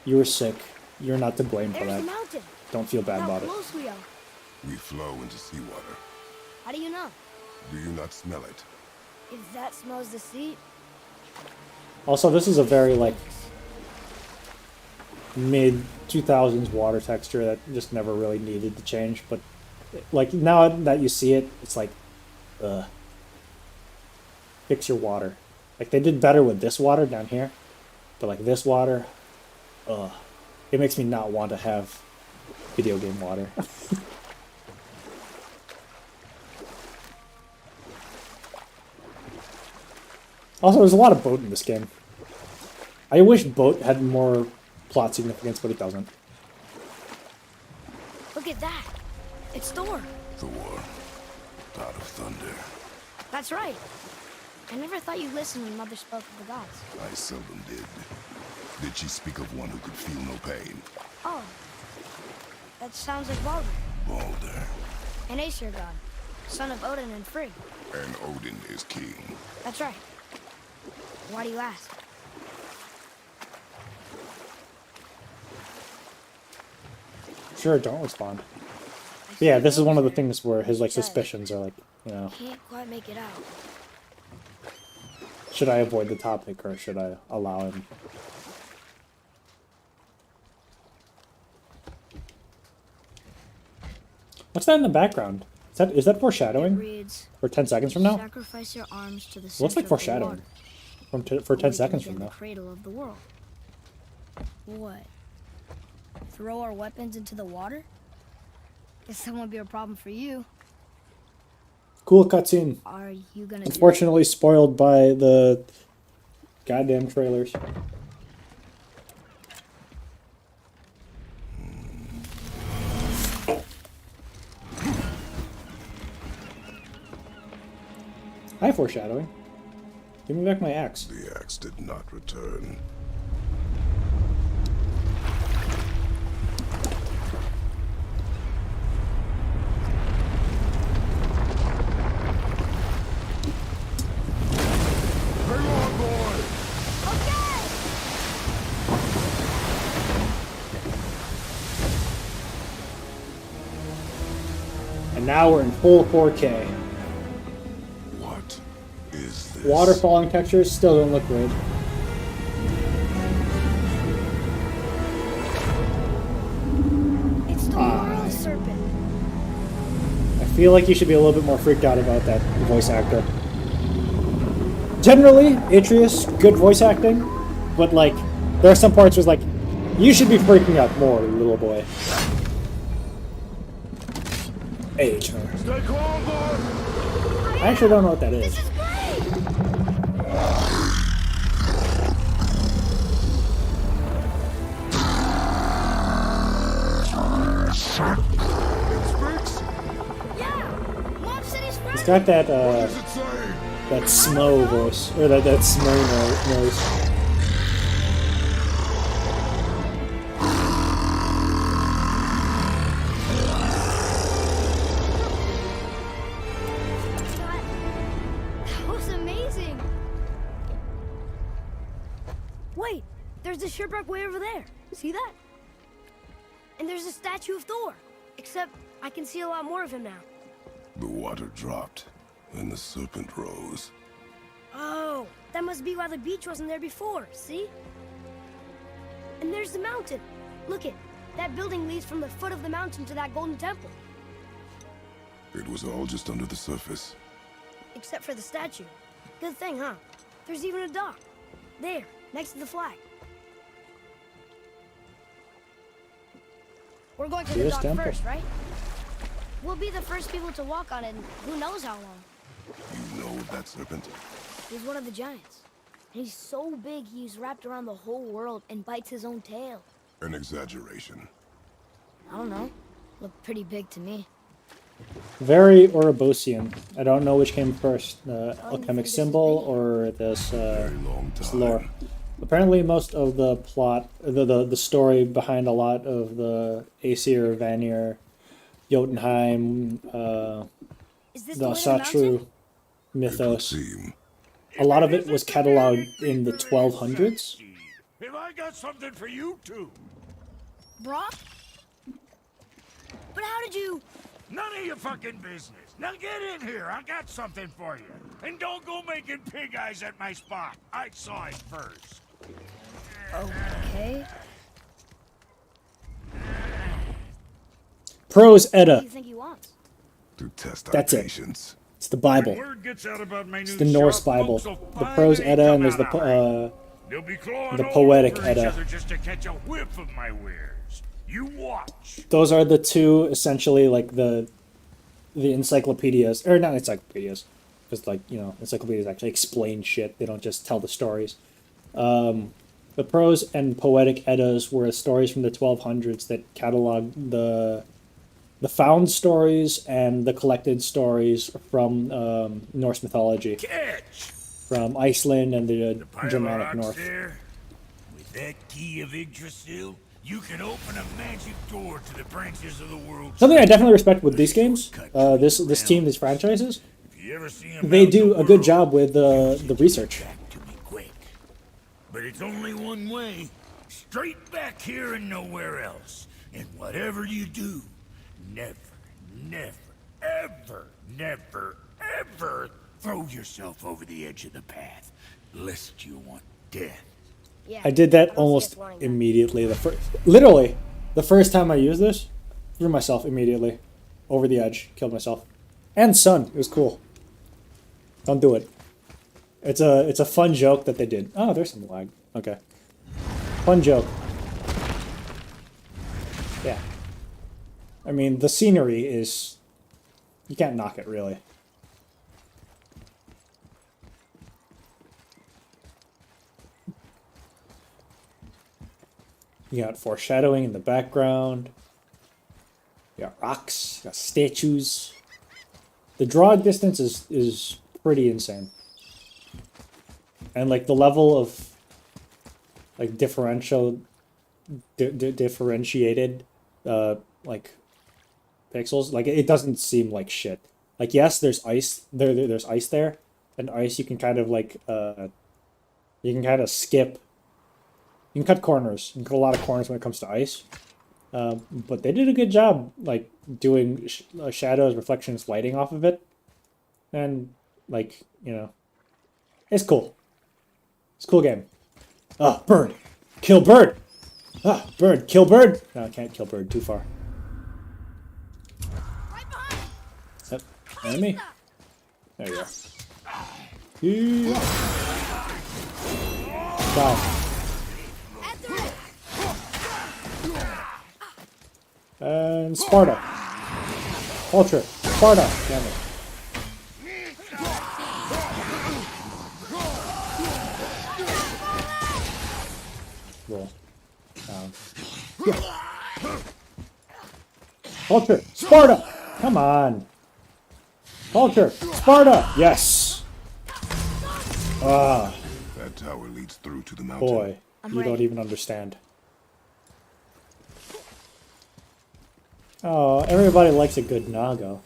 you were sick. You're not to blame for There's the that. mountain. Don't feel bad How about it. close we are. We flow into seawater. How do you know? Do you not smell it? If that smells the sea, Also, this is a very, like, mid-2000s water texture that just never really needed to change. But, like, now that you see it, it's like, ugh. Fix your water. Like, they did better with this water down here. But, like, this water, ugh. It makes me not want to have video game water. Also, there's a lot of boat in this game. I wish boat had more plot significance, but it doesn't. Look at that. It's Thor. Thor, god of thunder. That's right. I never thought you listened when Mother spoke of the gods. I seldom did. Did she speak of one who could feel no pain? Oh. That sounds like Baldur, Balder. an Aesir god, son of Odin and Frigg. And Odin is king. That's right. Why do you ask? Sure, don't respond. But yeah, this is one of the things where his like suspicions are like, you know, Can't quite make it out. should I avoid the topic or should I allow him? What's that in the background? Is that foreshadowing? Reads, For 10 seconds from now? sacrifice your arms to the Looks center like of the foreshadowing. water, For 10 awaken seconds again from the now. cradle of the world. What? Throw our weapons into the water? Guess that won't be a problem for you. Cool cutscene. Are you gonna do it? Unfortunately spoiled by the goddamn trailers. Hi, foreshadowing. Give me back my axe. The axe did not return. Hang on, boy! Okay! And now we're in full 4K. What is this? Water falling textures still don't look great. It's the world serpent. I feel like you should be a little bit more freaked out about that voice actor. Generally, Atreus, good voice acting, but like, there are some parts where it's like, you should be freaking out more, little boy. Hey, Turner. Stay calm, boy! I actually don't know what that is. This is great! Speaks? Yeah! Mom said he's It's friendly! got that, What does it say? that smo voice, or that smo noise. That was amazing! Wait! There's a shipwreck way over there. See that? And there's a statue of Thor. Except I can see a lot more of him now. The water dropped, and the serpent rose. Oh, that must be why the beach wasn't there before, see? And there's the mountain. Look it, that building leads from the foot of the mountain to that golden temple. It was all just under the surface. Except for the statue. Good thing, huh? There's even a dock. There, next to the flag. We're going to the Here's dock temple. first, right? We'll be the first people to walk on it, and who knows how long. You know that serpent? He's one of the giants. And he's so big he's wrapped around the whole world and bites his own tail. An exaggeration. I don't know. Looked pretty big to me. Very Ourobosean. I don't know which came first, the alchemic symbol or this, Very long this time. lore. Apparently, most of the plot, the story behind a lot of the Aesir, Vanir, Jotunheim, Is this the way to the Satru mountain? It would mythos, seem. a lot of it was cataloged in the 1200s. Have I got something for you too? Brock? But how did you... None of your fucking business. Now get in here. I got something for you. And don't go making pig eyes at my spot. I saw it first. Okay. Prose What do Edda. you think he wants? To test our That's it. patience. It's the Bible. When word gets out about my It's new the Norse shop, Bible. folks will The find prose it ain't Edda, come and there's out alright. They'll be clawing the all poetic over each Edda. other just to catch a whiff of my wares. You watch. Those are the two, essentially, like, the encyclopedias. Or not encyclopedias. Because, like, you know, encyclopedias actually explain shit. They don't just tell the stories. The prose and poetic Eddas were stories from the 1200s that catalog the found stories and the collected stories from Norse mythology, Catch! from Iceland and the Pile of Germanic rocks North. there. With that key of Yggdrasil, you can open a magic door to the branches of the world. Something I definitely respect with these games, this team, these franchises, If you ever see they do a good job with the research. back to me quick. But it's only one way. Straight back here and nowhere else. And whatever you do, never, never, ever throw yourself over the edge of the path, lest you want death. Yeah. I did that I don't see us almost wanting that. immediately. Literally, the first time I used this, threw myself immediately over the edge, killed myself, and son. It was cool. Don't do it. It's a fun joke that they did. Oh, there's some lag. Okay, fun joke. Yeah. I mean, the scenery is, you can't knock it really. You got foreshadowing in the background. You got rocks, you got statues. The draw distance is pretty insane. And like the level of like differentiated like pixels, like it doesn't seem like shit. Like yes, there's ice there's ice there, and ice you can kind of like you can kind of skip. You can cut corners. You can cut a lot of corners when it comes to ice. But they did a good job, like, doing shadows, reflections, lighting off of it. And, like, you know, it's cool. It's a cool game. Ah, bird! Kill bird! Ah, bird! Kill bird! No, I can't kill bird. Too far. Right behind. Yep. Enemy? There you go. Yeah. Die. And Sparta. Ultra. Sparta. Damn it. Roll. Ultra. Sparta. Come on. Ultra. Sparta. Yes. Ah, That tower leads through to the mountain. boy. I'm You ready. don't even understand. Oh, everybody likes a good Nago.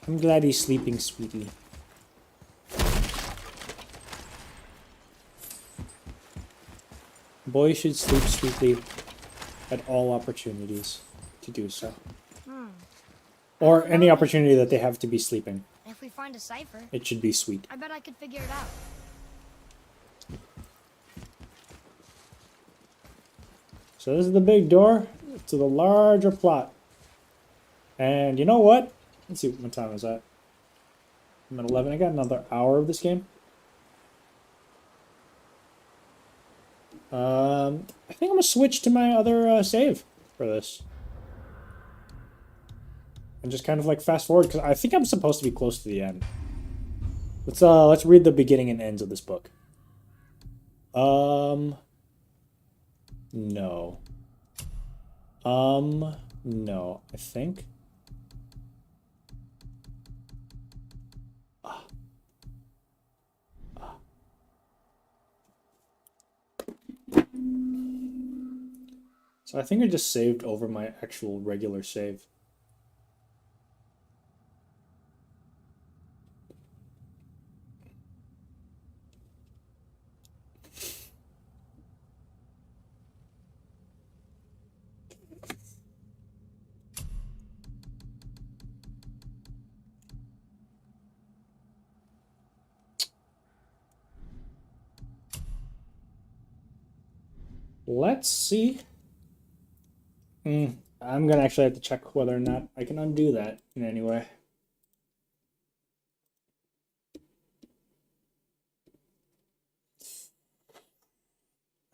I'm glad he's sleeping sweetly. Boys should sleep sweetly at all opportunities to do so. Or any opportunity that they have to be sleeping. If we find a cipher, It should be sweet. I bet I could figure it out. So this is the big door to the larger plot. And you know what? Let's see, what time is that? I'm at 11. I got another hour of this game. I think I'm gonna switch to my other save for this. And just kind of like fast forward, because I think I'm supposed to be close to the end. Let's read the beginning and ends of this book. No. No, I think. So I think I just saved over my actual regular save. Let's see. I'm gonna actually have to check whether or not I can undo that in any way.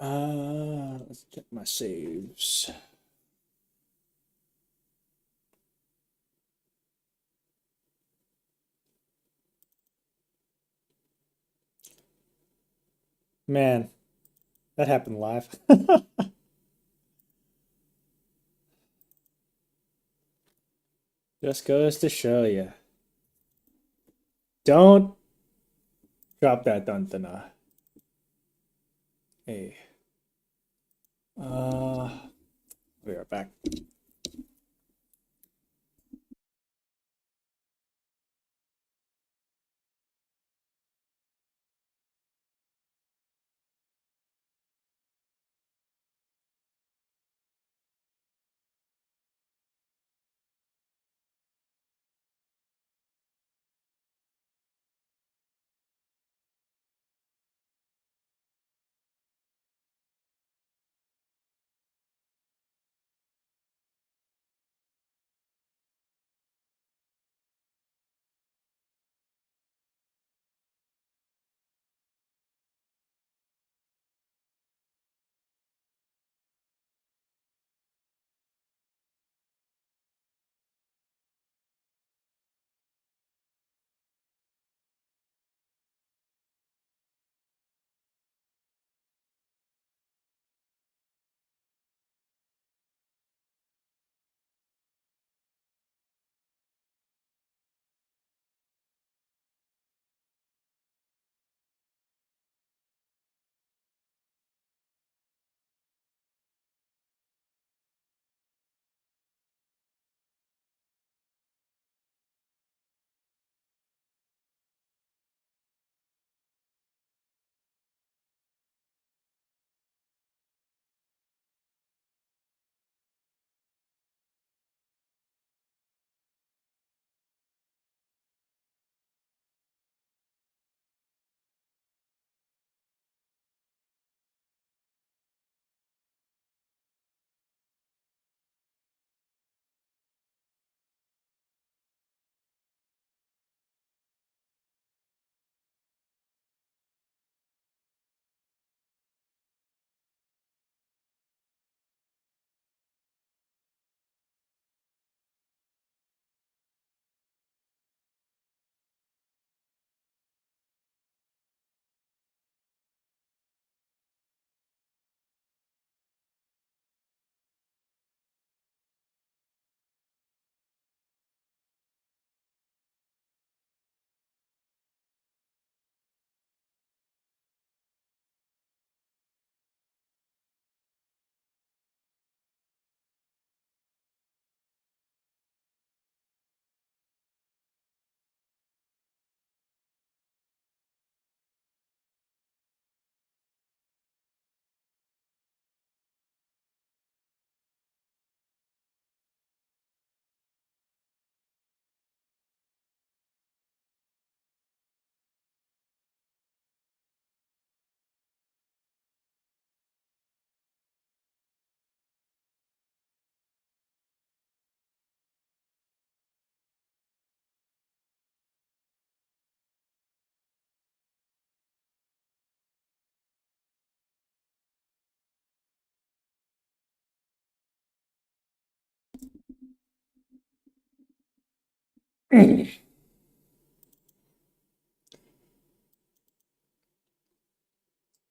Let's check my saves. Man, that happened live. Just goes to show you. Don't drop that Duntana. Hey. We are back.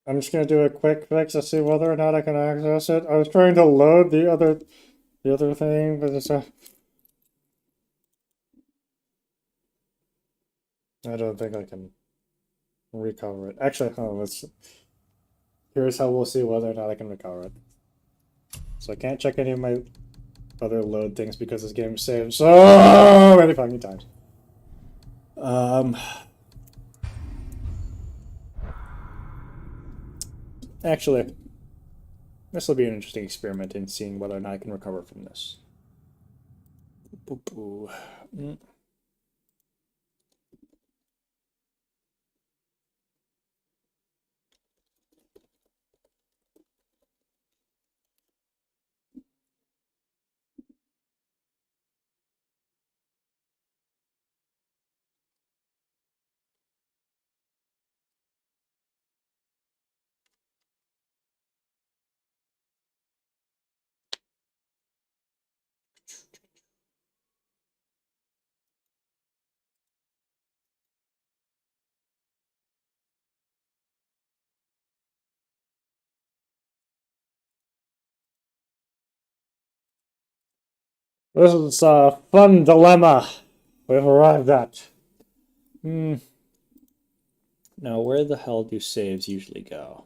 I'm just gonna do a quick fix to see whether or not I can access it. I was trying to load the other thing, but it's I don't think I can recover it. Actually, here's how we'll see whether or not I can recover it. So I can't check any of my other load things because this game saved so many fucking times. Actually, this will be an interesting experiment in seeing whether or not I can recover from this. Mm. This is a fun dilemma we've arrived at. Now, where the hell do saves usually go?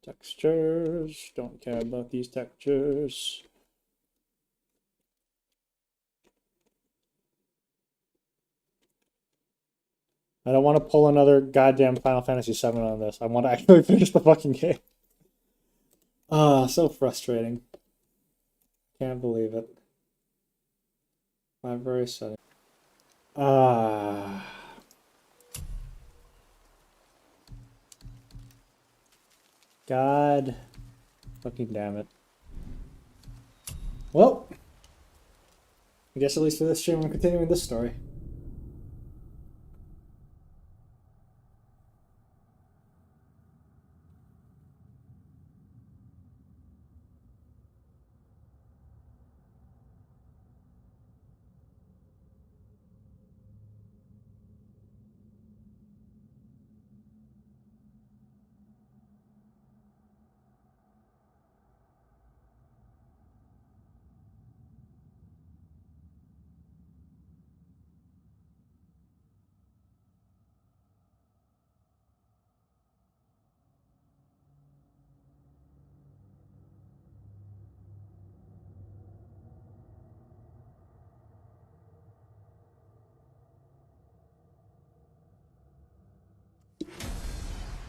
Textures. Don't care about these textures. I don't want to pull another goddamn Final Fantasy VII on this. I want to actually finish the fucking game. Ah, so frustrating. Can't believe it. Library setting. Ah. God fucking damn it. Well, I guess at least for this stream I'm continuing this story.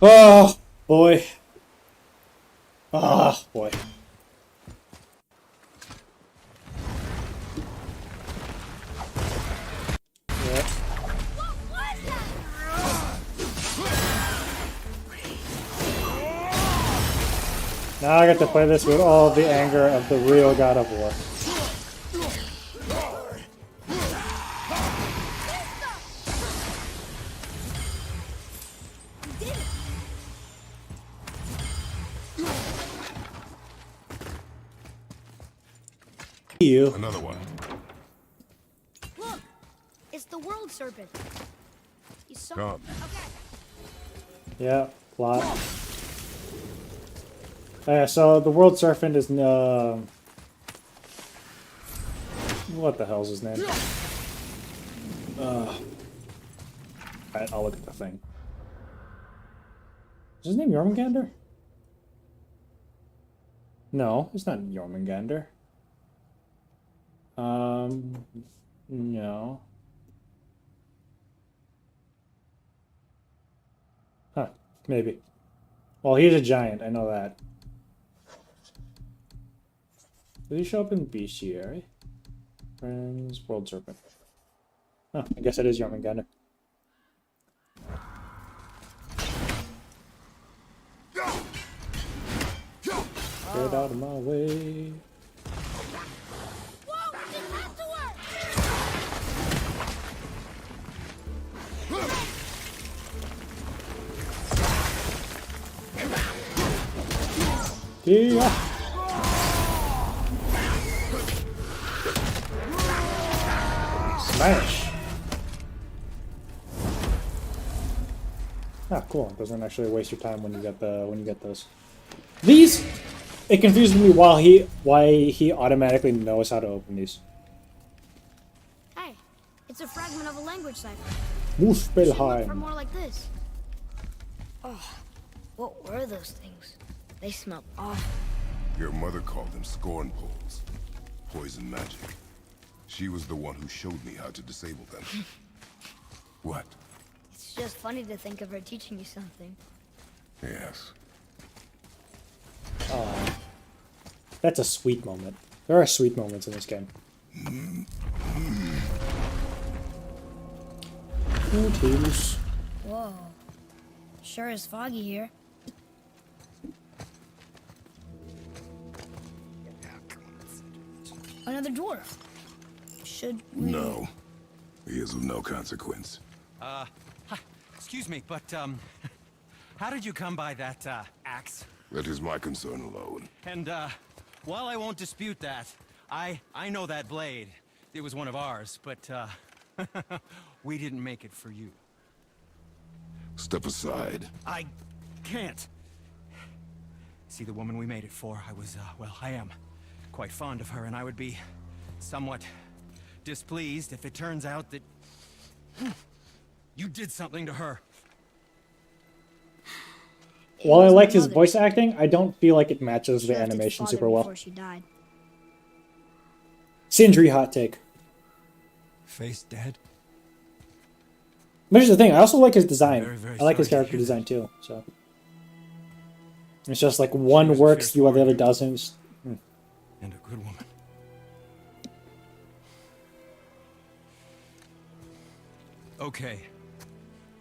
Oh boy. Ah boy. Yep. Now I get to play this with all the anger of the real God of War. You. Another one. Look, it's the world serpent. He's so Come. Yeah, plot. Yeah, so the world serpent is what the hell's his name? Alright, I'll look at the thing. Is his name Jormungandr? No, it's not Jormungandr. No. Huh, maybe. Well, he's a giant, I know that. Did he show up in bestiary? Friends, World Serpent. Oh, I guess it is Jormungandr. Get out of my way. Yeah. Smash. Ah, cool. It doesn't actually waste your time when you get those. These, it confuses me why he automatically knows how to open these. Hey, it's a fragment of a language cipher. Moose Should look for Spellheim. more like this. Oh, what were those things? They smelled awful. Your mother called them scorn poles. Poison magic. She was the one who showed me how to disable them. What? It's just funny to think of her teaching you something. Yes. Oh, that's a sweet moment. There are sweet moments in this game. Oh, tables. Whoa. Sure is foggy here. Another dwarf. Should we... No. He is of no consequence. Excuse me, but, how did you come by that, axe? That is my concern alone. And, while I won't dispute that, I know that blade. It was one of ours, but, we didn't make it for you. Step aside. I can't. See, the woman we made it for, I was, well, I am quite fond of her, and I would be somewhat displeased if it turns out that you did something to her. While I was like my his mother. voice acting, I don't feel like it matches She the left its animation father super well. before she died. Sindri hot take. Face dead? But here's the thing, I also like his design. Very, very I like his sorry to character hear design too, so. It's just like one was a works, fierce the other warrior. doesn't. And a good woman. Okay.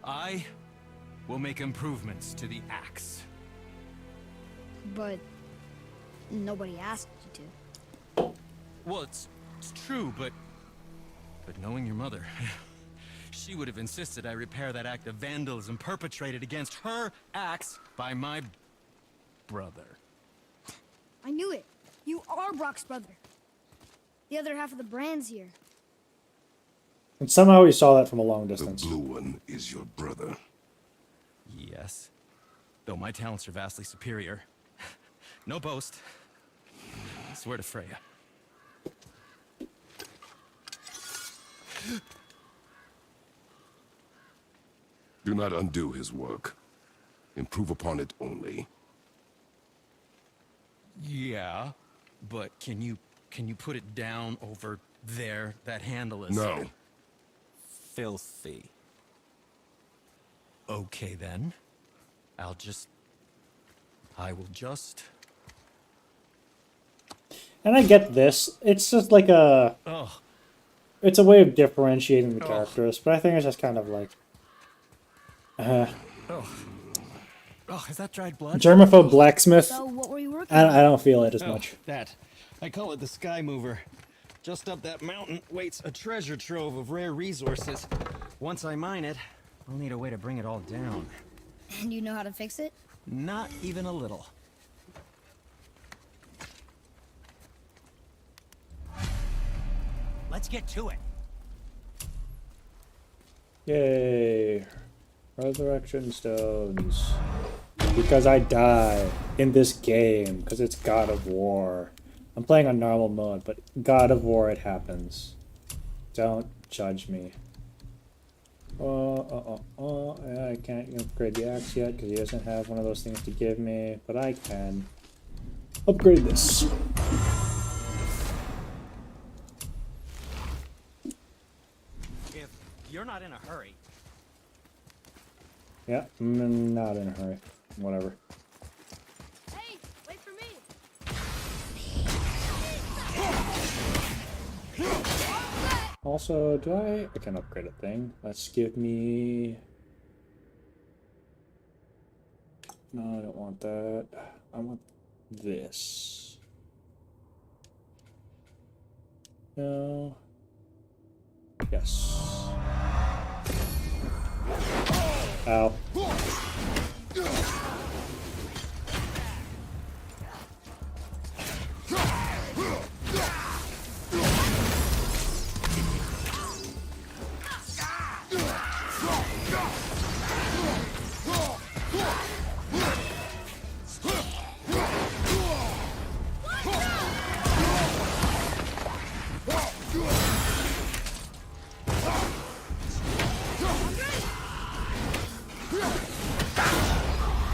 I will make improvements to the axe. But nobody asked you to. Well, it's true, but knowing your mother, she would have insisted I repair that act of vandalism perpetrated against her axe by my brother. I knew it. You are Brock's brother. The other half of the brand's here. And somehow we saw that from a long The distance. blue one is your brother. Yes. Though my talents are vastly superior. No boast. I swear to Freya. Do not undo his work. Improve upon it only. Yeah, but can you put it down over there? That handle is No. filthy. Okay then. I will just. And I get this. It's just like a... Oh, It's a way of differentiating the Oh. characters, but I think it's just kind of like... is that dried blood? Germaphobe blacksmith, So what were you working I don't feel it as much. That. I call it the Sky Mover. Just up that mountain waits a treasure trove of rare resources. Once I mine it, I'll need a way to bring it all down. And you know how to fix it? Not even a little. Let's get to it. Yay. Resurrection stones. Because I die in this game, because it's God of War. I'm playing on normal mode, but God of War it happens. Don't judge me. I can't upgrade the axe yet, because he doesn't have one of those things to give me, but I can upgrade this. If you're not in a hurry. Yeah, I'm not in a hurry. Whatever. Hey, wait for me! Also, I can upgrade a thing. Let's give me... No, I don't want that. I want this. No. Yes. Ow.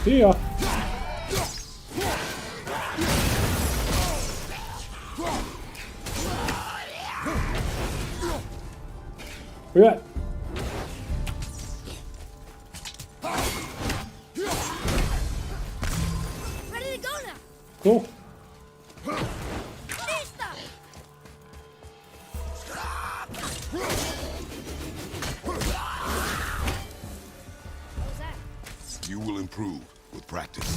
See ya. Where you at? Ready to go now! Cool. Lista! What was that? You will improve with practice.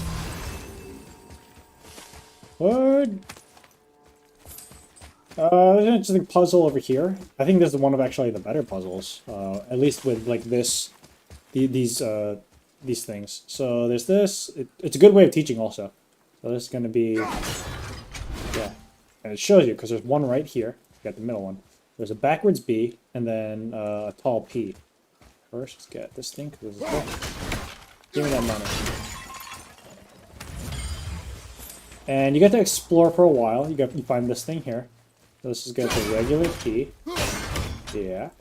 What? There's an interesting puzzle over here. I think this is one of actually the better puzzles. At least with like these things. So there's this. It's a good way of teaching also. So this is going to be, yeah, and it shows you because there's one right here. You got the middle one. There's a backwards B and then a tall P. First, let's get this thing because this is cool. Give me that money. And you get to explore for a while. You find this thing here. So this is got the regular P. Yeah.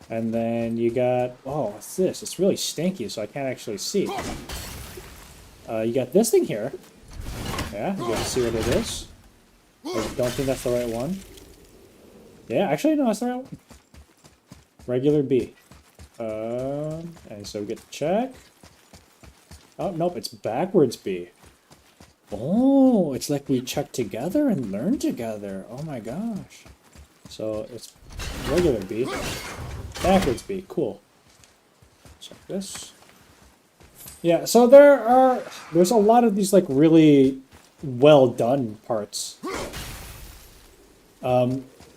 And then you got, oh, what's this? It's really stinky, so I can't actually see. You got this thing here. Yeah, you get to see what it is. I don't think that's the right one. Yeah, actually, no, that's the right one. Regular B. And so we get to check. Oh, nope, it's backwards B. Oh, it's like we check together and learn together. Oh my gosh. So it's regular B. Backwards B, cool. Check this. Yeah, so there's a lot of these like really well done parts.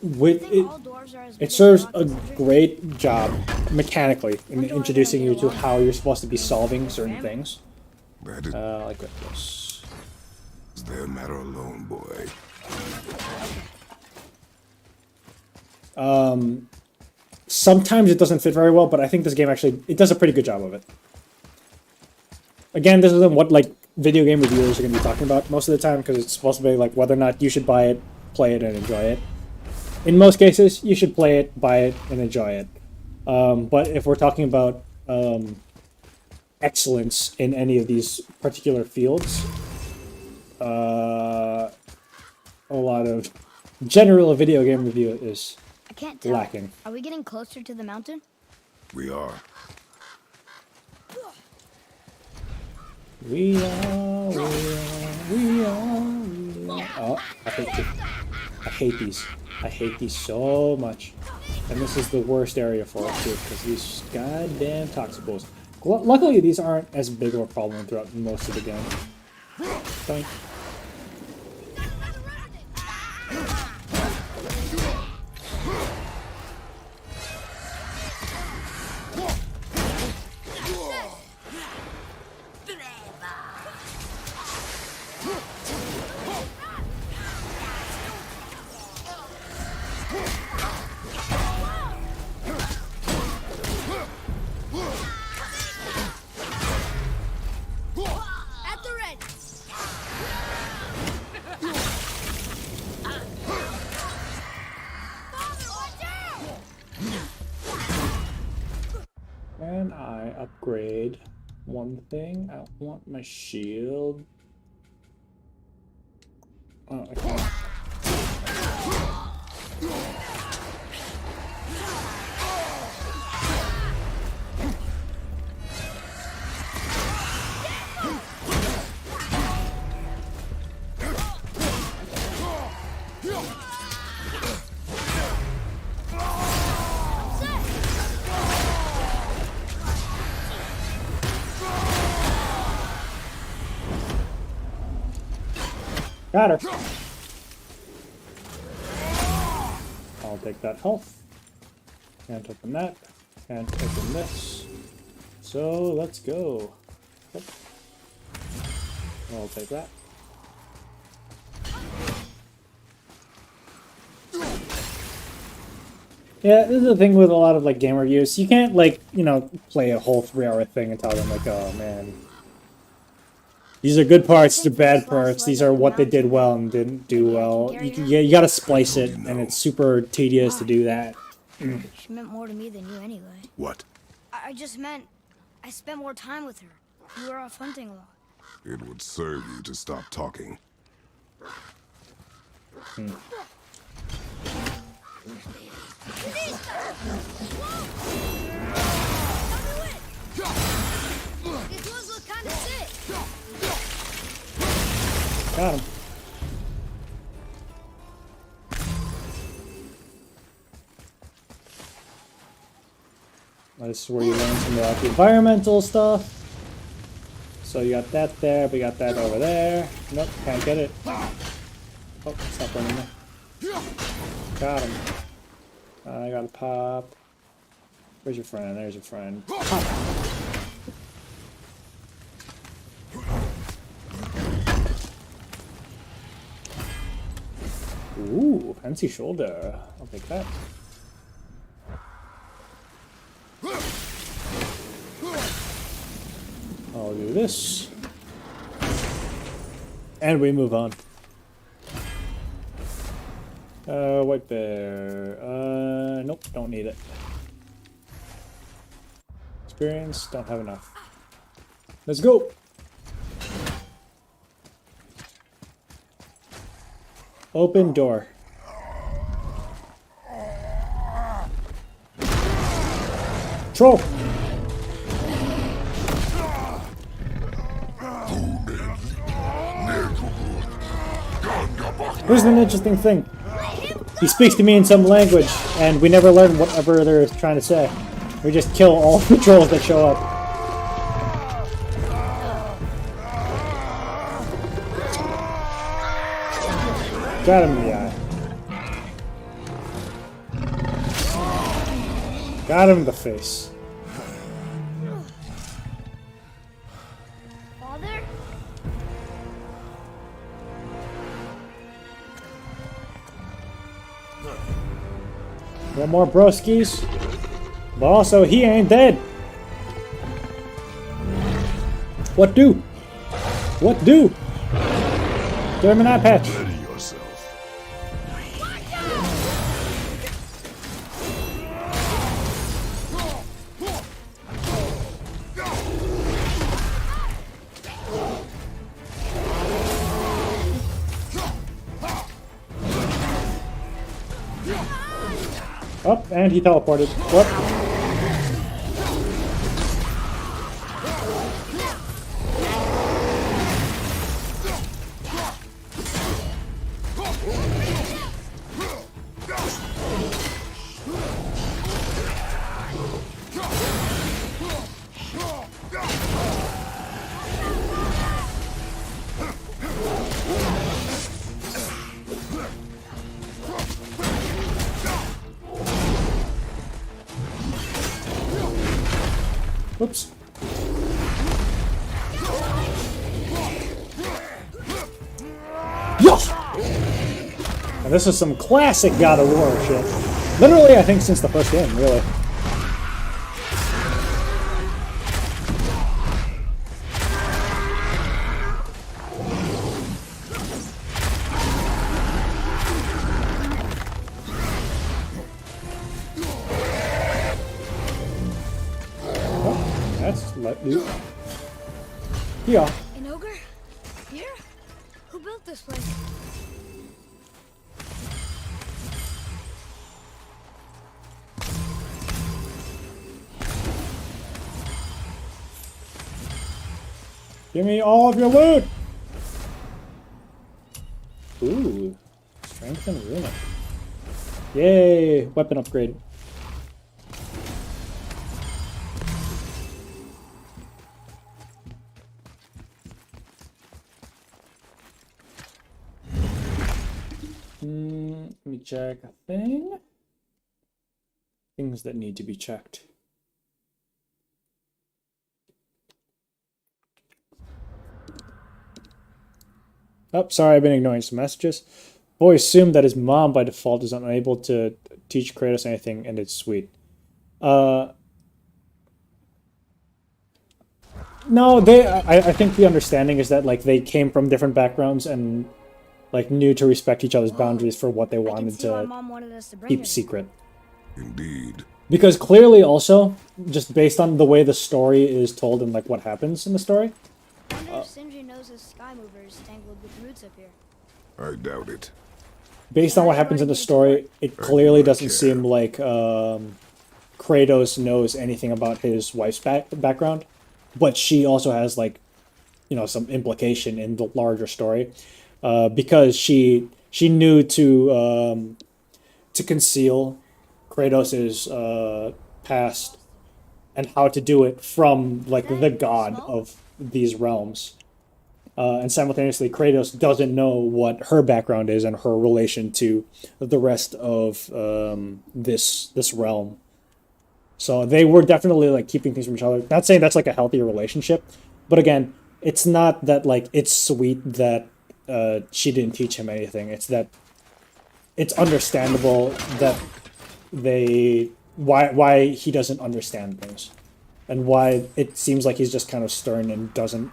It serves a great job mechanically in introducing you to how you're supposed to be solving certain things. Like with this. Is their matter alone, boy? Sometimes it doesn't fit very well, but I think this game actually, it does a pretty good job of it. Again, this isn't what like video game reviewers are going to be talking about most of the time, because it's supposed to be like whether or not you should buy it, play it, and enjoy it. In most cases, you should play it, buy it, and enjoy it. But if we're talking about excellence in any of these particular fields, a lot of general video game review is I can't tell. lacking. Are we getting closer to the mountain? We are. We are. Oh, I hate these. I hate these so much. And this is the worst area for it too, because these goddamn toxicals. Luckily, these aren't as big of a problem throughout most of the game. Doink. At the ready. Can I upgrade one thing? I want my shield. Oh, I can't. Got her. I'll take that health. Can't open that. Can't open this. So let's go. Yep. I'll take that. Yeah, this is the thing with a lot of like game reviews. You can't like, you know, play a whole 3-hour thing and tell them like, oh man, these are good parts, these are bad parts, these are what they did well and didn't do well. You gotta splice it, and it's super tedious to do that. She meant more to me than you anyway. What? I just meant I spent more time with her. We were off hunting a lot. It would serve you to stop talking. These ones look kind of sick. Got him. This is where you learn some about the environmental stuff. So you got that there, we got that over there. Nope, can't get it. Oh, it's not going in there. Got him. I gotta pop. Where's your friend? There's your friend. Pop. fancy shoulder. I'll take that. I'll do this. And we move on. White bear. Nope, don't need it. Experience, don't have enough. Let's go! Open door. Troll! Here's an interesting thing. He speaks to me in some language, and we never learn whatever they're trying to say. We just kill all the trolls that show up. Got him in the eye. Got him in the face. Father? One more broskies. But also, he ain't dead. What do? What do? Give him an eye patch. Ready yourself. Up, and he teleported. What? Oops. Yes! And this is some classic God of War shit. Literally, I think since the first game, really. That's let me. Yeah. An ogre? Here? Who built this place? Give me all of your loot! Ooh. Strength and runic. Yay! Weapon upgrade. Let me check a thing. Things that need to be checked. Oh, sorry, I've been ignoring some messages. Boy assumed that his mom by default is unable to teach Kratos anything, and it's sweet. No, I think the understanding is that like they came from different backgrounds and like knew to respect each other's boundaries for what they wanted to keep secret. Indeed. Because clearly also, just based on the way the story is told and like what happens in the story, I wonder if Sindri knows his sky mover is tangled with roots up here. I doubt it. based on what happens in the story, it clearly doesn't seem like Kratos knows anything about his wife's background, but she also has like, you know, some implication in the larger story, because she knew to conceal Kratos's past and how to do it from like the god of these realms. And simultaneously, Kratos doesn't know what her background is and her relation to the rest of this realm. So they were definitely like keeping things from each other. Not saying that's like a healthier relationship, but again, it's not that like it's sweet that she didn't teach him anything. It's that it's understandable that why he doesn't understand things, and why it seems like he's just kind of stern and doesn't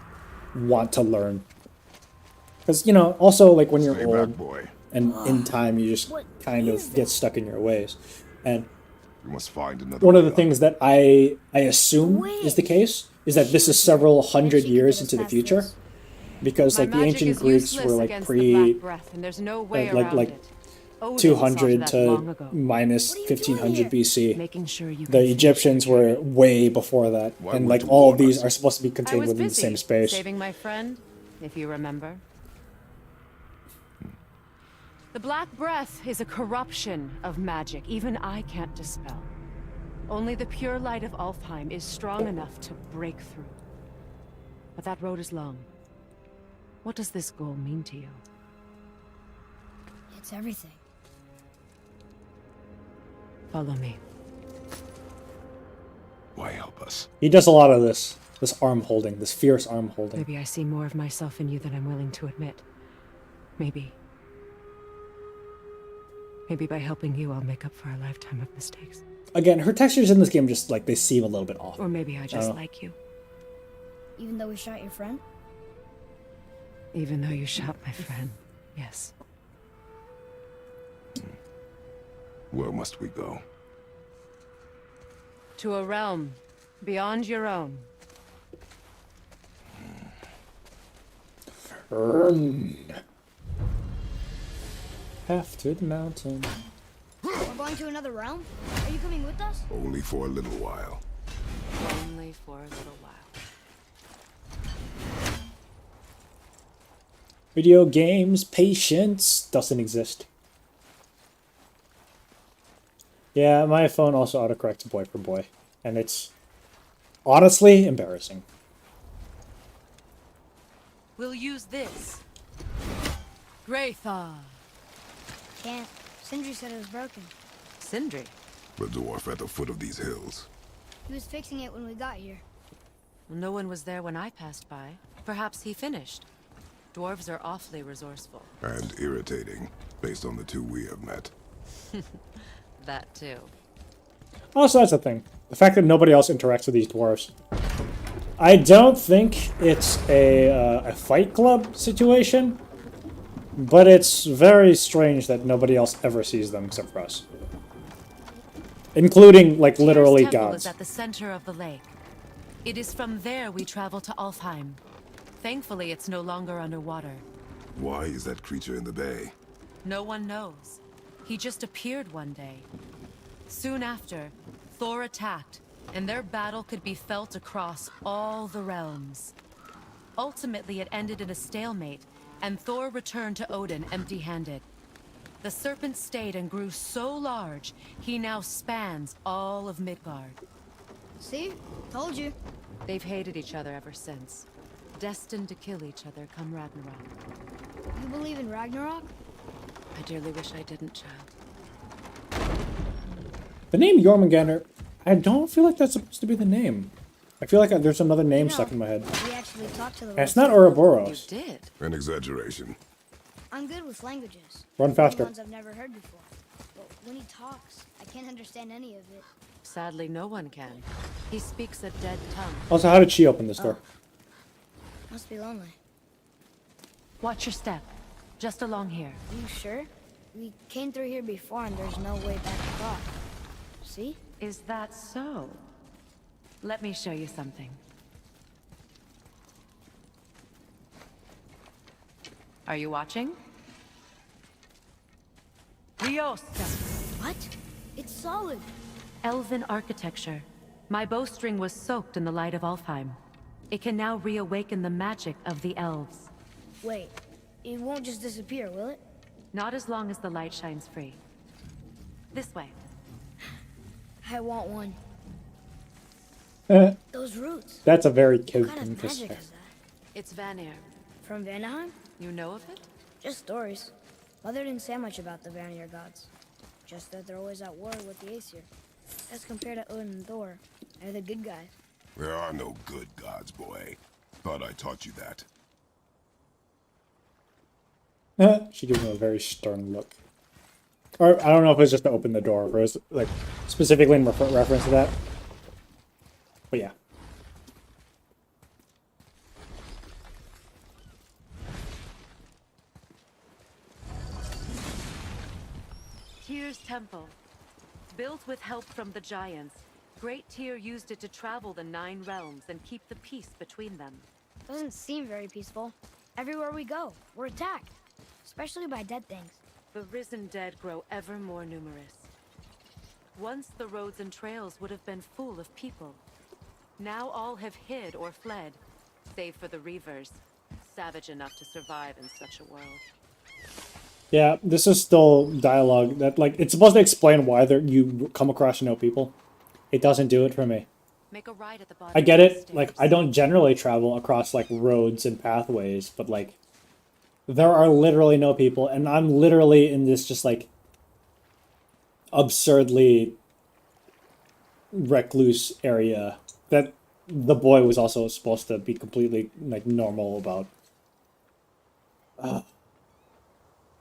want to learn. Because, you know, also, like, when you're Stay old back, boy. and in time, you just kind of get stuck in your ways. And We must find another one of way the up. things that I assume is the case is that this is several hundred years into the future, because My like the magic ancient is Greeks useless were like against the pre Black Breath, and there's no way like around it. Odin saw 200 that to long ago. minus What are you 1500 doing BC. Making sure you The can finish Egyptians your were way before that, Why and would like you all of warn these us? are supposed to be I contained was within the busy same space. saving my friend, if you remember. The Black Breath is a corruption of magic even I can't dispel. Only the pure light of Alfheim is strong enough to break through. But that road is long. What does this goal mean to you? It's everything. Follow me. Why help us? He does a lot of this arm holding, this fierce arm holding. Maybe I see more of myself in you than I'm willing to admit. Maybe. Maybe by helping you, I'll make up for a lifetime of mistakes. Again, her textures in this game just like they seem a little bit off. Or maybe I just like you. Even though we shot your friend? Even though you shot my friend, yes. Where must we go? To a realm beyond your own. Half to the mountain. We're going to another realm? Are you coming with us? Only for a little while. Only for a little while. Video games, patience doesn't exist. Yeah, my phone also autocorrects boy for boy, and it's honestly embarrassing. We'll use this. Graythaw. Can't. Sindri said it was broken. Sindri. The dwarf at the foot of these hills. He was fixing it when we got here. No one was there when I passed by. Perhaps he finished. Dwarves are awfully resourceful. And irritating, based on the two we have met. That too. Also, that's the thing. The fact that nobody else interacts with these dwarves. I don't think it's a Fight Club situation, but it's very strange that nobody else ever sees them except for us. Including, like, literally Tyr's temple gods. is at the center of the lake. It is from there we travel to Alfheim. Thankfully, it's no longer underwater. Why is that creature in the bay? No one knows. He just appeared one day. Soon after, Thor attacked, and their battle could be felt across all the realms. Ultimately, it ended in a stalemate, and Thor returned to Odin empty-handed. The serpent stayed and grew so large, he now spans all of Midgard. See? Told you. They've hated each other ever since. Destined to kill each other come Ragnarok. You believe in Ragnarok? I dearly wish I didn't, child. The name Jormungandr, I don't feel like that's supposed to be the name. I feel like there's another name stuck in my head. We actually talked to the And it's not rest of them. Ouroboros. You did? An exaggeration. I'm good with languages. Run Even faster. ones I've never heard before. But when he talks, I can't understand any of it. Sadly, no one can. He speaks a dead tongue. Also, how did she open this door? Must be lonely. Watch your step. Just along here. Are you sure? We came through here before and there's no way back across. See? Is that so? Let me show you something. Are you watching? Riosta. What? It's solid. Elven architecture. My bowstring was soaked in the light of Alfheim. It can now reawaken the magic of the elves. Wait, it won't just disappear, will it? Not as long as the light shines free. This way. I want one. Those roots. That's a very What cute kind thing of to magic say. is that? It's Vanir. From Vanaheim? You know of it? Just stories. Mother didn't say much about the Vanir gods. Just that they're always at war with the Aesir. As compared to Odin and Thor, they're the good guys. There are no good gods, boy. Thought I taught you that. She gives him a very stern look. Or I don't know if it's just to open the door, or it's like specifically in reference to that. But yeah. Tyr's temple. Built with help from the giants, Great Tyr used it to travel the 9 realms and keep the peace between them. Doesn't seem very peaceful. Everywhere we go, we're attacked. Especially by dead things. The risen dead grow ever more numerous. Once the roads and trails would have been full of people. Now all have hid or fled, save for the Reavers, savage enough to survive in such a world. Yeah, this is still dialogue that, like, it's supposed to explain why you come across no people. It doesn't do it for me. Make a ride at the bottom I get of the it, like, stairs. I don't generally travel across, like, roads and pathways, but, like, there are literally no people, and I'm literally in this just, like, absurdly recluse area that the boy was also supposed to be completely, like, normal about.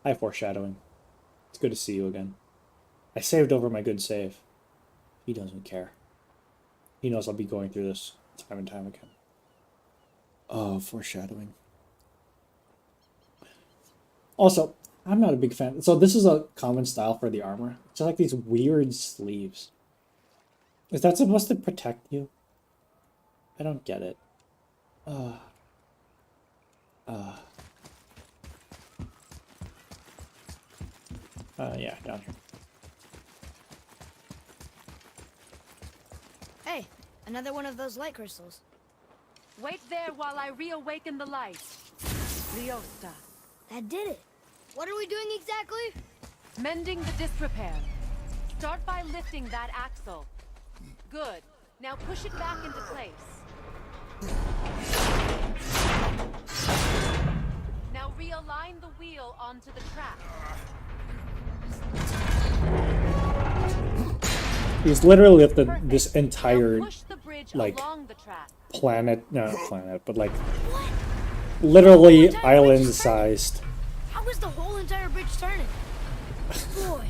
Hi, foreshadowing. It's good to see you again. I saved over my good save. He doesn't care. He knows I'll be going through this time and time again. Oh, foreshadowing. Also, I'm not a big fan. So this is a common style for the armor. It's just like these weird sleeves. Is that supposed to protect you? I don't get it. Yeah, down here. Hey, another one of those light crystals. Wait there while I reawaken the light. Leosta. That did it. What are we doing exactly? Mending the disrepair. Start by lifting that axle. Good. Now push it back into place. Now realign the wheel onto the track. He's literally lifted Perfect. this Now entire push the bridge like, along the track. planet, no, not planet, but like literally Entire bridge island is turning. sized. How is the whole entire bridge turning? Boy,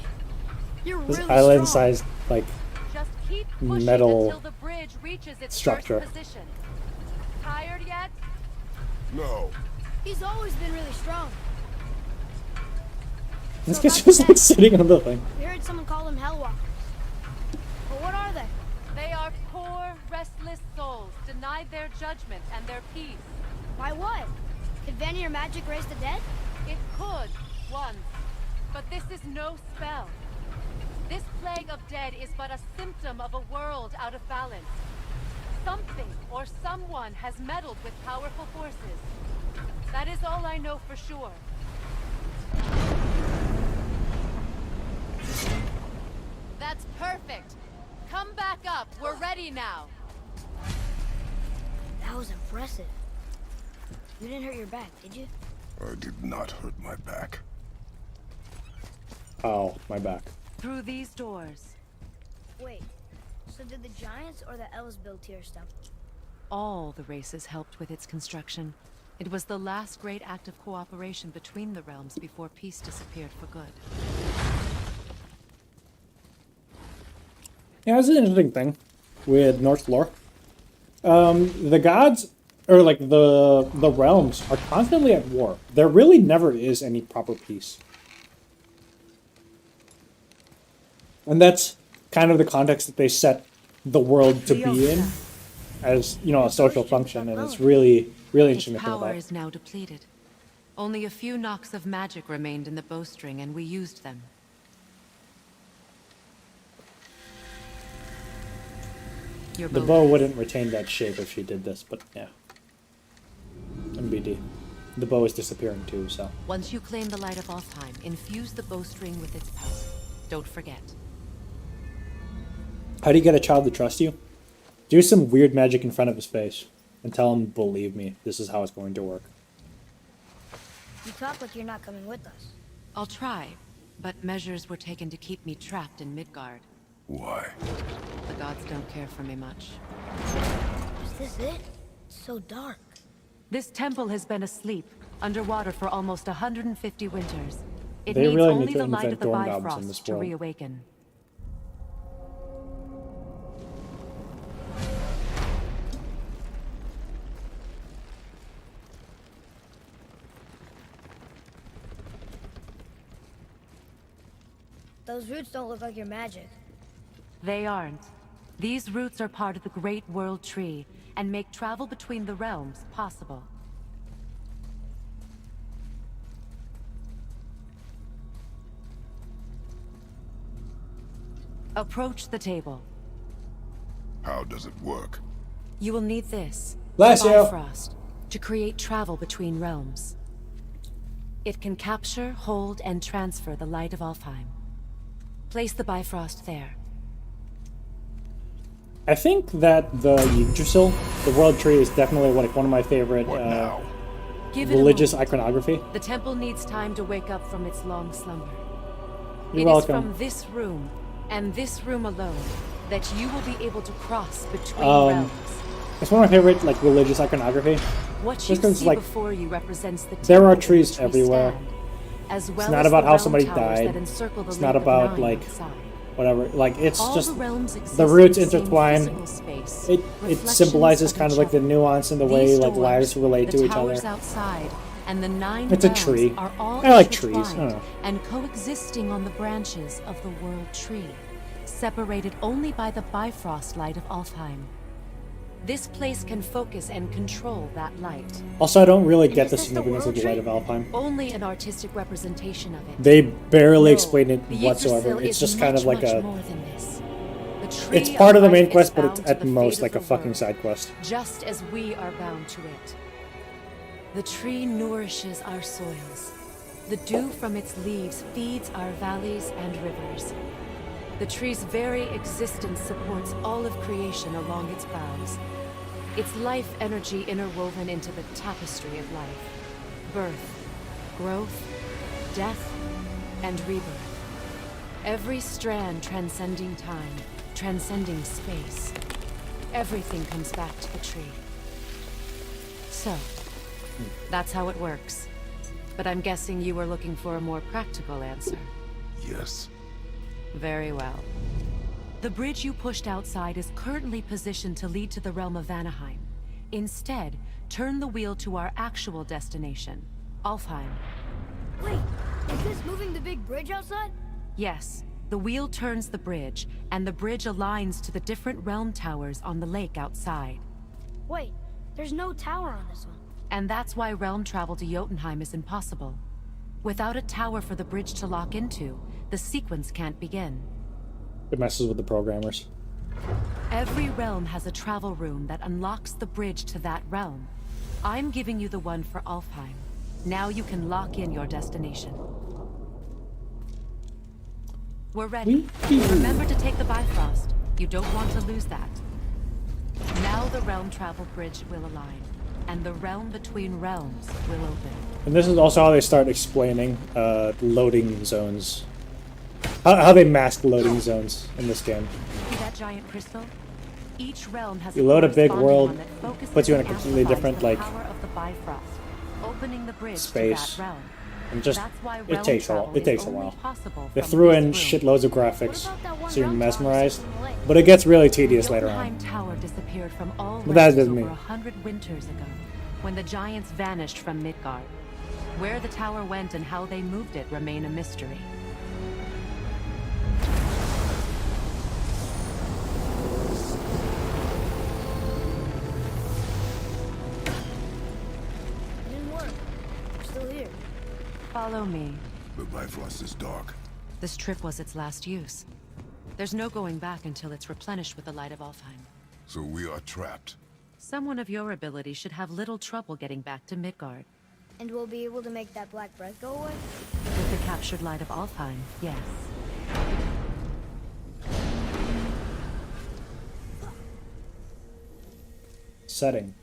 you're This really island strong. sized like Just keep pushing metal until the bridge reaches its structure. first position. Tired yet? No. He's always been really strong. This So guy's that's just the like dead. sitting on the thing. We heard someone call them Hellwalkers. But what are they? They are poor, restless souls, denied their judgment and their peace. By what? Could Vanir magic raise the dead? It could, once. But this is no spell. This plague of dead is but a symptom of a world out of balance. Something or someone has meddled with powerful forces. That is all I know for sure. That's perfect. Come back up. We're ready now. That was impressive. You didn't hurt your back, did you? I did not hurt my back. Oh, my back. Through these doors, Wait, so did the giants or the elves build Tyr's temple? all the races helped with its construction. It was the last great act of cooperation between the realms before peace disappeared for good. Yeah, that's an interesting thing with Norse lore. The gods, or like the realms, are constantly at war. There really never is any proper peace. And that's kind of the context that they set the world to be in, as, you know, a social function, and it's really, really Its interesting to think power about. is now depleted. Only a few knocks of magic remained in the bowstring, and we used them. Your The bow wouldn't retain that shape if she did this, but yeah. MBD. The bow is disappearing too, so. Once you claim the Light of Alfheim, infuse the bowstring with its power. Don't forget. How do you get a child to trust you? Do some weird magic in front of his face and tell him, believe me, this is how it's going to work. You talk like you're not coming with us. I'll try, but measures were taken to keep me trapped in Midgard. Why? The gods don't care for me much. Is this it? It's so dark. This temple has been asleep, underwater for almost 150 winters. It They needs really only need to the light of invent the dorm goblins in this Bifrost to world. reawaken. Those roots don't look like your magic. They aren't. These roots are part of the Great World Tree and make travel between the realms possible. Approach the table. How does it work? You will need this, Bless the you. Bifrost, to create travel between realms. It can capture, hold, and transfer the light of Alfheim. Place the Bifrost there. I think that the Yggdrasil, the World Tree, is definitely like one of my favorite What now? Give it a religious moment. iconography. The temple needs time to wake up from its long slumber. You're It welcome. is from this room, and this room alone, that you will be able to cross between Um, realms. It's one of my favorite like religious iconography. What you just 'cause, see like, before you represents the there are temple in trees which we everywhere. stand, as well It's not as about the how realm somebody towers died. that encircle the It's Lake not of about Nine like outside. whatever. Like it's All just the realms exist the roots in the same intertwine. physical space, It reflections symbolizes of kind of each like the other. nuance in the way These like doors, lives relate the to each towers other. outside, and the 9 It's a realms tree. are all I like trees. I don't intertwined know. and coexisting on the branches of the World Tree, separated only by the Bifrost light of Alfheim. This place can focus and control that light. Also, I don't really get is the this the significance of World the Light Tree? of Alfheim. Only an artistic representation of it. They barely No, explain it the whatsoever. Yggdrasil It's is just kind of much, like much a. more than this. The tree It's part of the main life quest, is but it's bound to at the most fate like a of the fucking world, side quest. just as we are bound to it. The tree nourishes our soils. The dew from its leaves feeds our valleys and rivers. The tree's very existence supports all of creation along its boughs. Its life energy interwoven into the tapestry of life. Birth, growth, death, and rebirth. Every strand transcending time, transcending space. Everything comes back to the tree. So, that's how it works. But I'm guessing you were looking for a more practical answer. Yes. Very well. The bridge you pushed outside is currently positioned to lead to the realm of Vanaheim. Instead, turn the wheel to our actual destination, Alfheim. Wait, is this moving the big bridge outside? Yes, the wheel turns the bridge, and the bridge aligns to the different realm towers on the lake outside. Wait, there's no tower on this one. And that's why realm travel to Jotunheim is impossible. Without a tower for the bridge to lock into, the sequence can't begin. It messes with the programmers. Every realm has a travel room that unlocks the bridge to that realm. I'm giving you the one for Alfheim. Now you can lock in your destination. We're ready. Remember to take the Bifrost. You don't want to lose that. Now the realm travel bridge will align, and the realm between realms will open. And this is also how they start explaining loading zones. How they mask loading zones in this game. See that giant crystal? Each realm has You load a big corresponding world, one that focuses puts you in a and completely amplifies different, the like, power of the Bifrost, opening the bridge space. to that realm. And just That's why it realm takes a while. travel It takes is a only while. possible They from threw this in room. shitloads of graphics, What about that one so you're realm tower mesmerized. sitting on the lake? But it gets really The tedious later Jotunheim on. Tower disappeared from all But that realms doesn't over mean- 100 winters ago, when the giants vanished from Midgard. Where the tower went and how they moved it remain a mystery. It didn't work. We're still here. Follow me. The Bifrost is dark. This trip was its last use. There's no going back until it's replenished with the light of Alfheim. So we are trapped. Someone of your ability should have little trouble getting back to Midgard. And we'll be able to make that black breath go away? With the captured light of Alfheim, yes. Setting.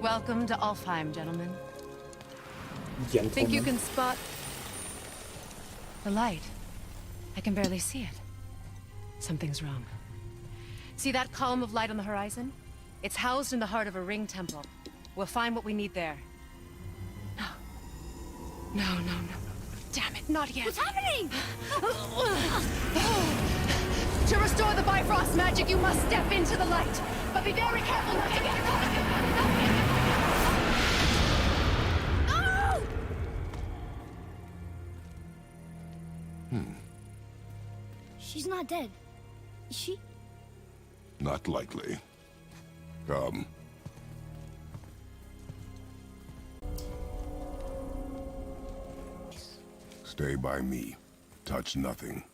Welcome to Alfheim, gentlemen. Gentlemen. Think you can spot the light? I can barely see it. Something's wrong. See that column of light on the horizon? It's housed in the heart of a ring temple. We'll find what we need there. No. No, no, no. Damn it, not yet. What's happening? To restore the Bifrost magic, you must step into the light. But be very careful not to get caught. She's not dead. Is she? Not likely. Come. Stay by me. Touch nothing.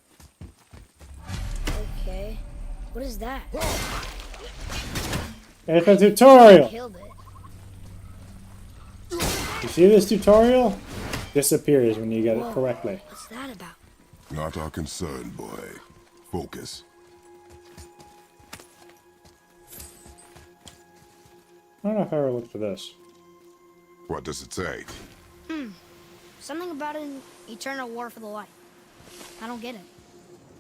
Okay. What is that? It's a tutorial! Killed it. You see this tutorial? Disappears when you get it correctly. What's that about? Not our concern, boy. Focus. I don't know if I ever looked for this. What does it say? Something about an eternal war for the light. I don't get it.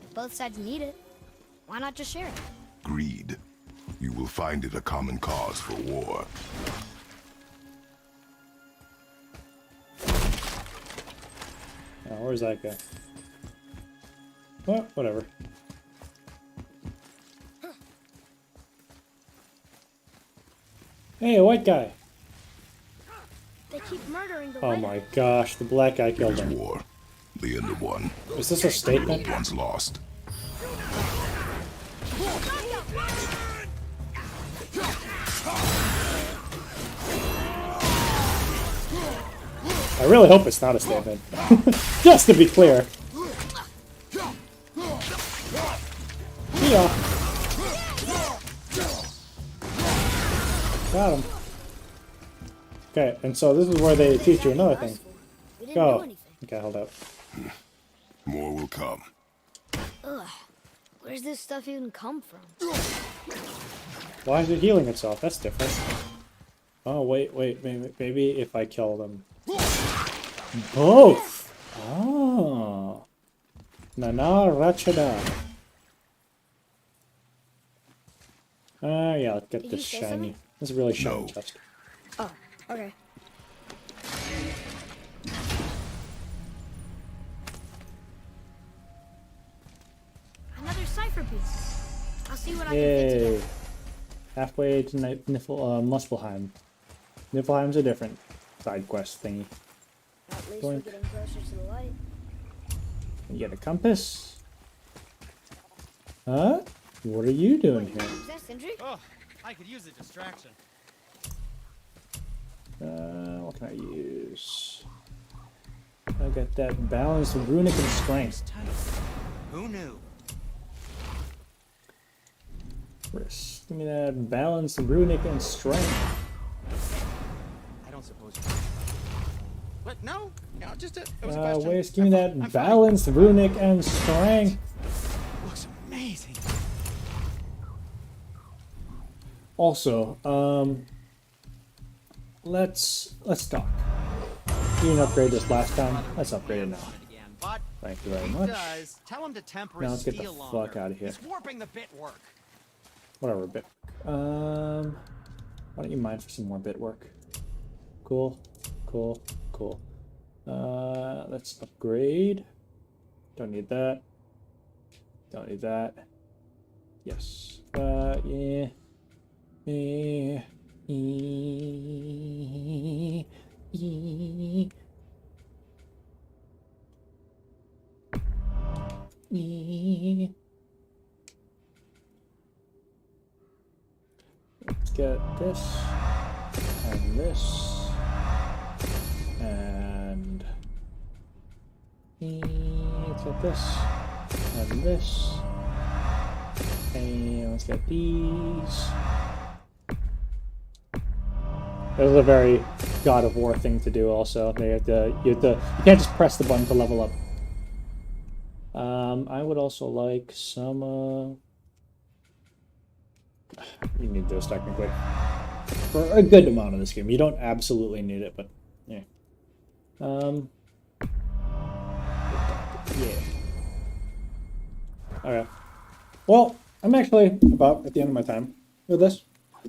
If both sides need it, why not just share it? Greed. You will find it a common cause for war. Oh, where's that guy? Well, whatever. Hey, a white guy! They keep murdering the Oh light. my gosh, the black guy It killed is him. war. The end of one. Is this a statement? Once lost. I really hope it's not a statement. Just to be clear. Yeah. Got him. Okay, and so this is where they teach you another thing. We didn't do Go. anything. Okay, hold up. More will come. Ugh. Where's this stuff even come from? Why is it healing itself? That's different. Oh, wait, maybe if I kill them. Both! Oh. Nana Rachada. Yeah, let's get Did this you say shiny. something? This is really shiny No. chest. Oh, okay. Another cipher piece. I'll see what I can fit Yay. together. Halfway to Muspelheim. Niflheim's a different side quest thingy. At least Boink. we're getting closer to the light. You get a compass. Huh? What are you doing here? Is that Sindri? Oh, I could use a distraction. What can I use? I got that balance of runic and strength. Who knew? First, give me that balance of runic and strength. I don't suppose. What? No, just a. It was a question. Wait, give me I'm that fine. balance, runic, and strength. Looks amazing. Also, let's talk. You didn't upgrade this last time. Let's upgrade it now. Again, but Thank you very he much. does. Tell him to temper Now his let's get the steel fuck longer. outta here. He's warping the bit work. Whatever, bit. Why don't you mine for some more bit work? Cool. Let's upgrade. Don't need that. Don't need that. Yes. Yeah. Let's get this and this and let's get this and this and let's get these. That was a very God of War thing to do. Also, you can't just press the button to level up. I would also like some. You need those technically. for a good amount of this game. You don't absolutely need it, but yeah. Yeah. Okay. Well, I'm actually about at the end of my time with this.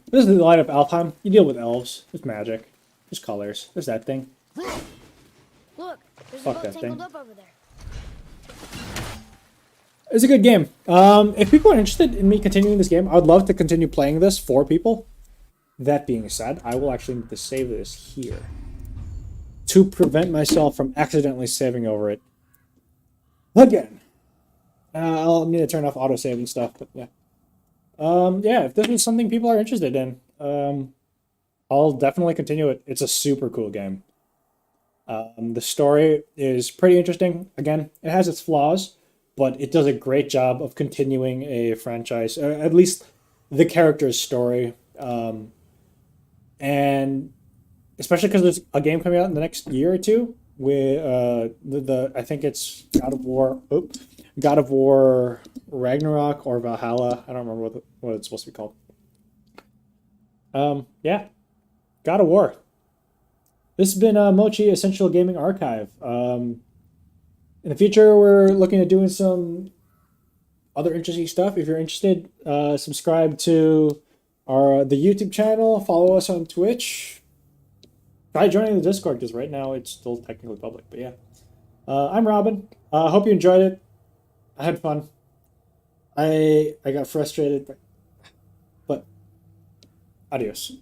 This is the light of Alfheim. You deal with elves. There's magic. There's colors. There's that thing. Look, there's Fuck a boat that tangled thing. up over there. It's a good game. If people are interested in me continuing this game, I would love to continue playing this for people. That being said, I will actually need to save this here to prevent myself from accidentally saving over it again. I'll need to turn off autosave and stuff, but yeah. Yeah, if this is something people are interested in, I'll definitely continue it. It's a super cool game. The story is pretty interesting. Again, it has its flaws, but it does a great job of continuing a franchise, or at least the character's story. And especially because there's a game coming out in the next year or two with I think it's God of War. God of War Ragnarok or Valhalla. I don't remember what it's supposed to be called. Yeah, God of War. This has been Mochi Essential Gaming Archive. In the future, we're looking at doing some other interesting stuff. If you're interested, subscribe to the YouTube channel. Follow us on Twitch. Try joining the Discord because right now it's still technically public. But yeah, I'm Robin. Hope you enjoyed it. I had fun. I got frustrated, but adios.